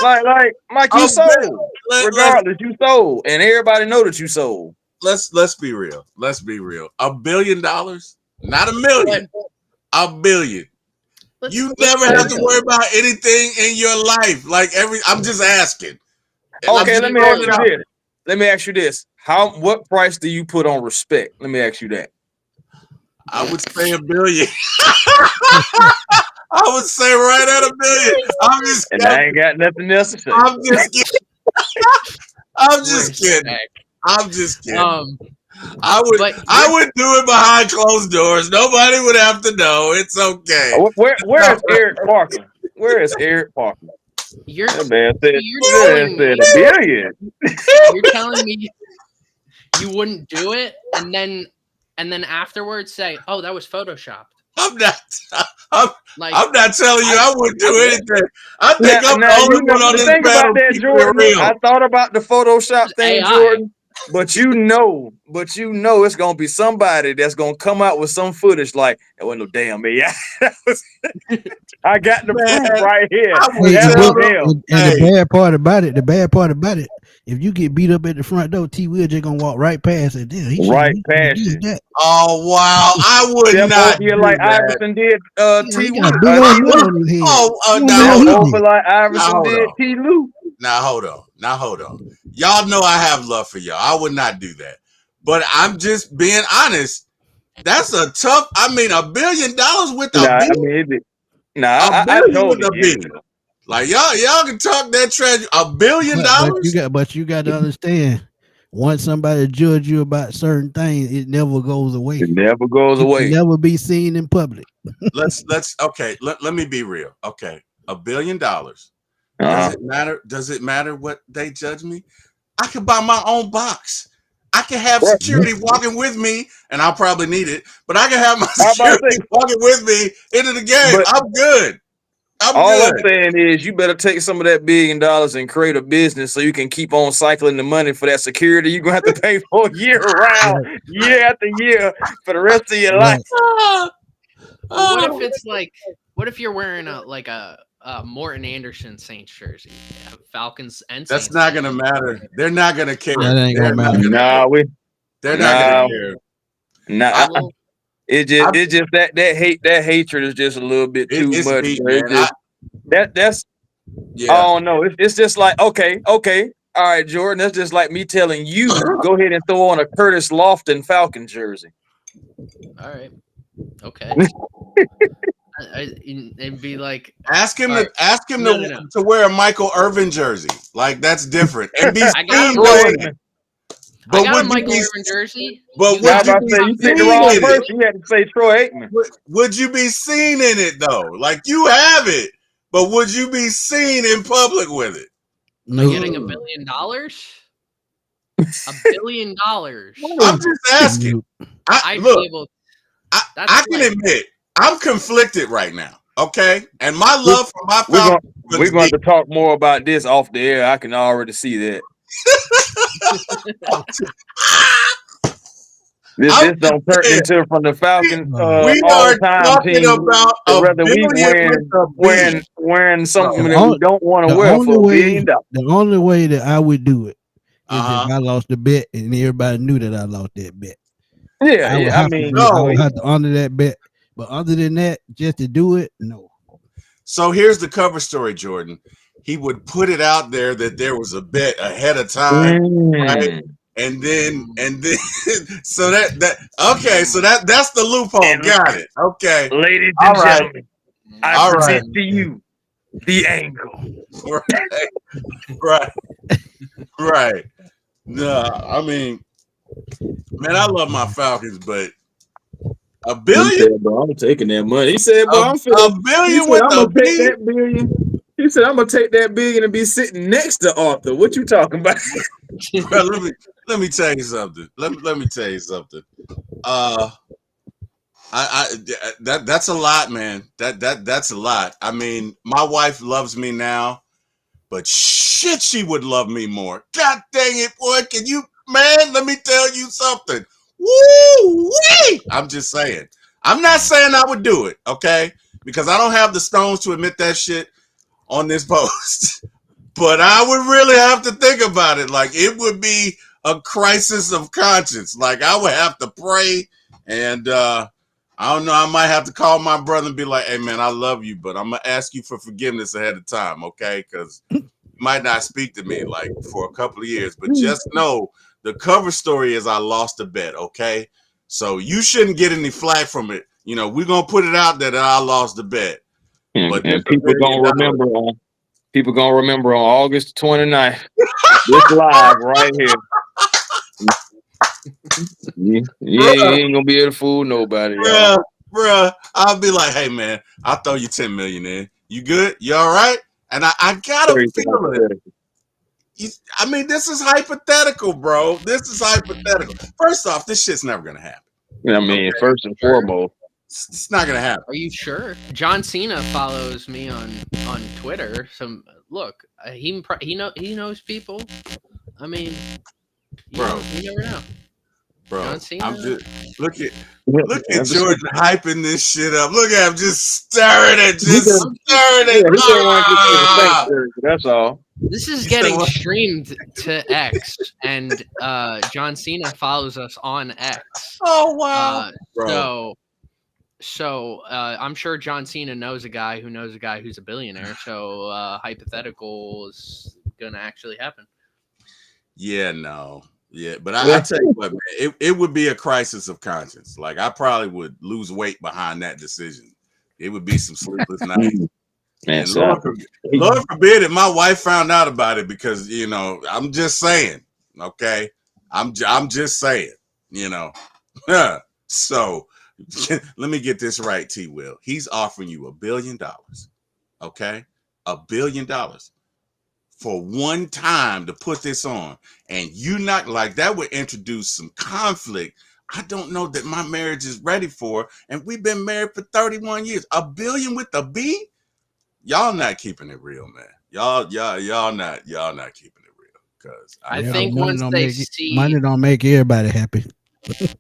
Like Mike, you sold. Regardless, you sold. And everybody know that you sold. Let's be real. Let's be real. $1 billion, not $1 million. $1 billion. You never have to worry about anything in your life. I'm just asking. Okay, let me ask you this. What price do you put on respect? Let me ask you that. I would say $1 billion. I would say right at $1 billion. I'm just kidding. And I ain't got nothing else to say. I'm just kidding. I'm just kidding. I would do it behind closed doors. Nobody would have to know. It's okay. Where is Eric Parker? Where is Eric Parker? That man said $1 billion. You're telling me you wouldn't do it, and then afterwards say, "Oh, that was photoshopped." I'm not telling you I wouldn't do anything. I think I'm the only one on this panel. Jordan, I thought about the Photoshop thing, Jordan. But it's gonna be somebody that's gonna come out with some footage like it wasn't no damn me. I got the proof right here. The bad part about it, if you get beat up at the front door, T. Will just gonna walk right past it. Damn, past you. Oh wow, I would not. You're like Iverson did. T. Will. Like Iverson did. T. Lou. Now hold on. Y'all know I have love for y'all. I would not do that. But I'm just being honest. That's a tough. I mean, $1 billion with a B. I told you. Like y'all can talk that trash. $1 billion. But you got to understand. Once somebody judge you about certain things, it never goes away. It never goes away. Never be seen in public. Let's okay. Let me be real. Okay, $1 billion. Does it matter what they judge me? I could buy my own box. I can have security walking with me, and I'll probably need it, but I can have my security walking with me into the game. I'm good. I'm saying is you better take some of that $1 billion and create a business so you can keep on cycling the money for that security you're gonna have to pay for year round, year after year for the rest of your life. What if you're wearing a Morton Anderson Saints jersey, Falcons and Saints? That's not gonna matter. They're not gonna care. That ain't gonna matter. They're not gonna care. It just that hatred is just a little bit too much. That's I don't know. It's just like okay, all right, Jordan. That's just like me telling you go ahead and throw on a Curtis Lofton Falcon jersey. All right, okay. And be like, ask him to wear a Michael Irvin jersey. Like that's different. And be But I got a would you Michael be? Irvin jersey. But Yeah, I would was you about to be say you picked the seen wrong in person. it? You had to say Troy Aikman. Would you be seen in it though? Like you have it, but would you be seen in public with it? Am I No. getting $1 billion? $1 billion. I'm just asking. I'd Look, be able. That's I can like, admit I'm conflicted right now. Okay, and my love for my Falcons. We're going to talk more about this off the air. I can already see that. This don't turn into from the Falcons we all are time talking team. about a Whether we billion with a B. wearing something The that we don't want to wear for $1 billion. The only way that I would do it is Uh-huh. if I lost the bet and everybody knew that I lost that bet. Yeah, I would yeah. have I mean, I would have to honor that bet. But other than that, just to do it, no. So here's the cover story, Jordan. He would put it out there that there was a bet ahead of time, right? And then so that's the loophole. Got it. Okay. Ladies All and right. gentlemen, I present to you the angle. Right. No, I mean, man, I love my Falcons, but $1 billion? He said, bro, I'm taking that money. He said, bro, I'm feeling $1 billion he said, with I'm a gonna take B? that billion. He said, I'm gonna take that billion and be sitting next to Arthur. What you talking about? Bro, let me tell you something. Let me tell you something. That's a lot, man. That's a lot. I mean, my wife loves me now, but shit, she would love me more. God dang it, boy! Can you, man? Let me tell you something. Woo-wee! I'm just saying. I'm not saying I would do it, okay? Because I don't have the stones to admit that shit on this post. But I would really have to think about it. Like, it would be a crisis of conscience. Like, I would have to pray, and I don't know, I might have to call my brother and be like, hey, man, I love you, but I'm going to ask you for forgiveness ahead of time, okay? Because you might not speak to me, like, for a couple of years. But just know the cover story is I lost a bet, okay? So you shouldn't get any flack from it. You know, we're going to put it out there that I lost the bet. But and people gonna remember on August 29th. This live right here. You ain't gonna be able to fool nobody, y'all. Bruh, I'll be like, hey man, I'll throw you 10 million in. You good? You all right? And I got a feeling. I mean, this is hypothetical, bro. This is hypothetical. First off, this shit's never gonna happen. I mean, okay. First and foremost, it's not gonna happen. Are you sure? John Cena follows me on Twitter. So look, he knows people. I mean, bro, you never know. Bro, John Cena. I'm just look at Jordan hyping this shit up. Look at him just stirring it, That's all. This is getting streamed to X, and John Cena follows us on X. Oh wow! So I'm sure John Cena knows a guy who knows a guy who's a billionaire. So hypothetical is gonna actually happen. Yeah, no. Yeah, but I tell you what, man, it would be a crisis of conscience. Like, I probably would lose weight behind that decision. It would be some sleepless nights. And Lord forbid if my wife found out about it, because, you know, I'm just saying, okay? I'm just saying, you know. So let me get this right, T. Will. He's offering you $1 billion, okay? $1 billion. For one time to put this on, and you not like that would introduce some conflict. I don't know that my marriage is ready for, and we've been married for 31 years. $1 billion with a B? Y'all not keeping it real, man. Y'all not keeping it real. Because I think once they see money don't make everybody happy.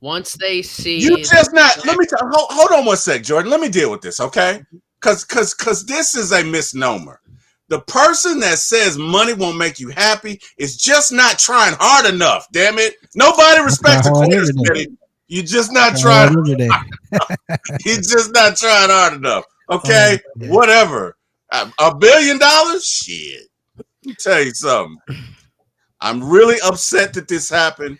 Once they see you just not. Let me hold on one sec, Jordan. Let me deal with this, okay? Because this is a misnomer. The person that says money won't make you happy is just not trying hard enough. Damn it! Nobody respects a quarter city. You're just not trying. You're just not trying hard enough. Okay, whatever. $1 billion? Shit. Let me tell you something. I'm really upset that this happened.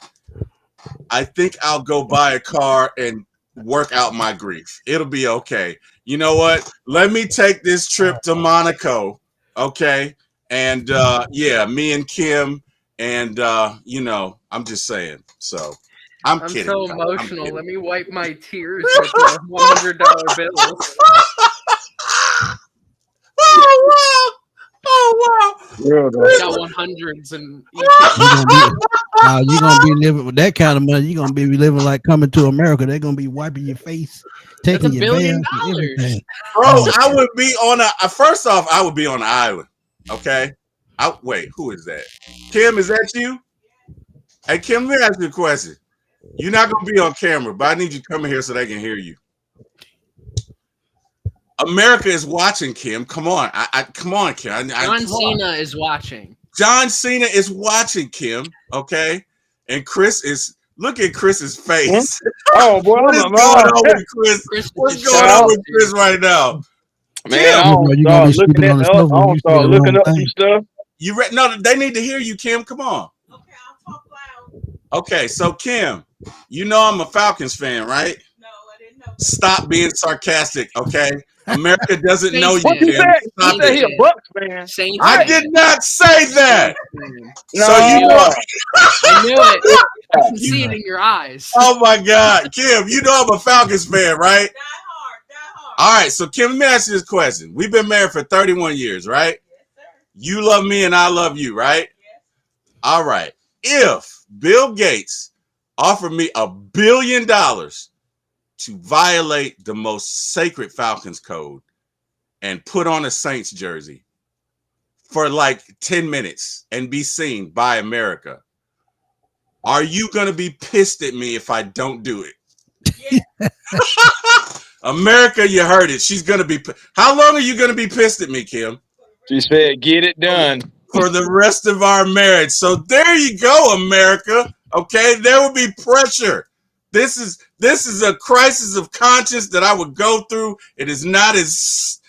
I think I'll go buy a car and work out my grief. It'll be okay. You know what? Let me take this trip to Monaco. Okay. And yeah, me and Kim And you know, I'm just saying. So I'm kidding. so I'm emotional. kidding. Let me wipe my tears with the $100 bills. Oh wow! Oh Real I got though. 100s and You gonna be now you gonna be living with that kind of money. You're gonna be living like Coming to America. They're gonna be wiping your face, that's taking $1 your billion. bath, and everything. Bro, Oh, I would be on a first off, I would be on an island. Okay. Wait, who is that? Kim, is that you? Hey Kim, let me ask you a question. You're not gonna be on camera, but I need you to come in here so they can hear you. America is watching, Kim. Come on. Come on, Kim. John Cena is watching. John Cena is watching, Kim. Okay. And Chris is look at Chris's face. Oh boy, What is going on with Chris? Chris is What's just going on with Chris right now? man, I Kim, don't you're gonna be start looking sleeping at on the the, sofa I when don't you say start the looking wrong up some thing. stuff. no, they need to hear you, Kim. Come on. Okay, I'll talk loud. Okay, so Kim, you know I'm a Falcons fan, right? No, I didn't know. Stop being sarcastic, okay? America doesn't know you, What you Kim. say? You Stop say it. he a Bucks fan? Saints I fan. did not say that. No, So you know, I knew it. I can You- see it in your eyes. oh my God, Kim, you know I'm a Falcons fan, right? Die hard, die hard. All right, so Kim, let me ask you this question. We've been married for 31 years, right? Yes, sir. You love me and I love you, right? Yes. All right. If Bill Gates offered me $1 billion to violate the most sacred Falcons code and put on a Saints jersey for like 10 minutes and be seen by America, are you going to be pissed at me if I don't do it? America, you heard it. She's going to be. How long are you going to be pissed at me, Kim? She said, "Get it done." For the rest of our marriage. So there you go, America. Okay, there will be pressure. This is a crisis of conscience that I would go through. It is not as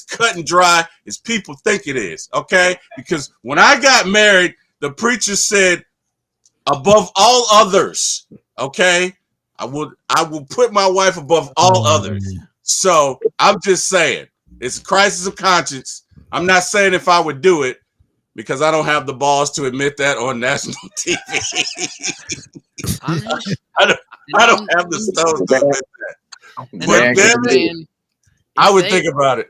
cut and dry as people think it is. Okay, because when I got married, the preacher said, "Above all others." Okay, I will put my wife above all others. man. So I'm just saying, it's a crisis of conscience. I'm not saying if I would do it because I don't have the balls to admit that on national TV. I'm just, I don't have the stones to admit that. and But I'm damn just it, saying, I would they- think about it.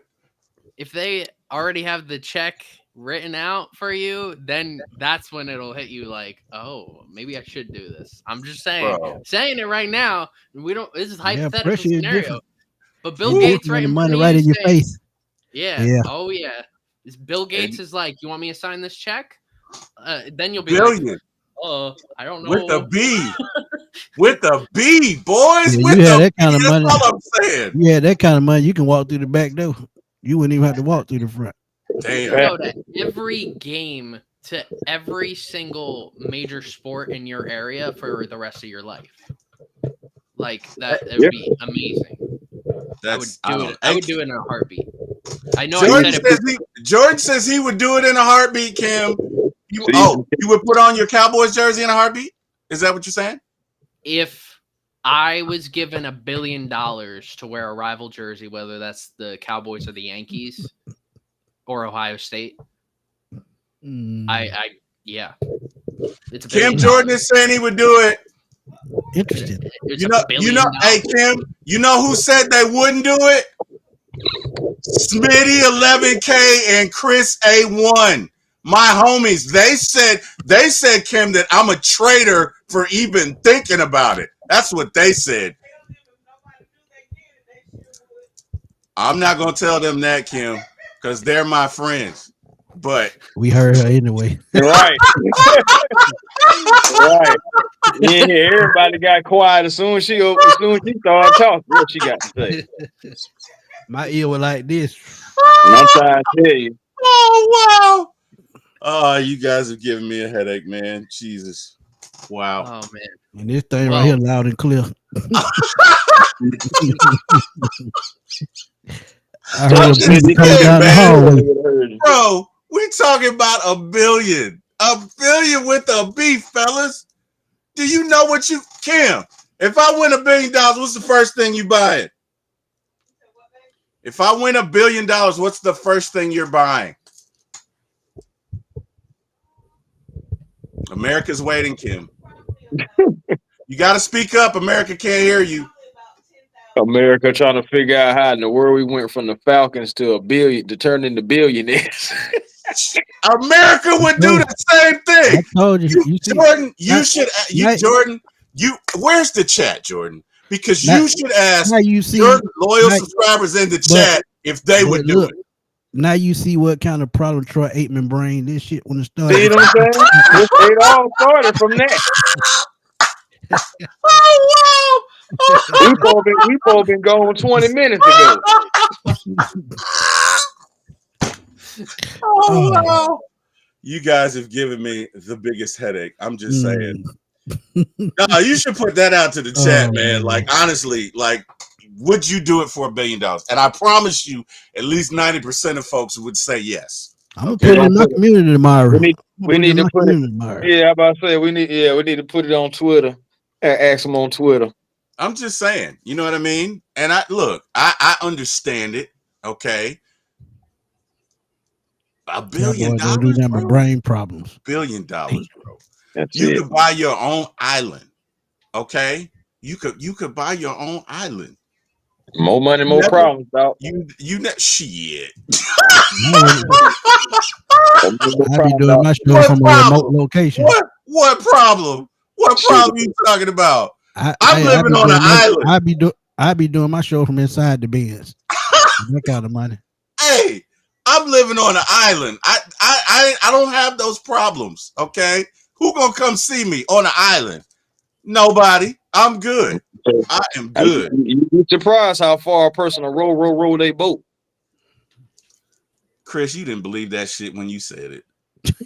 if they already have the check written out for you, then that's when it'll hit you like, oh, maybe I should do this. I'm just saying, Bro. saying it right now. We don't. This is a hypothetical pressure is scenario. different. But Bill It's Gates different right when in the front money of right you in your saying, face. yeah. Yeah. Oh yeah. Is Bill Gates And- is like, you want me to sign this check? Then you'll be like, Billion I don't know. with a B. With a B, boys. Yeah, with you had a that kind of B. money. That's all I'm saying. Yeah, that kind of money, you can walk through the back door. You wouldn't even have to walk through the front. Damn. Go to every game, to every single major sport in your area for the rest of your life. Like that would be amazing. I would do it in a heartbeat. I know Jordan I said it. Jordan says he would do it in a heartbeat, Kim. You would put on your Cowboys jersey in a heartbeat? Is that what you're saying? If I was given $1 billion to wear a rival jersey, whether that's the Cowboys or the Yankees or Ohio State, yeah. It's $1 billion. Kim Jordan is saying he would do it. Interesting. It's You $1 know, billion. hey Kim, you know who said they wouldn't do it? Smitty 11K and Chris A1. My homies, they said, Kim, that I'm a traitor for even thinking about it. That's what they said. I'm not gonna tell them that, Kim, because they're my friends. But We heard her anyway. Right. Right. Yeah, everybody got quiet as soon as she started talking. What she got to say? My ear was like this. And I'm trying to tell you. oh wow. Oh, you guys have given me a headache, man. Jesus. Wow. Oh man. And this thing right here loud and clear. I heard a baby coming down the hallway. Bro, we talking about $1 billion. $1 billion with a B, fellas. Do you know what you Kim? If I win $1 billion, what's the first thing you buying? If I win $1 billion, what's the first thing you're buying? America's waiting, Kim. You got to speak up. America can't hear you. America trying to figure out how in the world we went from the Falcons to turn into billionaires. America would do the same I thing. told you, Jordan, Jordan, where's the chat, Jordan? Because you should ask your loyal subscribers in the chat if they would do it. Now you see what kind of problem Troy Aikman bring this shit when it started. See what I'm saying? It all started from that. Oh wow! We both been gone 20 minutes ago. Oh wow! You guys have given me the biggest headache. I'm just saying. No, you should put that out to the chat, man. Like honestly, like would you do it for $1 billion? And I promise you, at least 90% of folks would say yes. I'm gonna put it in my community tomorrow. We need to put it tomorrow. Yeah, I'm about to say we need to put it on Twitter and ask them on Twitter. I'm just saying, you know what I mean? And I understand it. Okay. $1 billion, bro. Brain problems. $1 billion, bro. You could buy your own island. Okay, you could buy your own island. More money, more problems, dog. Shit. I be doing my show from a remote location. What problem? What problem are you talking about? I'm living on an island. I be doing my show from inside the Benz. That kind of money. Hey, I'm living on an island. I don't have those problems. Okay, who gonna come see me on an island? Nobody. I'm good. I am good. You'd be surprised how far a person will roll they boat. Chris, you didn't believe that shit when you said it.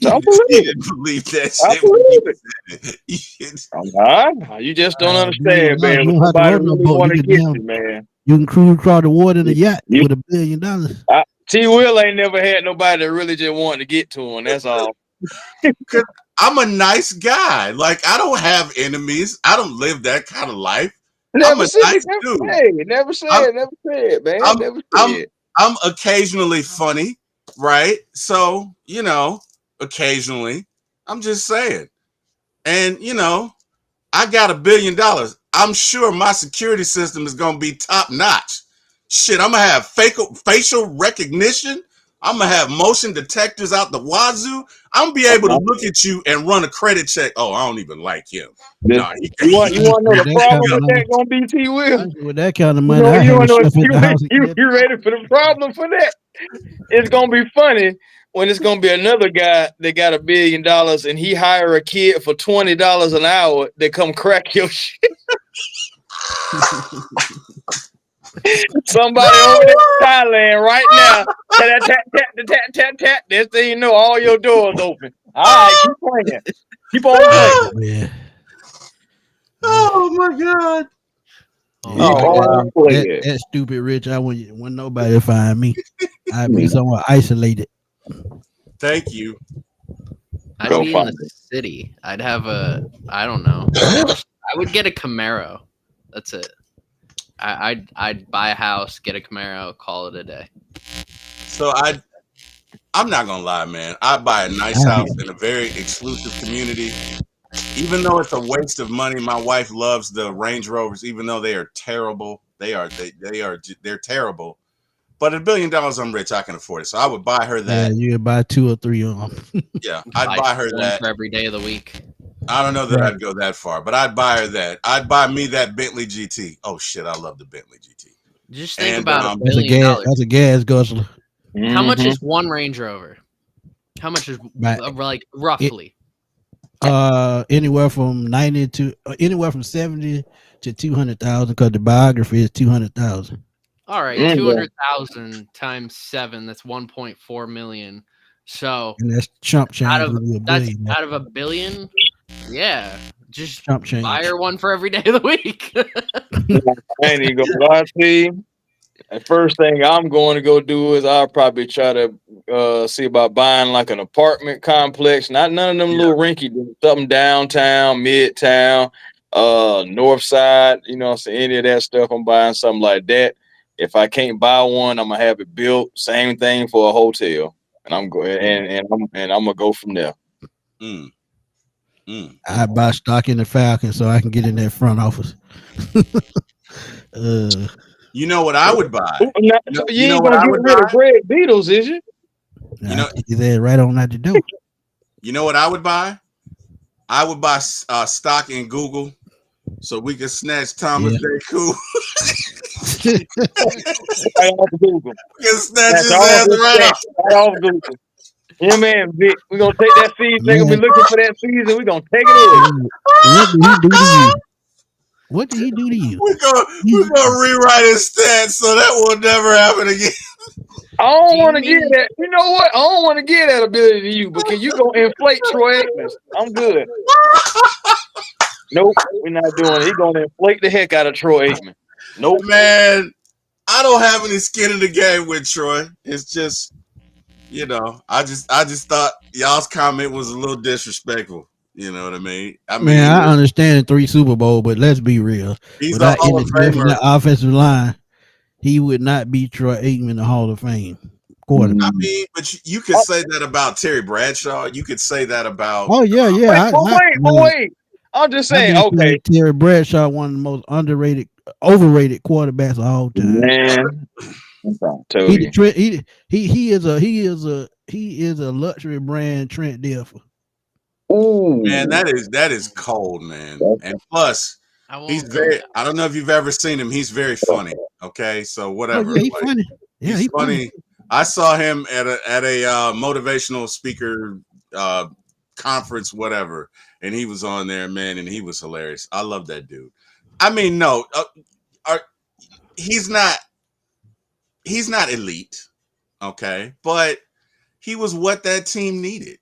I didn't believe that shit when you said it. You just don't understand, man. Nobody really want to get you, man. You can cruise across the water in a yacht with $1 billion. T. Will ain't never had nobody that really just wanted to get to him. That's all. I'm a nice guy. Like I don't have enemies. I don't live that kind of life. I'm a nice dude. Never said, man. I'm occasionally funny, right? So, occasionally. I'm just saying. And, I got $1 billion. I'm sure my security system is going to be top notch. Shit, I'm going to have facial recognition. I'm going to have motion detectors out the wazoo. I'm going to be able to look at you and run a credit check. Oh, I don't even like him. No, you want to know the problem with that going to be, T. Will? With that kind of money, you ready for the problem for that? It's going to be funny when it's going to be another guy that got $1 billion and he hire a kid for $20 an hour that come crack your shit. Somebody over there in Thailand right now. Tap. Next thing you know, all your doors open. All right, keep playing. Keep on playing. Yeah. Oh my God. That stupid rich. I wouldn't nobody find me. I'd be somewhere isolated. Thank you. I'd be in the city. I'd have I don't know. I would get a Camaro. That's it. I'd buy a house, get a Camaro, call it a day. So I'm not gonna lie, man. I'd buy a nice house in a very exclusive community. Even though it's a waste of money, my wife loves the Range Rovers, even though they are terrible. They're terrible. But $1 billion, I'm rich. I can afford it. So I would buy her that. Yeah, you could buy 2 or 3 of them. Yeah, I'd buy her that for every day of the week. I don't know that I'd go that far, but I'd buy her that. I'd buy me that Bentley GT. Oh shit, I love the Bentley GT. Just think about $1 billion. That's a gas guzzler. How much is one Range Rover? How much is like roughly? Anywhere from 70 to 200,000 because the biography is 200,000. All right, 200,000 times 7. That's 1.4 million. So and that's chump change. Out of $1 billion. Yeah, just chump change. Buy her one for every day of the week. I ain't even gonna lie to you. The first thing I'm going to go do is I'll probably try to see about buying like an apartment complex. None of them little rinky, something downtown, midtown, north side. You know, so any of that stuff, I'm buying something like that. If I can't buy one, I'm gonna have it built. Same thing for a hotel, and I'm going and I'm gonna go from there. I buy stock in the Falcons so I can get in that front office. You know what I would buy? So you You know ain't what gonna I get would rid of buy? Greg Beatles, is you? You know, kick his head right on out the door. you know what I would buy? I would buy stock in Google so we could snatch Thomas Yeah. J. Cool. Right off Google. We can snatch That's his all ass this right off. right off Google. Yeah, man, Vic. We're gonna take that season. They're gonna be Man, looking for that season. We're gonna take it away. what did he do to you? What did he do to you? We're gonna rewrite his stats so that will never happen again. I don't Do you want to get mean- that. You know what? I don't want to get that ability to you because you gonna inflate Troy Aikman. I'm good. Nope, we're not doing it. He's gonna inflate the heck out of Troy Aikman. Nope. Man, I don't have any skin in the game with Troy. It's just, I just thought y'all's comment was a little disrespectful. You know what I mean? Man, I understand 3 Super Bowl, but let's be real. He's Without a Hall any of Smith in Famer. that offensive line, he would not be Troy Aikman, the Hall of Fame quarterback. I mean, but you could say that about Terry Bradshaw. You could say that about. Oh yeah. Wait. I'm just saying. Okay, Terry Bradshaw, one of the most underrated, overrated quarterbacks of all time. man. He is a luxury brand Trent Dilfer. Ooh, Man, that is cold, man. And plus, he's very. I don't know if you've ever seen him. He's very funny. Okay, so whatever. Oh, yeah, he's funny. Yeah, he's funny. I saw him at a motivational speaker conference, whatever, and he was on there, man, and he was hilarious. I love that dude. I mean, no, he's not elite, okay, but he was what that team needed,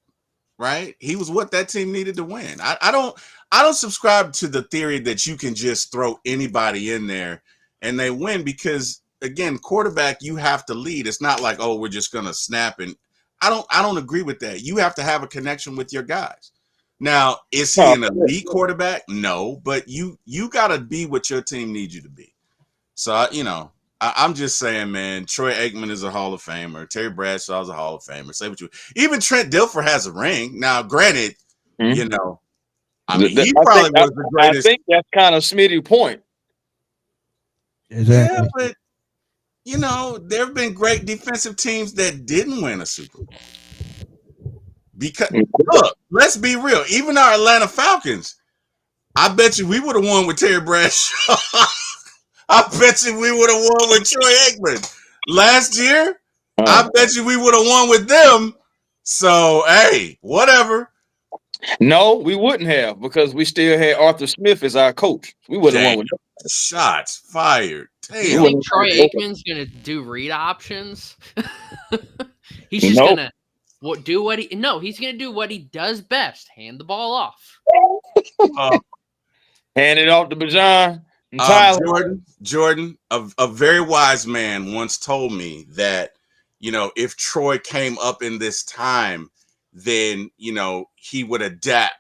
right? He was what that team needed to win. I don't subscribe to the theory that you can just throw anybody in there and they win because, again, quarterback, you have to lead. It's not like, oh, we're just gonna snap. And I don't agree with that. You have to have a connection with your guys. Now, is he an elite quarterback? No, but you got to be what your team needs you to be. So, I'm just saying, man, Troy Aikman is a Hall of Famer. Terry Bradshaw is a Hall of Famer. Say what you. Even Trent Dilfer has a ring. Now, granted, I mean, he probably was the greatest. I think that's kind of Smitty's point. Exactly. Yeah, but there have been great defensive teams that didn't win a Super Bowl. Because look, let's be real. Even our Atlanta Falcons, I bet you we would have won with Terry Bradshaw. I bet you we would have won with Troy Aikman. Last year, I bet you we would have won with them. So, hey, whatever. No, we wouldn't have because we still had Arthur Smith as our coach. We wouldn't have won with them. Shots fired. Damn. You think Troy Aikman's gonna do read options? He's just gonna do what he. No, he's gonna do what he does best: hand the ball off. Hand it off to Bajan. Jordan, a very wise man once told me that if Troy came up in this time, then he would adapt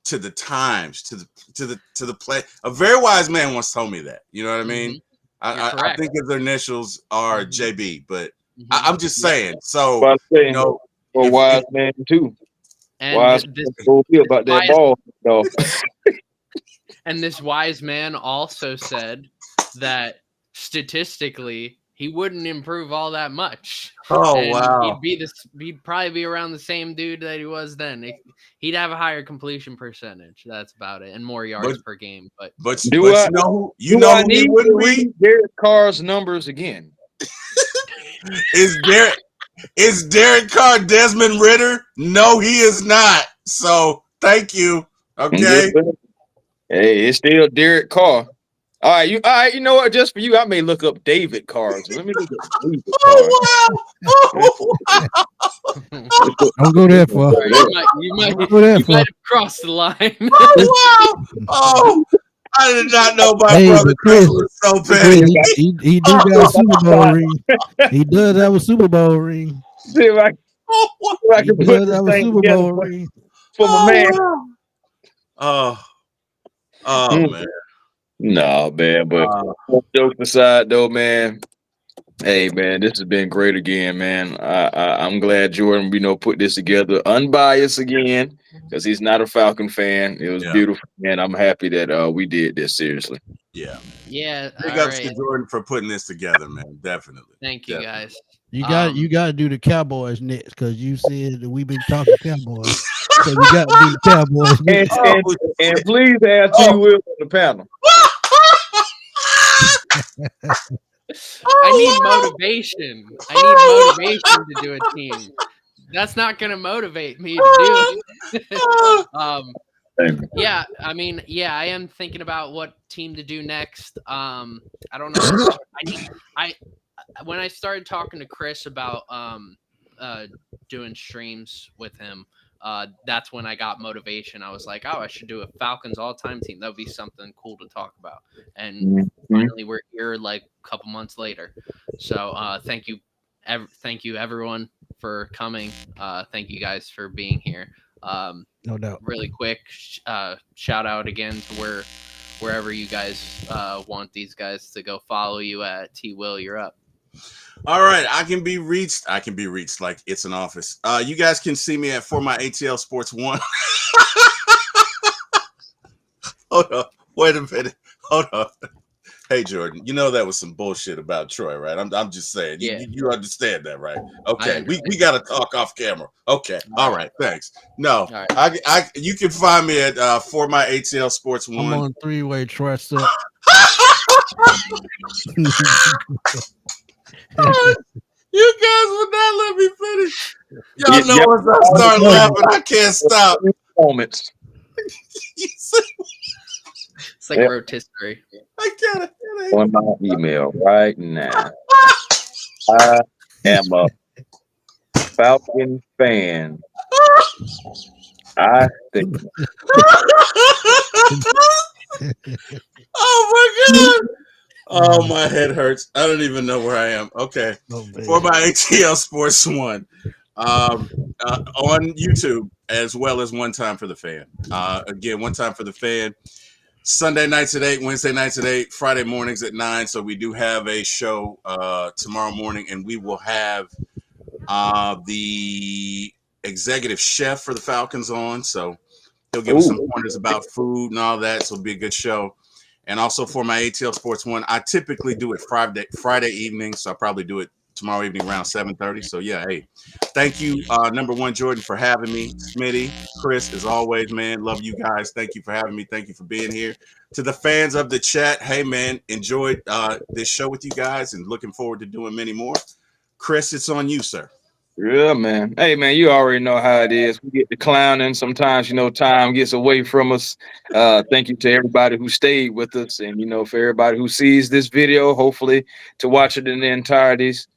to the times, to the play. A very wise man once told me that. You know what I mean? I think his initials are JB, but I'm just saying. So for a wise man too. And wise about that ball, though. And this wise man also said that statistically he wouldn't improve all that much. Oh, and wow. He'd probably be around the same dude that he was then. He'd have a higher completion percentage. That's about it, and more yards per game. But you know who he wouldn't be? Derek Carr's numbers again. Is Derek Carr Desmond Ritter? No, he is not. So thank you. Okay. Hey, it's still Derek Carr. All right, you know what? Just for you, I may look up David Carr. So let me look up David Carr. Oh, wow. Don't go that far. You might have crossed the line. Oh, wow. Oh, I did not know my brother Chris was so petty. He do got a Super Bowl ring. He does have a Super Bowl ring. See if I can put this thing together ring for my man. Wow. Oh man. No, man, but jokes aside, though, man, Hey man, this has been great again, man. I'm glad Jordan, put this together unbiased again because he's not a Falcon fan. It was Yeah, beautiful, and I'm happy that we did this seriously. yeah. Yeah. Big All ups to right. Jordan for putting this together, man. Definitely. Thank you, Definitely. guys. You got to do the Cowboys next because you said that we've been talking Cowboys, so you got to do the Cowboys And next. and, Oh, and please have T. oh. Will on the panel. I need wow. motivation. I need motivation to do a team. That's not going to motivate me to do it. Yeah, I mean, yeah, I am thinking about what team to do next. I don't know. I when I started talking to Chris about doing streams with him, that's when I got motivation. I was like, oh, I should do a Falcons all-time team. That would be something cool to talk about. And finally, we're here like a couple months later. So thank you, everyone for coming. Thank you guys for being here. No doubt. Really quick, shout out again to wherever you guys want these guys to go follow you at. T. Will, you're up. All right, I can be reached like it's an office. You guys can see me at For My ATL Sports 1. Hold on. Wait a minute. Hold on. Hey Jordan, you know that was some bullshit about Troy, right? I'm just saying. Yeah. You understand that, right? Okay. We understand. got to talk off camera. Okay. All right. Thanks. No. All right. I you can find me at For My ATL Sports 1. I'm on three-way trust up. You guys would not let me finish. Y'all know once I start laughing, I can't stop. Moments. It's like rotisserie. I gotta. On my email right now. I am a Falcon fan. I think. Oh my god. Oh, my head hurts. I don't even know where I am. Okay. For My ATL Sports 1. On YouTube, as well as One Time for the Fan. Again, One Time for the Fan. Sunday nights at 8, Wednesday nights at 8, Friday mornings at 9. So we do have a show tomorrow morning, and we will have the executive chef for the Falcons on. So he'll give us some pointers about food and all that. So it'll be a good show. And also For My ATL Sports 1, I typically do it Friday evening, so I'll probably do it tomorrow evening around 7:30. So yeah, hey, thank you, number one, Jordan, for having me. Smitty, Chris, as always, man, love you guys. Thank you for having me. Thank you for being here. To the fans of the chat, hey man, enjoyed this show with you guys and looking forward to doing many more. Chris, it's on you, sir. Yeah, man. Hey, man, you already know how it is. We get the clowning. Sometimes, time gets away from us. Thank you to everybody who stayed with us. And, for everybody who sees this video, hopefully to watch it in the entireties.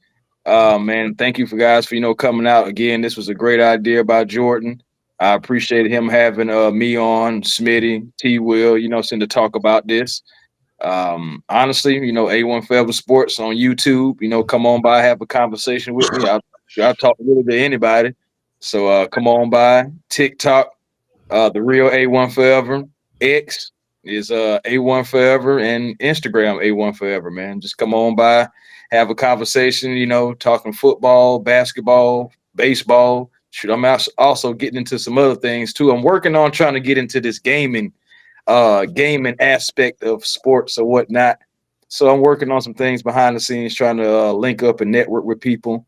Man, thank you for guys for, coming out. Again, this was a great idea by Jordan. I appreciate him having me on, Smitty, T. Will, to talk about this. Honestly, A1 Forever Sports on YouTube, come on by, have a conversation with me. I'll talk a little to anybody. So come on by. TikTok, the real A1 Forever. X is A1 Forever, and Instagram A1 Forever, man. Just come on by, have a conversation, talking football, basketball, baseball. Shoot, I'm also getting into some other things too. I'm working on trying to get into this gaming aspect of sports or whatnot. So I'm working on some things behind the scenes, trying to link up and network with people.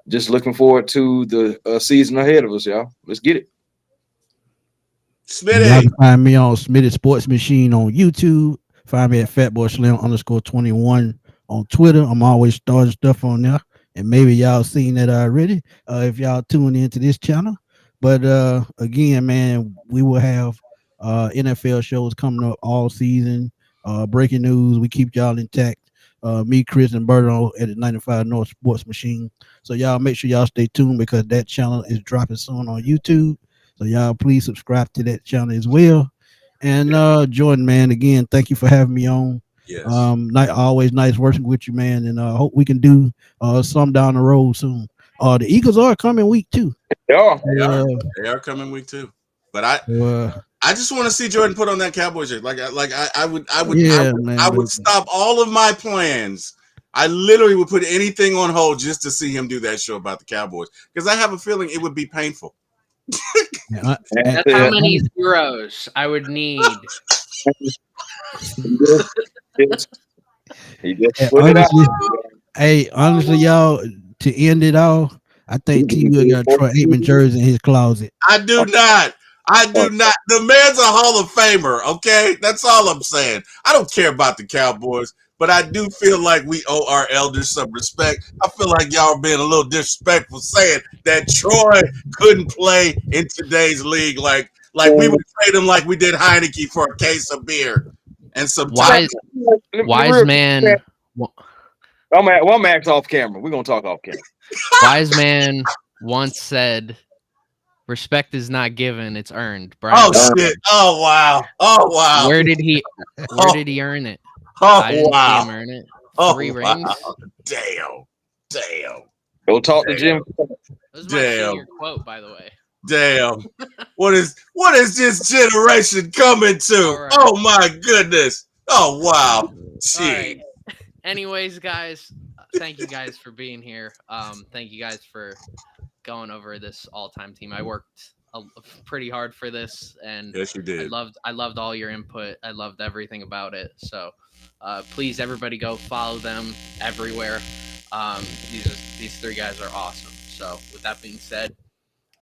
Just looking forward to the season ahead of us, y'all. Let's get it. Smitty. Y'all can find me on Smitty Sports Machine on YouTube. Find me at FatboySlim_21 on Twitter. I'm always starting stuff on there. And maybe y'all seen that already if y'all tune into this channel. But again, man, we will have NFL shows coming up all season. Breaking news. We keep y'all intact. Me, Chris, and Berto at the 95 North Sports Machine. So y'all make sure y'all stay tuned because that channel is dropping soon on YouTube. So y'all please subscribe to that channel as well. And Jordan, man, again, thank you for having me on. Yes. Always nice working with you, man. And hope we can do some down the road soon. The Eagles are coming week 2. Yeah, they are coming week 2. But I just want to see Jordan put on that Cowboys shirt. I would stop all of my plans. I literally would put anything on hold just to see him do that show about the Cowboys because I have a feeling it would be painful. That's how many zeros I would need. He just put it out. Honestly, y'all, to end it all, I think T Will got a Troy Aikman jersey in his closet. I do not. The man's a Hall of Famer, okay? That's all I'm saying. I don't care about the Cowboys, but I do feel like we owe our elders some respect. I feel like y'all are being a little disrespectful saying that Troy couldn't play in today's league like we would trade him like we did Heineke for a case of beer and some wise man. I'm Max off camera. We're gonna talk off camera. Wise man once said, "Respect is not given; it's earned." Brian, shit! Oh wow! Where did he earn it? Oh I didn't wow! See him earn it. 3 rings. Wow. Damn! Go talk to Jim. That was my senior quote, by the way. Damn! What is this generation coming to? Right. Oh my goodness! Oh wow! Right. Anyways, guys, thank you guys for being here. Thank you guys for going over this all-time team. I worked pretty hard for this, and yes, you did. I loved all your input. I loved everything about it. So, please, everybody, go follow them everywhere. These 3 guys are awesome. So, with that being said,